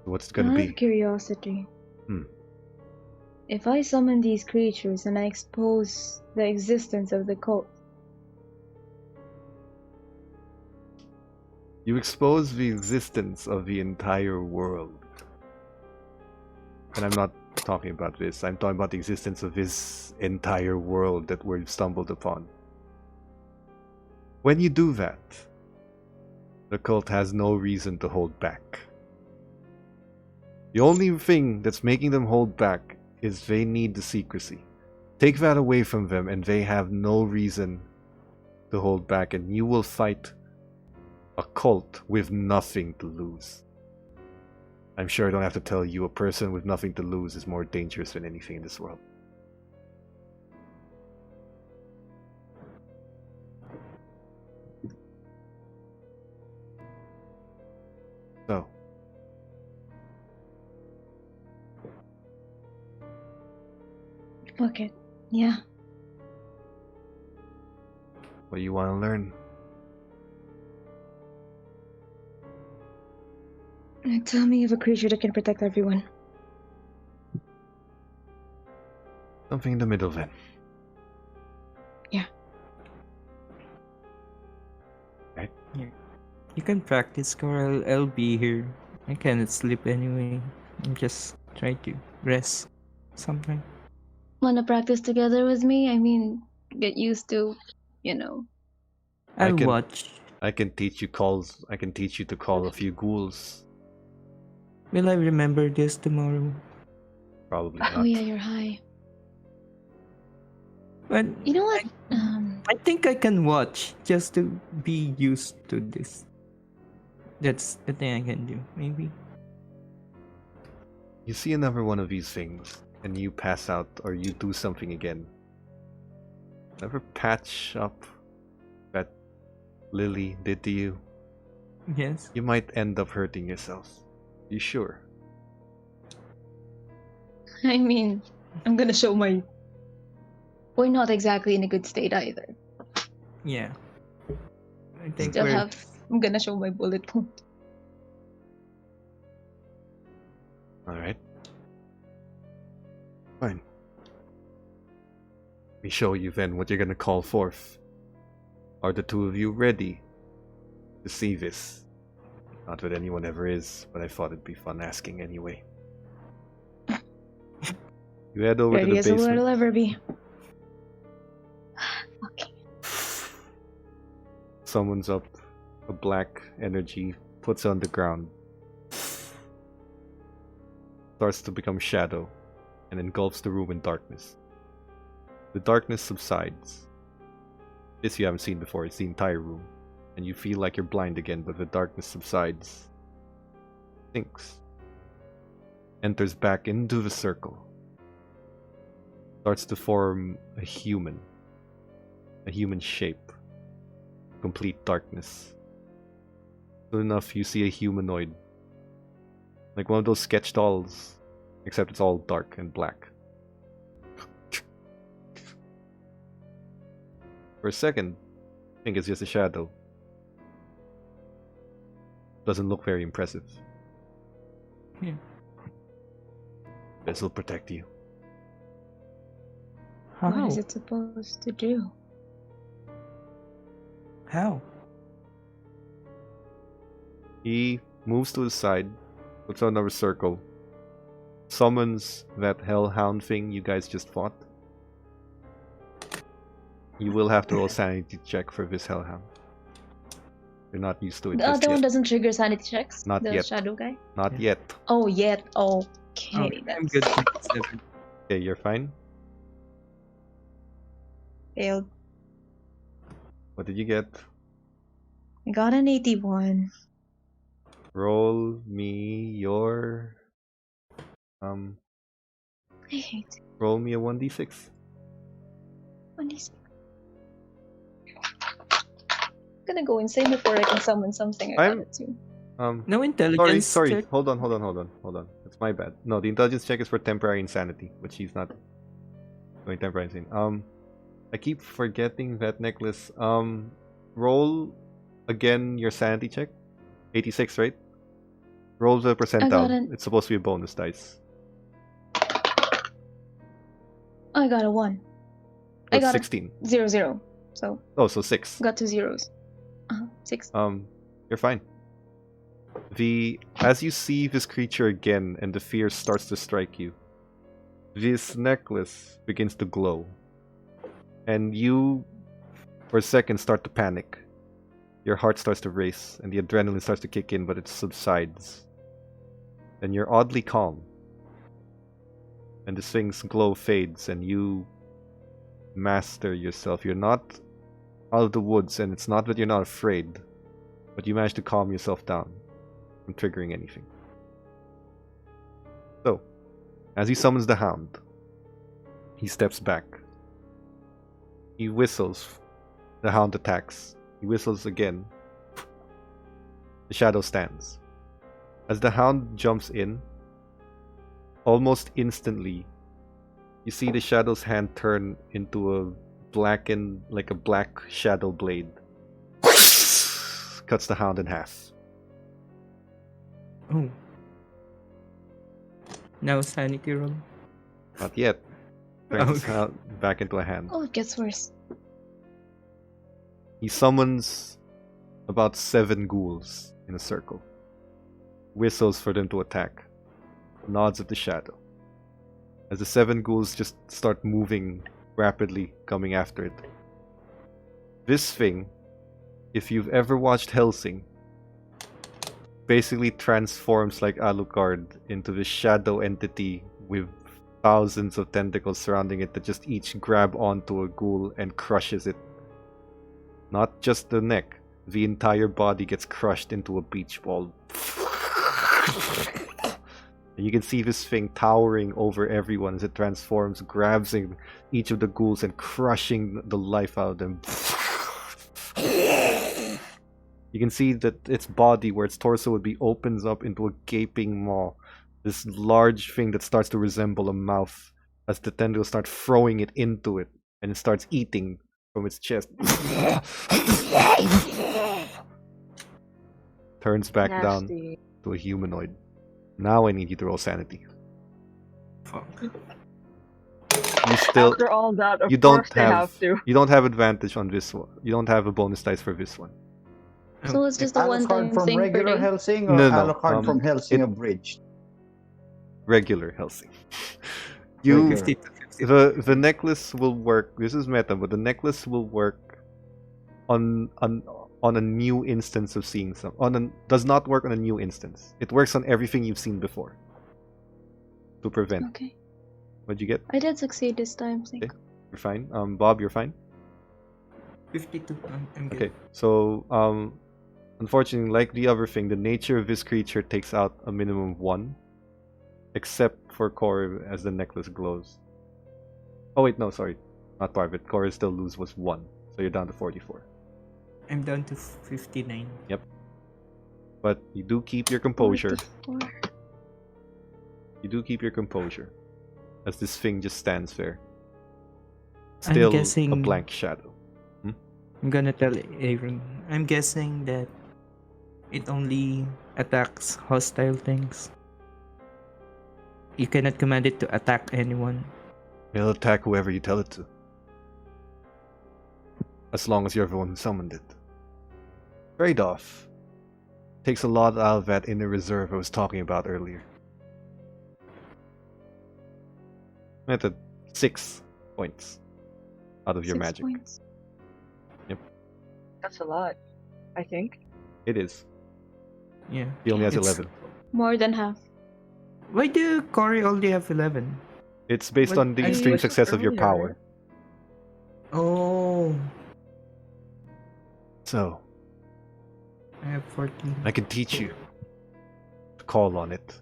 What's it gonna Out be? of curiosity. Hmm. If I summon these creatures and I expose the existence of the cult, You expose the existence of the entire world. And I'm not talking about this, I'm talking about the existence of this entire world that we've stumbled upon. When you do that, the cult has no reason to hold back. The only thing that's making them hold back is they need the secrecy. Take that away from them and they have no reason to hold back, and you will fight a cult with nothing to lose. I'm sure I don't have to tell you, a person with nothing to lose is more dangerous than anything in this world. So, fuck it. Yeah. what do you want to learn? Tell me of a creature that can protect everyone. Something in the middle then. You can practice, Carl. I'll be here. I cannot sleep anyway. I'm just try to rest sometime. Wanna practice together with me? I mean, get used to, you know. I'll can- watch. I can teach you calls. I can teach you to call a few ghouls. Will I remember this tomorrow? Probably Oh not. yeah, you're high. But You know what? I think I can watch just to be used to this. That's the thing I can do, maybe. You see another one of these things, and you pass out or you do something again. Never patch up that Lily did to you. Yes. You might end up hurting yourself. You sure? I mean, I'm gonna show my. We're not exactly in a good state either. Yeah. I think Still we're have. I'm gonna show my bullet wound. Alright. Fine. Let me show you then what you're gonna call forth. Are the two of you ready to see this? Not that anyone ever is, but I thought it'd be fun asking anyway. You head over to Ready the as a basement. will ever be. Okay. Summons up a black energy, puts it on the ground, starts to become shadow, and engulfs the room in darkness. The darkness subsides. This you haven't seen before, it's the entire room, and you feel like you're blind again, but the darkness subsides. Sinks. Enters back into the circle. Starts to form a human shape. Complete darkness. Soon enough, you see a humanoid. Like one of those sketch dolls, except it's all dark and black. For a second, I think it's just a shadow. Doesn't look very impressive. Yeah. This will protect you. What How? is it supposed to do? How? He moves to his side, puts on another circle, summons that hellhound thing you guys just fought. You will have to roll a sanity check for this hellhound. You're not used to it The just other one yet. doesn't trigger sanity checks. Not the yet. shadow guy. Not Yeah. yet. Oh, yet. Oh, Okay, I'm that's good. with 7. Okay, you're fine. failed. What did you get? I got an 81. Roll me your I hate it. roll me a 1d6. 26. I'm gonna go insane before I can summon something. I got it too. No intelligence Sorry. check. Hold on. It's my bad. No, the intelligence check is for temporary insanity, which he's not going temporary insane. I keep forgetting that necklace. Roll again your sanity check. 86, right? Roll the percentile. it. It's supposed to be a bonus dice. I got a 1. I That's got 16. a 0, 0. So, Oh, so 6. got 2 zeros. 6. You're fine. As you see this creature again and the fear starts to strike you, this necklace begins to glow. And you, for a second, start to panic. Your heart starts to race and the adrenaline starts to kick in, but it subsides. And you're oddly calm. And this thing's glow fades and you master yourself. You're not out of the woods, and it's not that you're not afraid, but you manage to calm yourself down from triggering anything. So, as he summons the hound, he steps back. He whistles. The hound attacks. He whistles again. The shadow stands. As the hound jumps in, almost instantly, you see the shadow's hand turn into a blackened, like a black shadow blade. Cuts the hound in half. Oh. Now sanity roll. Not yet. turns Okay. out back into a hand. Oh, it gets worse. He summons about 7 ghouls in a circle. Whistles for them to attack. Nods at the shadow. As the 7 ghouls just start moving rapidly, coming after it. This thing, if you've ever watched Hellsing, basically transforms like Alucard into this shadow entity with thousands of tentacles surrounding it that just each grab onto a ghoul and crushes it. Not just the neck, the entire body gets crushed into a beach ball. And you can see this thing towering over everyone as it transforms, grabbing each of the ghouls and crushing the life out of them. You can see that its body, where its torso would be, opens up into a gaping maw. This large thing that starts to resemble a mouth as the tentacles start throwing it into it, and it starts eating from its chest. Turns back down Nasty. to a humanoid. Now I need you to roll sanity. Fuck. You still After all that, of you don't course they have to. You don't have advantage on this one. You don't have a bonus dice for this one. So it's just a Alucard one-time from thing per regular day. Helsing or No, Alucard from Helsing it- Abridged? Regular Helsing. You Regular. 50 to 50. the necklace will work. This is meta, but the necklace will work on a new instance of seeing some. Does not work on a new instance. It works on everything you've seen before. To prevent. Okay. What'd you get? I did succeed this time, thank Okay. You're fine. Bob, you're fine. 52. I'm good. Okay. So unfortunately, like the other thing, the nature of this creature takes out a minimum of 1, except for Core as the necklace glows. Oh wait, no, sorry, not part of it. Core still was 1, so you're down to 44. I'm down to 59. But you do keep your composure. 44. You do keep your composure, as this thing just stands there, I'm still a guessing- blank shadow. I'm gonna tell Aaron. I'm guessing that it only attacks hostile things. You cannot command it to attack anyone. It'll attack whoever you tell it to, as long as you're the one who summoned it. Trade-off takes a lot out of that inner reserve I was talking about earlier. Method 6 points out of your 6 magic. points. That's a lot, I think. It is. Yeah. He only has It's- 11. More than half. Why do Corey only have 11? It's based What- on the I extreme was success of your earlier. power. Oh, So, I have 14. I can teach you to call on it.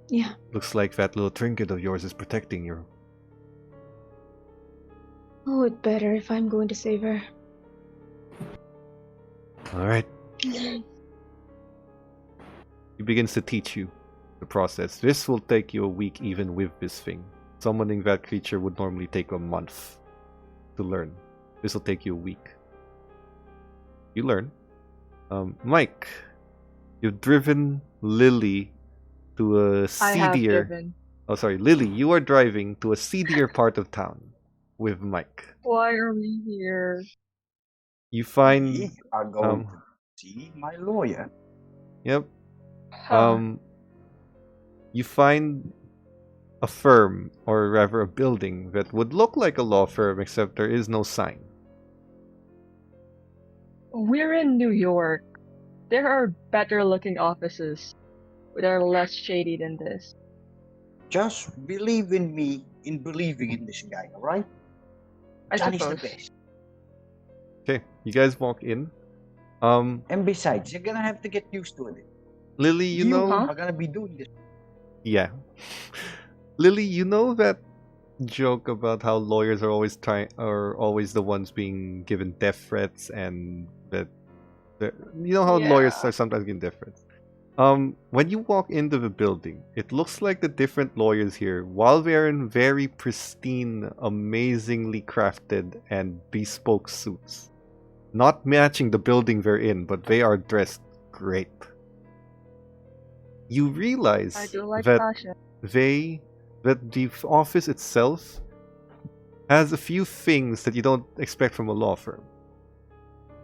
Yeah. Looks like that little trinket of yours is protecting you. Oh, it better if I'm going to save her. Alright. He begins to teach you the process. This will take you a week even with this thing. Summoning that creature would normally take a month to learn. This will take you a week. You learn. Mike, you've driven Lily to a I have seedier... given. Oh, sorry. Lily, you are driving to a seedier part of town with Mike. Why are we here? You find... We are going um, to see my lawyer. Yep. Huh. You find a firm, or rather a building, that would look like a law firm, except there is no sign. We're in New York. There are better looking offices that are less shady than this. Just believe in me in believing in this guy, alright? I Johnny's the suppose. best. Okay, you guys walk in. And besides, you're gonna have to get used to it. Lily, you know... Huh? are gonna be doing this. Yeah. Lily, you know that joke about how lawyers are always the ones being given death threats, and that you know how lawyers Yeah. are sometimes given death threats. When you walk into the building, it looks like the different lawyers here, while they're in very pristine, amazingly crafted and bespoke suits, not matching the building they're in, but they are dressed great. You realize I do like that fashion. they that the office itself has a few things that you don't expect from a law firm.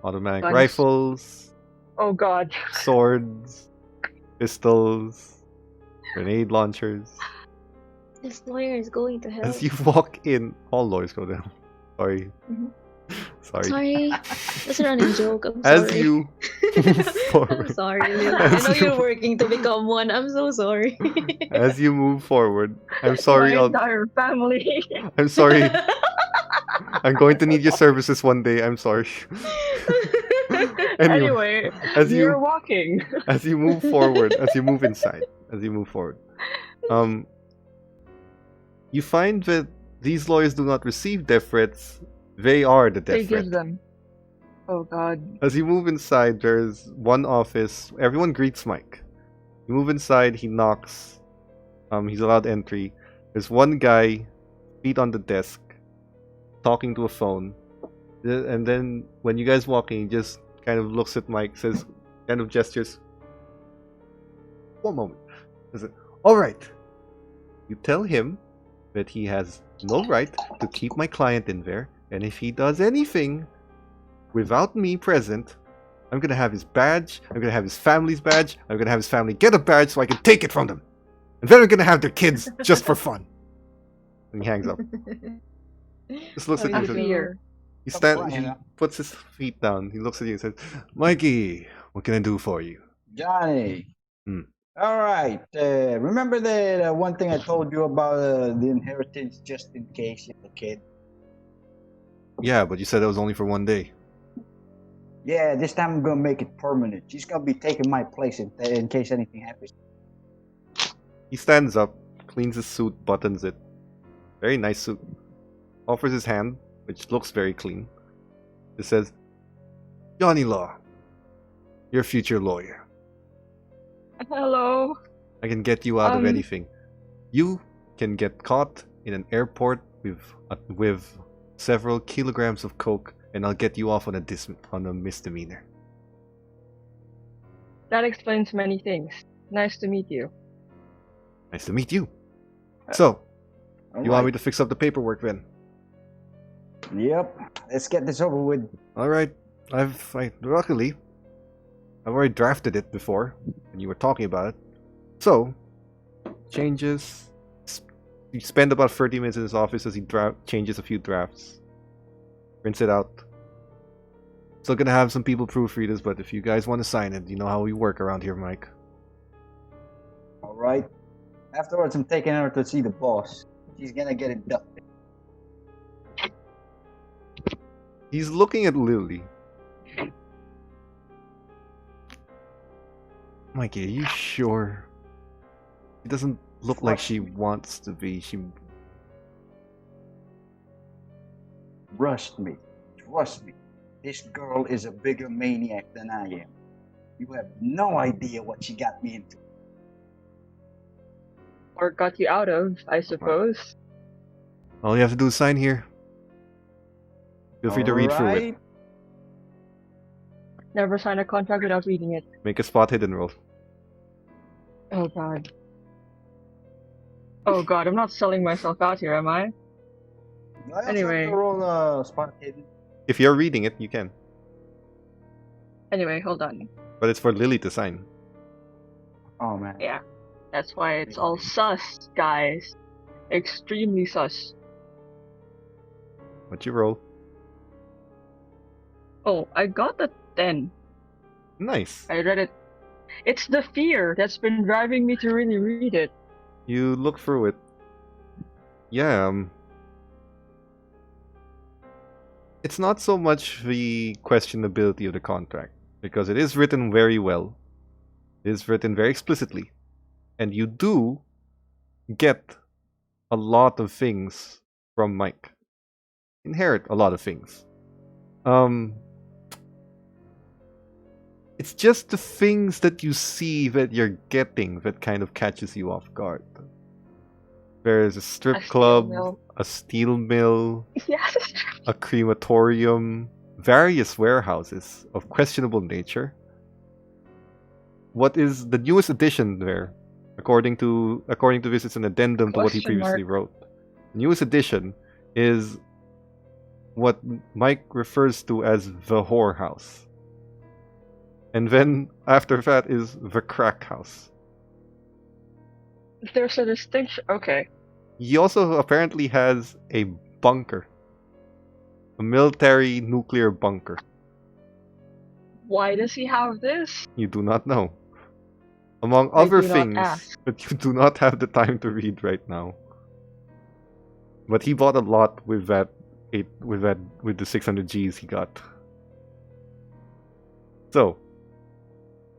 Automatic Guns. rifles, Oh god. swords, pistols, grenade launchers. This lawyer is going to hell. As you walk in, all lawyers go down. Sorry. Mhm. Sorry. Sorry. That's a running joke. I'm As sorry. you move I'm forward, sorry, Lil. I As know you- you're working to become one. I'm so sorry. as you move forward, I'm sorry. My entire family. I'm sorry. I'm going to need your services one day. I'm sorry. Anyway, as you're you walking. as you move forward, as you move inside, as you move forward, you find that these lawyers do not receive death threats. They are the They death threat. give them. Oh god. As you move inside, there's one office. Everyone greets Mike. You move inside, he knocks. He's allowed entry. There's one guy, feet on the desk, talking to a phone. And then when you guys walk in, he just kind of looks at Mike, says, kind of gestures. One moment. Says, all right. You tell him that he has no right to keep my client in there, and if he does anything without me present, I'm gonna have his badge, I'm gonna have his family's badge, I'm gonna have his family get a badge so I can take it from them. And then I'm gonna have their kids just for fun. And he hangs up. Just looks at you. I and says, fear. he puts his feet down, he looks at you and says, Mikey, what can I do for you? Johnny. Hmm. All right. Remember the one thing I told you about the inheritance, just in case you're a kid? Yeah, but you said that was only for one day. Yeah, this time I'm gonna make it permanent. She's gonna be taking my place in case anything happens. He stands up, cleans his suit, buttons it. Very nice suit. Offers his hand, which looks very clean. It says, Johnny Law, your future lawyer. Hello. I can get you out of anything. You can get caught in an airport with several kilograms of coke, and I'll get you off on a misdemeanor. That explains many things. Nice to meet you. Nice to meet you. So, All you want right. me to fix up the paperwork then? Yep. Let's get this over with. All right. Luckily, I've already drafted it before, and you were talking about it. So, changes. You spend about 30 minutes in his office as he changes a few drafts. Prints it out. Still gonna have some people proofread this, but if you guys want to sign it, you know how we work around here, Mike. All right. Afterwards, I'm taking her to see the boss. She's gonna get it done. He's looking at Lily. Mikey, are you sure? It doesn't look like she wants to be. Trust me. Trust me. This girl is a bigger maniac than I am. You have no idea what she got me into. Or got you out of, I suppose. All you have to do is sign here. Feel free to read through it. Alright. Never sign a contract without reading it. Make a spot hidden roll. Oh god. Oh god, I'm not selling myself out here, am I? I also Anyway. have to roll spot hidden. If you're reading it, you can. Anyway, hold on. But it's for Lily to sign. Oh man. Yeah. That's why it's all sus, guys. Extremely sus. What you roll? Oh, I got the 10. Nice. I read it. It's the fear that's been driving me to really read it. You look through it. Yeah, it's not so much the questionability of the contract, because it is written very well. It is written very explicitly. And you do get a lot of things from Mike. Inherit a lot of things. It's just the things that you see that you're getting that kind of catches you off guard. There's a strip A steel club, mill. a steel mill, Yes. a crematorium, various warehouses of questionable nature. What is the newest addition there According to this, it's an addendum to what he Question previously mark. wrote. The newest edition is what Mike refers to as the whorehouse. And then after that is the crack house. There's a distinction. Okay. He also apparently has a bunker. A military nuclear bunker. Why does he have this? You do not know. Among I other do not things ask. that you do not have the time to read right now. But he bought a lot with the 600 Gs he got. So,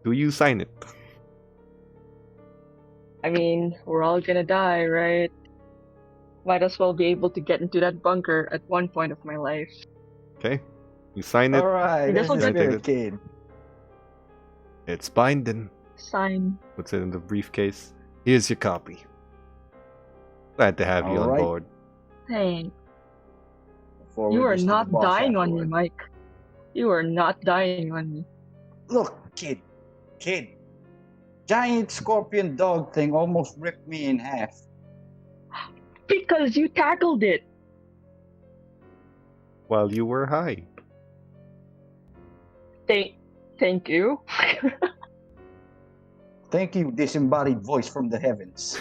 do you sign it? I mean, we're all gonna die, right? Might as well be able to get into that bunker at one point of my life. Okay. You sign it. Alright, This that's will the get- spirit kid. It's binding. Sign. Puts it in the briefcase. Here's your copy. Glad to have you on Alright. board. Thanks. Forward You are this to the not boss dying on me, afterward. Mike. You are not dying on me. Look, kid. Giant scorpion dog thing almost ripped me in half. Because you tackled it. While you were high. Thank you. Thank you, disembodied voice from the heavens.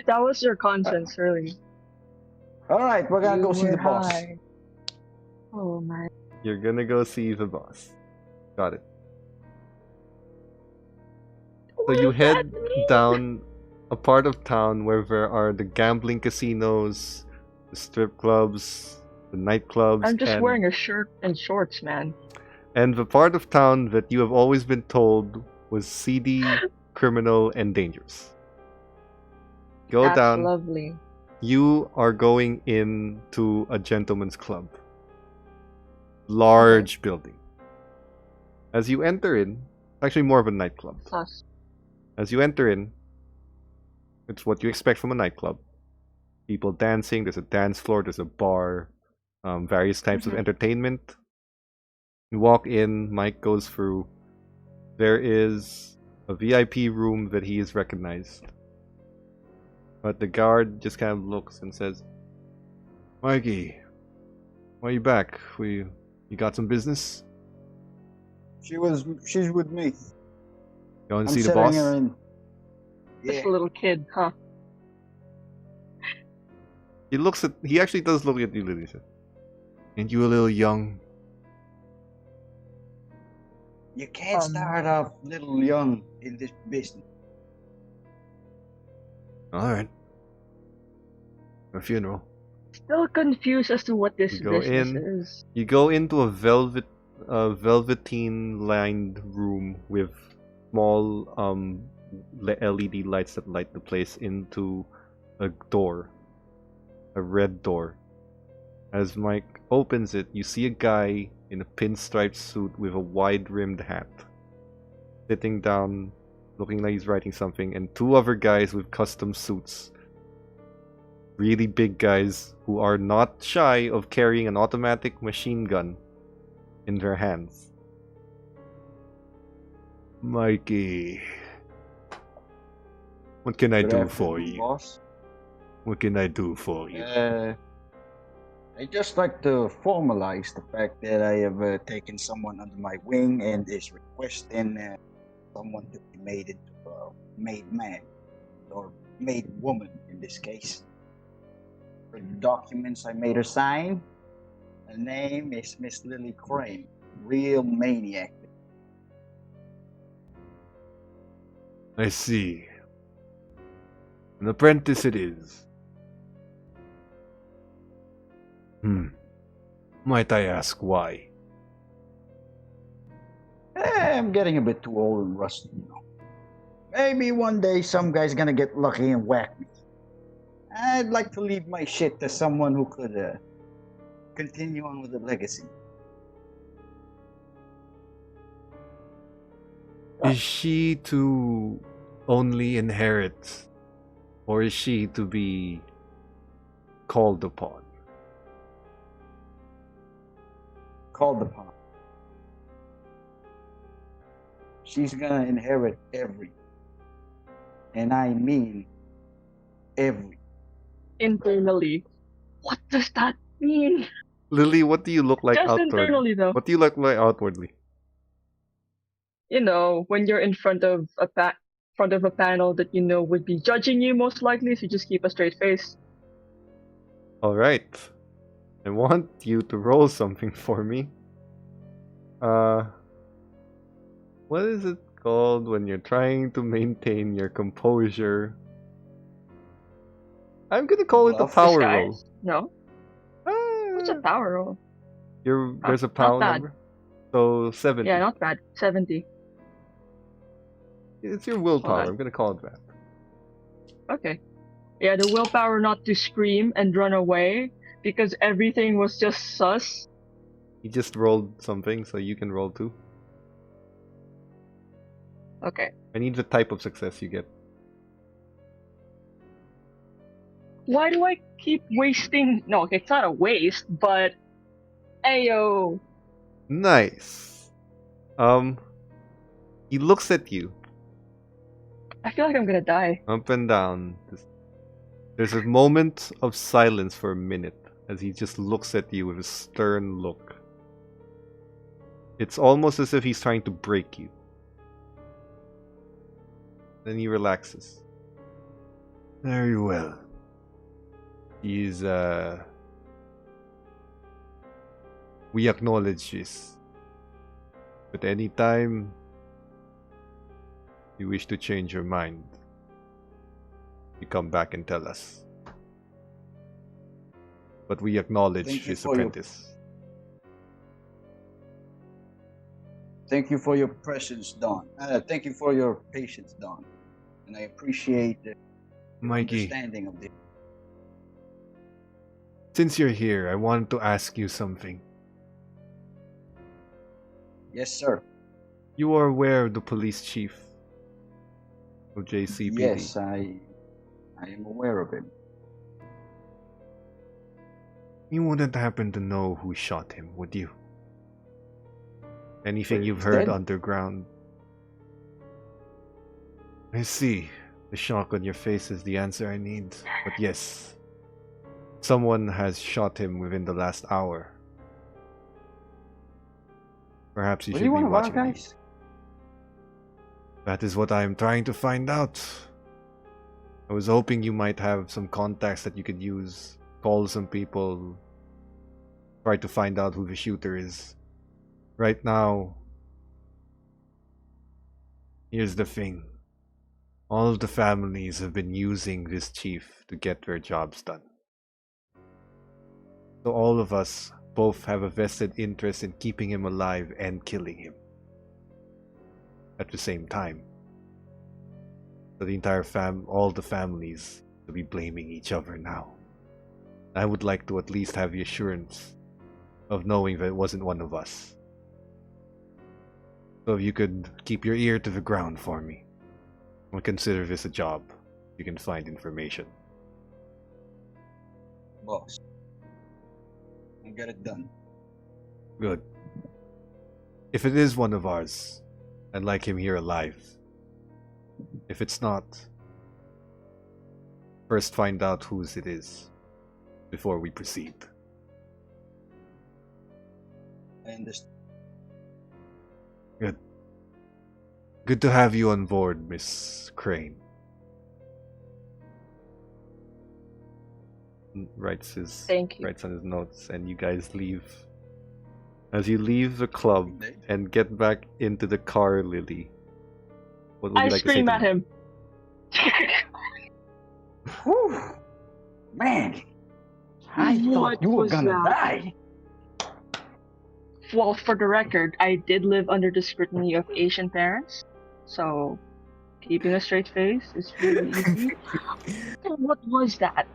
That was your conscience, really. Alright, we're gonna You go see were the boss. high. Oh my. You're gonna go see the boss. Got it. So What you does head that mean? down a part of town where there are the gambling casinos, the strip clubs, the nightclubs, I'm just and, wearing a shirt and shorts, man. and the part of town that you have always been told was seedy, criminal, and dangerous. Go That's down. lovely. You are going into a gentleman's club. Large building. As you enter in, actually more of a nightclub. Sus. As you enter in, it's what you expect from a nightclub. People dancing, there's a dance floor, there's a bar, various types of Mhm. entertainment. You walk in, Mike goes through. There is a VIP room that he is recognized. But the guard just kind of looks and says, Mikey, why are you back? You got some business? She's with me. You want to I'm see the setting boss? her in. This Yeah. little kid, huh? He actually does look at you, Lisa. Ain't you a little young? You can't start off little young in this business. Alright. A funeral. Still confused as to what this You go business in. is. You go into a velveteen lined room with small LED lights that light the place into a door. A red door. As Mike opens it, you see a guy in a pinstripe suit with a wide rimmed hat. Sitting down, looking like he's writing something, and two other guys with custom suits. Really big guys who are not shy of carrying an automatic machine gun in their hands. Mikey, what can I Good do afternoon, for you? boss. What can I do for you? I'd just like to formalize the fact that I have taken someone under my wing and is requesting someone to be made into a made man or made woman in this case. For the documents I made her sign, her name is Miss Lily Crane, real maniac. I see. An apprentice it is. Might I ask why? I'm getting a bit too old and rusty, you know. Maybe one day some guy's gonna get lucky and whack me. I'd like to leave my shit to someone who could continue on with the legacy. Is she to only inherit, or is she to be called upon? Called upon. she's gonna inherit every, and I mean every. Internally. What does that mean? Lily, what do you look like Just outward? internally, though. What do you look like outwardly? You know, when you're in front of a panel that you know would be judging you most likely, so you just keep a straight face. Alright. I want you to roll something for me. What is it called when you're trying to maintain your composure? I'm gonna call it a Bluff. power Disguise? roll. No? What's a power roll? There's a Not power bad. number. So 70. Yeah, not bad. 70. It's your willpower. Hold on. I'm gonna call it that. Okay. Yeah, the willpower not to scream and run away because everything was just sus. You just rolled something, so you can roll too. Okay. I need the type of success you get. Why do I keep wasting? No, okay, it's not a waste, but ayo. Nice. He looks at you I feel like I'm gonna die. up and down. There's a moment of silence for a minute as he just looks at you with a stern look. It's almost as if he's trying to break you. Then he relaxes. Very well. He's, we acknowledge this. But anytime you wish to change your mind, you come back and tell us. But we acknowledge Thank you this for your- apprentice. Thank you for your presence, Don. Thank you for your patience, Don. And I appreciate the Mikey, understanding of this. since you're here, I wanted to ask you something. Yes, sir. You are aware of the police chief of JCPD? Yes, I am aware of him. You wouldn't happen to know who shot him, would you? Anything Wait, you've he's heard dead? underground? I see. The shock on your face is the answer I need. But yes, someone has shot him within the last hour. Perhaps you Was should he be one of our watching. guys? That is what I am trying to find out. I was hoping you might have some contacts that you could use. Call some people. Try to find out who the shooter is. Right now, here's the thing. All of the families have been using this chief to get their jobs done. So all of us both have a vested interest in keeping him alive and killing him at the same time. So the entire all the families will be blaming each other now. I would like to at least have the assurance of knowing that it wasn't one of us. So if you could keep your ear to the ground for me, I'll consider this a job. You can find information. Boss. I'll get it done. Good. If it is one of ours, I'd like him here alive. If it's not, first find out whose it is before we proceed. I understand. Good. Good to have you on board, Miss Crane. Thank you. Writes on his notes, and you guys leave. As you leave the club and get back into the car, Lily, what would I you like to say scream to at me? him. Whew. Man, I What thought you were was gonna that? die. Well, for the record, I did live under the scrutiny of Asian parents, so keeping a straight face is really easy. What was that?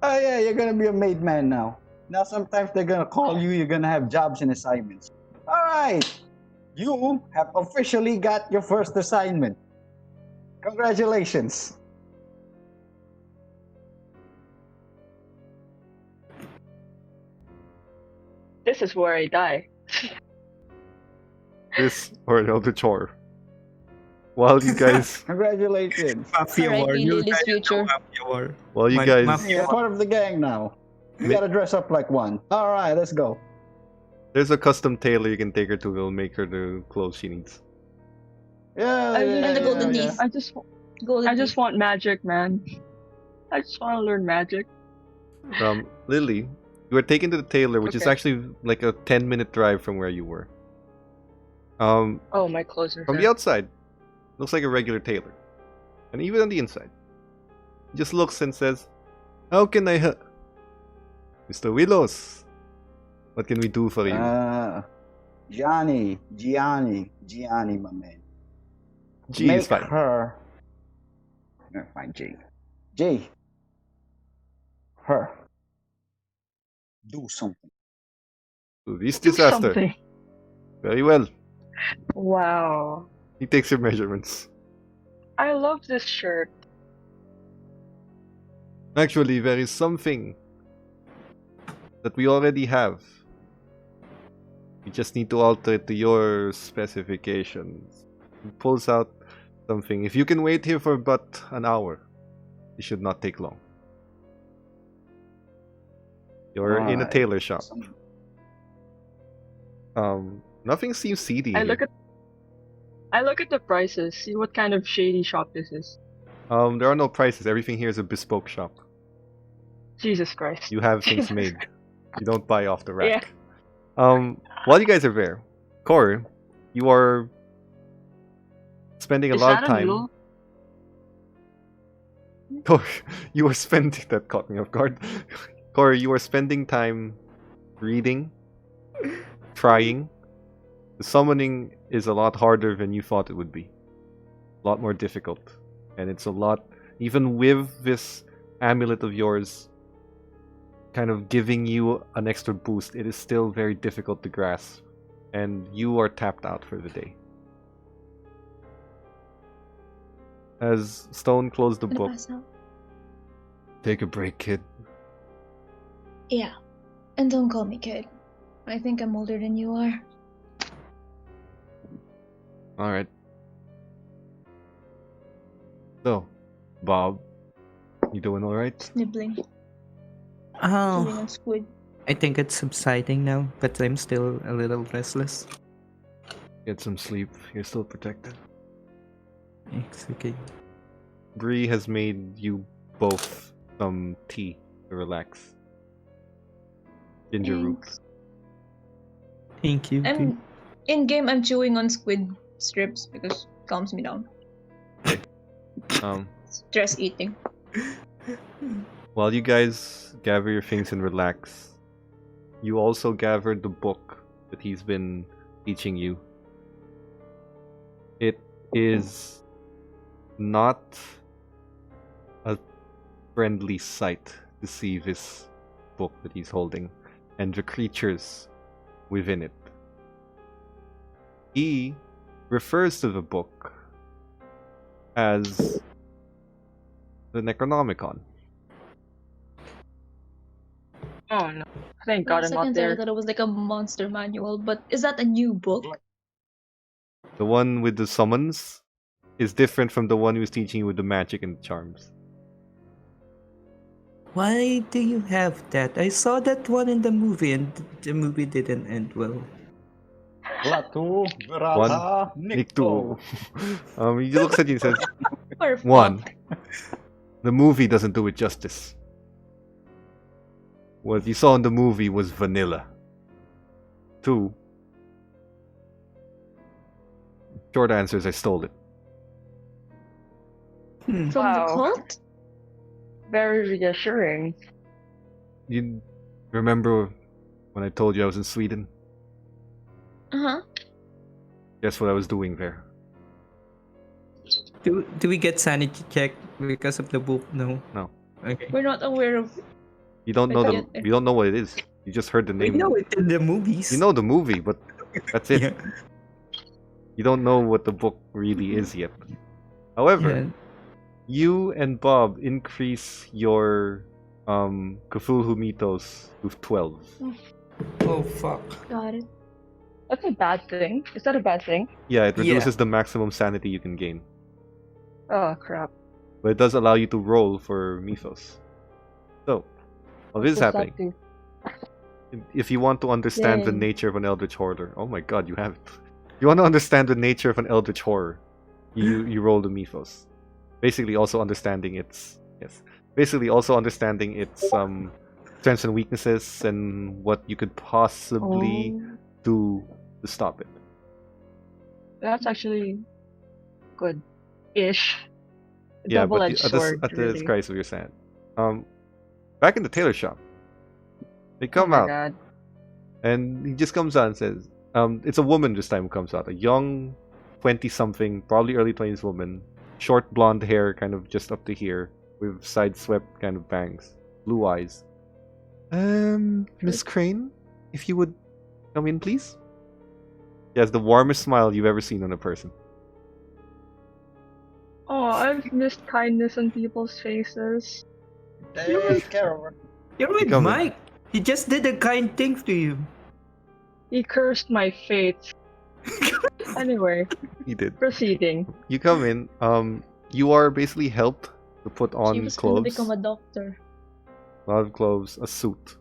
Oh yeah, you're gonna be a made man now. Now sometimes they're gonna call you, you're gonna have jobs and assignments. Alright! You have officially got your first assignment. Congratulations. This is where I die. this or another chore. While you guys, Congratulations. Mafia Alright, war. we You Lily's guys know future. Mafia war. while you Ma- guys, Mafia You're war. part of the gang now. You Mi- gotta dress up like one. All right, let's go. there's a custom tailor you can take her to. Will make her the clothes she needs. Yeah, I And the golden yeah. teeth. I just want magic, man. I just want to learn magic. Lily, you were taken to the tailor, which is Okay. actually like a 10-minute drive from where you were. Oh, my clothes are From the outside, looks like a regular tailor, and even on the inside, he just looks and says, "How can I help, Mr. Willows? What can we do for you?" Gianni, my man. G Make is fine. her. No, fine, J. Her. Do something. To this Do disaster. something. Very well. Wow. He takes your measurements. I love this shirt. Actually, there is something that we already have. We just need to alter it to your specifications. He pulls out something. If you can wait here for but an hour, it should not take long. You're in a Alright. tailor shop. Nothing seems seedy I here. look at the prices. See what kind of shady shop this is. There are no prices. Everything here is a bespoke shop. Jesus Christ. You have things Jesus. made. You don't buy off the Yeah. rack. While you guys are there, Core, you are spending a Is lot that of a time. noodle? Core, you are spending that caught me off guard. Core, you are spending time reading, trying. The summoning is a lot harder than you thought it would be. A lot more difficult. And it's a lot, even with this amulet of yours kind of giving you an extra boost, it is still very difficult to grasp. And you are tapped out for the day. As Stone closed the Gonna book, pass out. take a break, kid. Yeah. And don't call me kid. I think I'm older than you are. Alright. So, Bob, you doing alright? Nibbling. Chewing Oh, on squid. I think it's subsiding now, but I'm still a little restless. Get some sleep. You're still protected. It's okay. Bree has made you both some tea to relax. Ginger root. Thanks. Thank you. I'm in game. I'm chewing on squid strips because it calms me down. Um, Stress eating. while you guys gather your things and relax, you also gathered the book that he's been teaching you. It is not a friendly sight to see this book that he's holding and the creatures within it. He refers to the book as the Necronomicon. Oh no. Thank God I'm not Second time I there. thought it was like a monster manual, but is that a new book? The one with the summons is different from the one who's teaching you with the magic and the charms. Why do you have that? I saw that one in the movie and the movie didn't end well. Latu, Verata, Nikto. He looks at you and says, Or one, the movie doesn't do it justice. What you saw in the movie was vanilla. 2, short answer is I stole it. From Wow. the cult? Very reassuring. You remember when I told you I was in Sweden? Uh-huh. Guess what I was doing there? Do we get sanity check because of the book? No. No. Okay. We're not aware of. You don't know Wait, you don't know what it is. You just heard the We name. know it in the movies. You know the movie, but that's it. Yeah. You don't know what the book really is yet. However, Yeah. you and Bob increase your Cthulhu mythos to 12. Oh fuck. Got it. That's a bad thing. Is that a bad thing? Yeah, it Yeah. reduces the maximum sanity you can gain. Oh crap. But it does allow you to roll for mythos. So, while this is What's that happening, do? if you want to understand the Yay. nature of an eldritch horror, oh my god, you have it. You want to understand the nature of an eldritch horror, you roll the mythos. Basically, also understanding its strengths and weaknesses and what you could possibly do to stop it. That's actually good-ish. Yeah, but Double-edged sword, at the really. price of your sand. Back in the tailor shop, they Oh come my out. god. And he just comes out and says, it's a woman this time who comes out. A young 20-something, probably early 20s woman. Short blonde hair, kind of just up to here. With side-swept kind of bangs. Blue eyes. Miss Crane, if you would come in, please? She has the warmest smile you've ever seen on a person. Oh, I've missed kindness on people's faces. Take care of her. You're with Come in. Mike. He just did a kind thing to you. He cursed my fate. Anyway, He did. proceeding. You come in, you are basically helped to put She on was gonna clothes. become a doctor. A lot of clothes, a suit.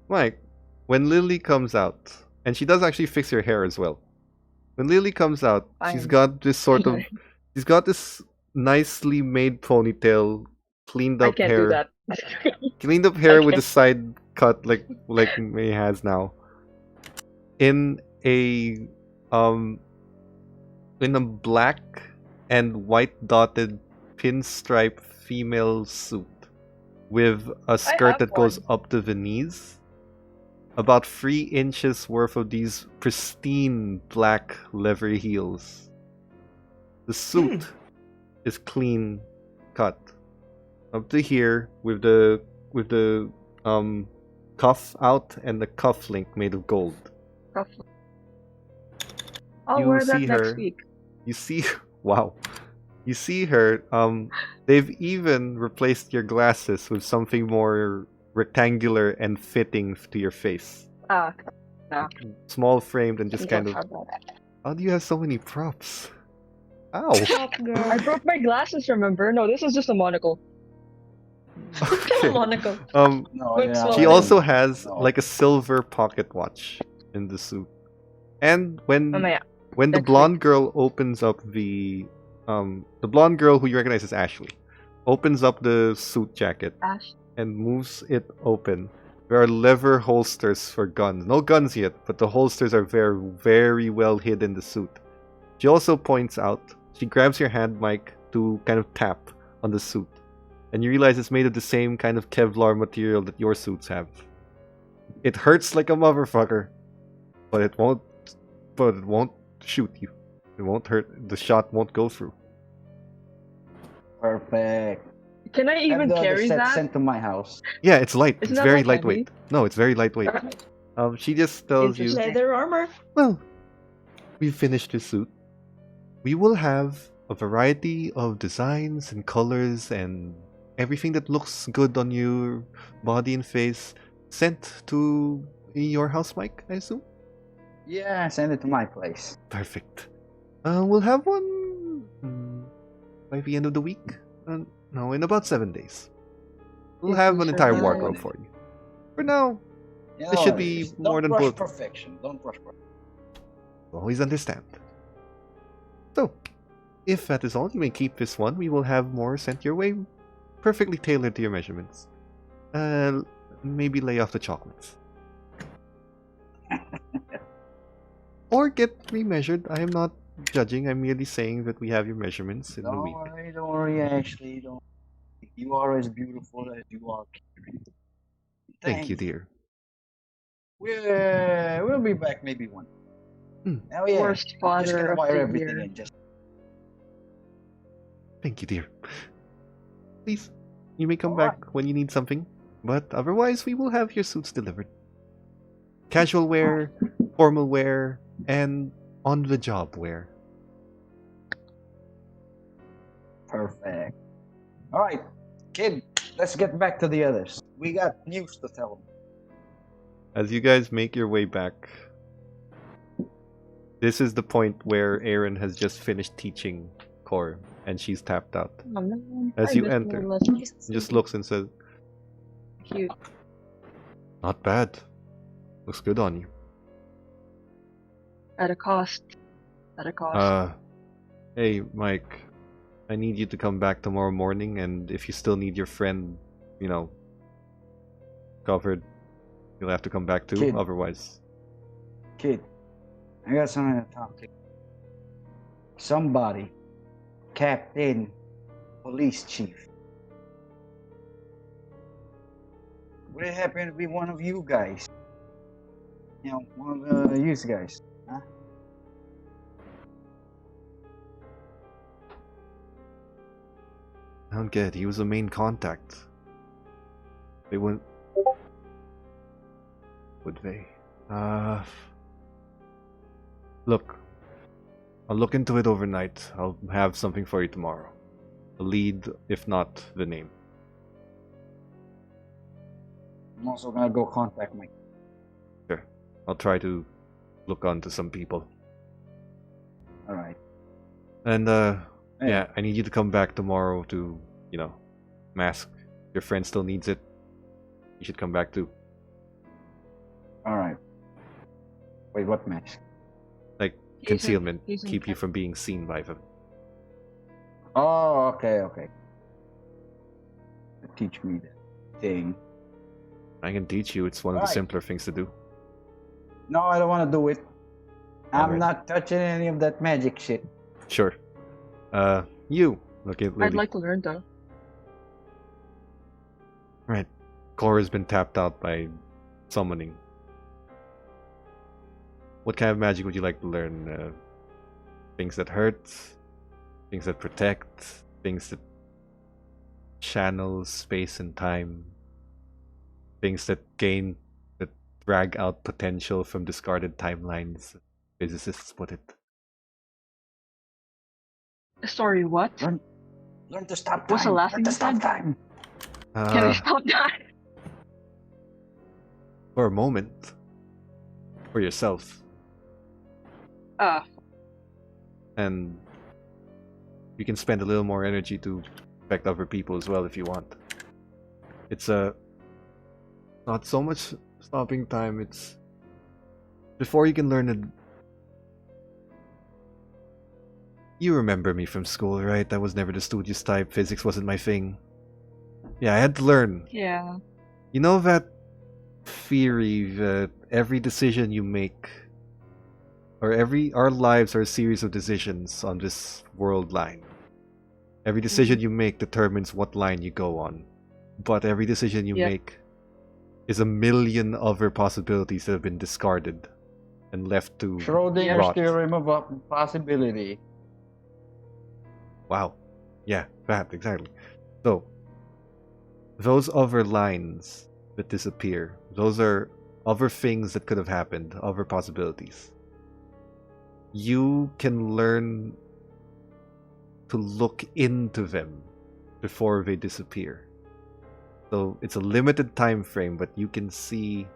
Mike, when Lily comes out, and she does actually fix your hair as well. When Lily comes out, she's Fine. got this sort of, she's got this nicely made ponytail, cleaned I up can't hair, do that. cleaned up hair with Okay. a side cut like May has now. In a black and white dotted pinstripe female suit with a skirt have that goes up to the knees. About 3 inches worth of these pristine black leather heels. The suit is clean cut up to here with the cuff out and the cuff link made of gold. I'll You wear that see next her- week. You see, wow. You see her. They've even replaced your glasses with something more rectangular and fitting to your face. Ah, Small framed and just you kind don't of. have that. How do you have so many props? Ow. Top girl. I broke my glasses, remember? No, this is just a monocle. Okay. Monaco. No, But yeah, She Oh, also has no. like a silver pocket watch in the suit. And when Oh my, the next blonde girl opens up the blonde girl who you recognize as Ashley opens up the suit jacket Ash. and moves it open. There are leather holsters for guns. No guns yet, but the holsters are very, very well hid in the suit. She also points out, she grabs your hand, Mike, to kind of tap on the suit. And you realize it's made of the same kind of Kevlar material that your suits have. It hurts like a motherfucker, but it won't shoot you. It won't hurt. The shot won't go through. Perfect. Can I even Have the other carry set that? sent to my house. Yeah, it's light. Isn't It's that, very like, lightweight. No, it's very lightweight. She just tells you, Interesting. Leather armor. well, we've finished the suit. We will have a variety of designs and colors and everything that looks good on your body and face sent to your house, Mike, I assume? Yeah, send it to my place. Perfect. We'll have one by the end of the week. No, in about 7 days. We'll If have we an entire survive. wardrobe for you. For now, You This should be don't more than rush both. perfection. Don't rush perfection. always understand. So, if that is all, you may keep this one. We will have more sent your way, perfectly tailored to your measurements. Maybe lay off the chocolates. Or get remeasured. I am not judging. I'm merely saying that we have your measurements in the Don't week. worry, Ashley. Don't. You are as beautiful as you are. Thank you, dear. We'll be back maybe one. Oh yeah. Worst I'm just father gonna of wire the everything year. in. Just Thank you, dear. Please, you may come Alright. back when you need something, but otherwise we will have your suits delivered. Casual wear, formal wear, and on-the-job wear. perfect. All right, kid. Let's get back to the others. We got news to tell them. As you guys make your way back, This is the point where Erin has just finished teaching Core, and she's tapped out. Oh, man. As I you missed enter, my lesson. just looks and says, Cute. "Not bad. Looks good on you." At a cost. At a cost. Hey, Mike. I need you to come back tomorrow morning, and if you still need your friend, covered, you'll have to come back too. Kid. Otherwise, Kid, I got something to talk to you. Somebody, Captain, Police Chief. Would it happen to be one of you guys? One of you guys. Huh? I don't get it. He was the main contact. They wouldn't. Would they? Look. I'll look into it overnight. I'll have something for you tomorrow. The lead, if not the name. I'm also gonna go contact Mike. Sure. I'll try to look onto some people. Alright. And, Hey. yeah, I need you to come back tomorrow to, mask. Your friend still needs it. You should come back too. Alright. Wait, what mask? Concealment. he's in Keep you fact- from being seen by them. Oh, okay. Teach me that thing. I can teach you. It's one of the Right. simpler things to do. No, I don't want to do it. I'm Alright. not touching any of that magic shit. Sure. You. Look at Lily. I'd like to learn though. Right. Cora's been tapped out by summoning. What kind of magic would you like to learn? Things that hurt, things that protect, things that channel space and time, things that drag out potential from discarded timelines. Physicists put it. Sorry, what? Learn to stop time. What's the last Learn thing to you stop said? time. Can we stop that? For a moment. For yourself. And you can spend a little more energy to affect other people as well if you want. It's not so much stopping time, it's before you can learn it. You remember me from school, right? I was never the studious type. Physics wasn't my thing. Yeah, I had to learn. Yeah. You know that theory that every decision you make, or our lives are a series of decisions on this world line. Every decision you make determines what line you go on. But every decision you Yep. make is a million other possibilities that have been discarded and left to Schrodinger's rot. theorem of possibility. Wow. Yeah, that, exactly. So, those other lines that disappear, those are other things that could have happened, other possibilities. You can learn to look into them before they disappear. So, it's a limited time frame, but you can see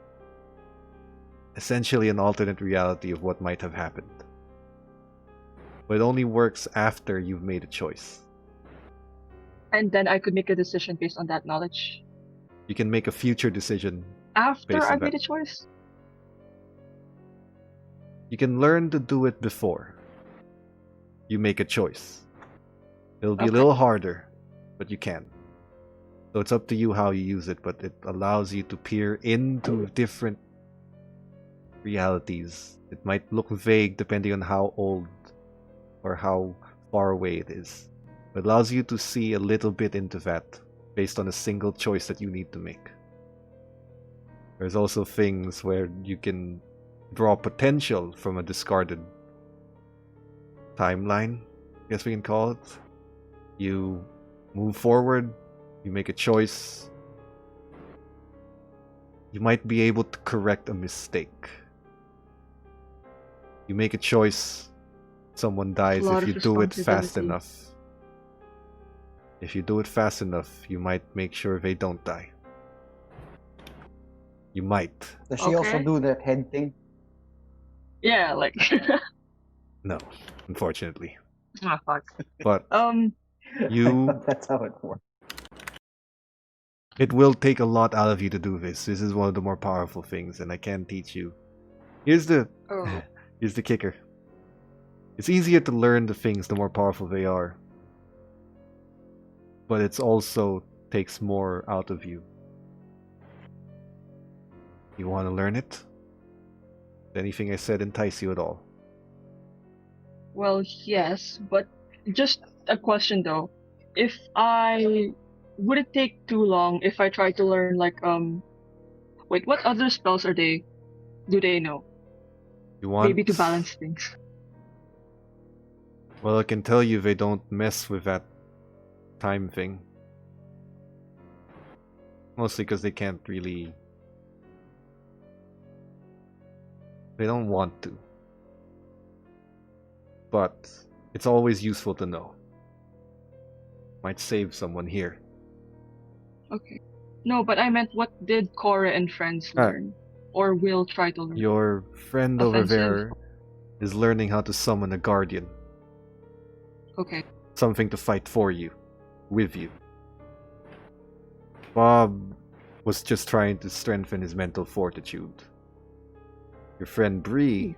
essentially an alternate reality of what might have happened. But it only works after you've made a choice. And then I could make a decision based on that knowledge. You can make a future decision. After Based on I made that. a choice? You can learn to do it before you make a choice. It'll be a Okay. little harder, but you can. So it's up to you how you use it, but it allows you to peer into different realities. It might look vague depending on how old or how far away it is. It allows you to see a little bit into that based on a single choice that you need to make. There's also things where you can draw potential from a discarded timeline, I guess we can call it. You move forward, you make a choice. You might be able to correct a mistake. You make a choice, someone dies a lot if of you do it fast responsibility. enough. If you do it fast enough, you might make sure they don't die. You might. Does she also Okay. do that head thing? Yeah, like No, unfortunately. Ah, fuck. But you, That's how it works. it will take a lot out of you to do this. This is one of the more powerful things, and I can teach you. Here's the Oh. here's the kicker. It's easier to learn the things the more powerful they are. But it's also takes more out of you. You want to learn it? Did anything I said entice you at all? Well, yes, but just a question though. Would it take too long if I try to learn wait, what other spells do they know? You want? Maybe to balance things. Well, I can tell you they don't mess with that time thing. Mostly because they can't really... They don't want to. But it's always useful to know. Might save someone here. Okay. No, but I meant what did Cora and friends learn? Or will try to learn? Your friend over Offensive. there is learning how to summon a guardian. Okay. Something to fight for you. With you. Bob was just trying to strengthen his mental fortitude. Your friend Bree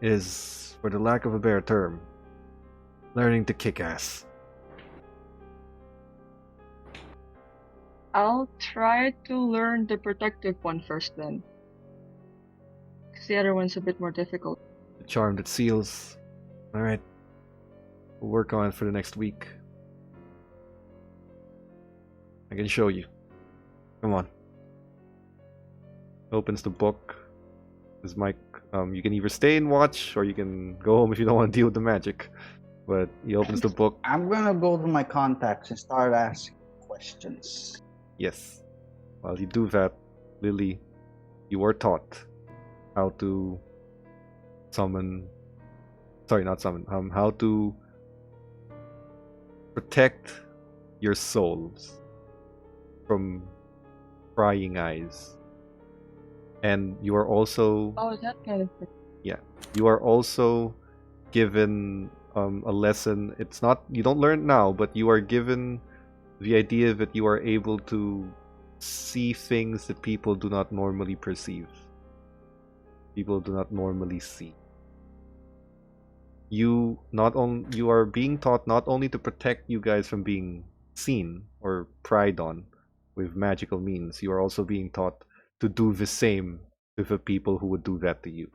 is, for the lack of a better term, learning to kick ass. I'll try to learn the protective one first then. Because the other one's a bit more difficult. The charm that seals. Alright. We'll work on it for the next week. I can show you. Come on. Opens the book. This mic. You can either stay and watch, or you can go home if you don't want to deal with the magic. But he opens the book. I'm gonna go to my contacts and start asking questions. Yes. While you do that, Lily, you are taught how to summon. Sorry, not summon. How to protect your souls from prying eyes. And you are also that kind of thing. you are also given a lesson. It's not, you don't learn it now, but you are given the idea that you are able to see things that people do not normally perceive. People do not normally see. You are being taught not only to protect you guys from being seen or pried on with magical means, you are also being taught to do the same with the people who would do that to you.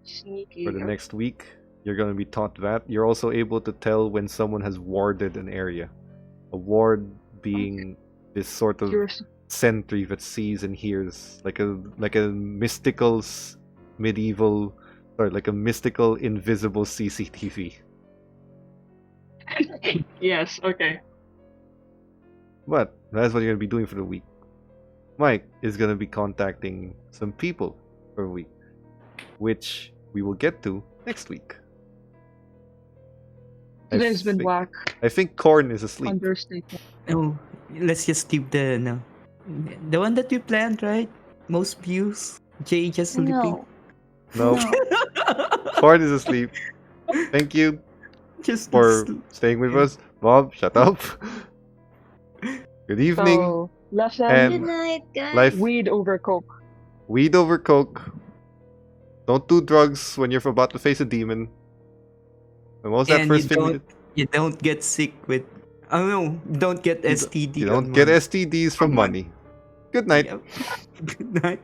Sneaky. For the next week, you're going to be taught that. You're also able to tell when someone has warded an area. A ward being this sort of sentry that sees and hears, like a mystical medieval, or like a mystical invisible CCTV. Yes, okay. But that's what you're going to be doing for the week. Mike is going to be contacting some people for a week, which we will get to next week. Today's been whack. I think Korn is asleep. Understatement. Oh, let's just keep the one that we planned, right? Most views. Jay just sleeping. No. Korn is asleep. Thank you Just for staying with us. Bob, shut up. Good evening. So, lesson, And Good night, guys. life. weed over coke. Weed over coke. Don't do drugs when you're about to face a demon. And what was that And first thing? you don't get sick with. Oh no! Don't get STD. You don't get STDs from money. Good night. Yep. Good night.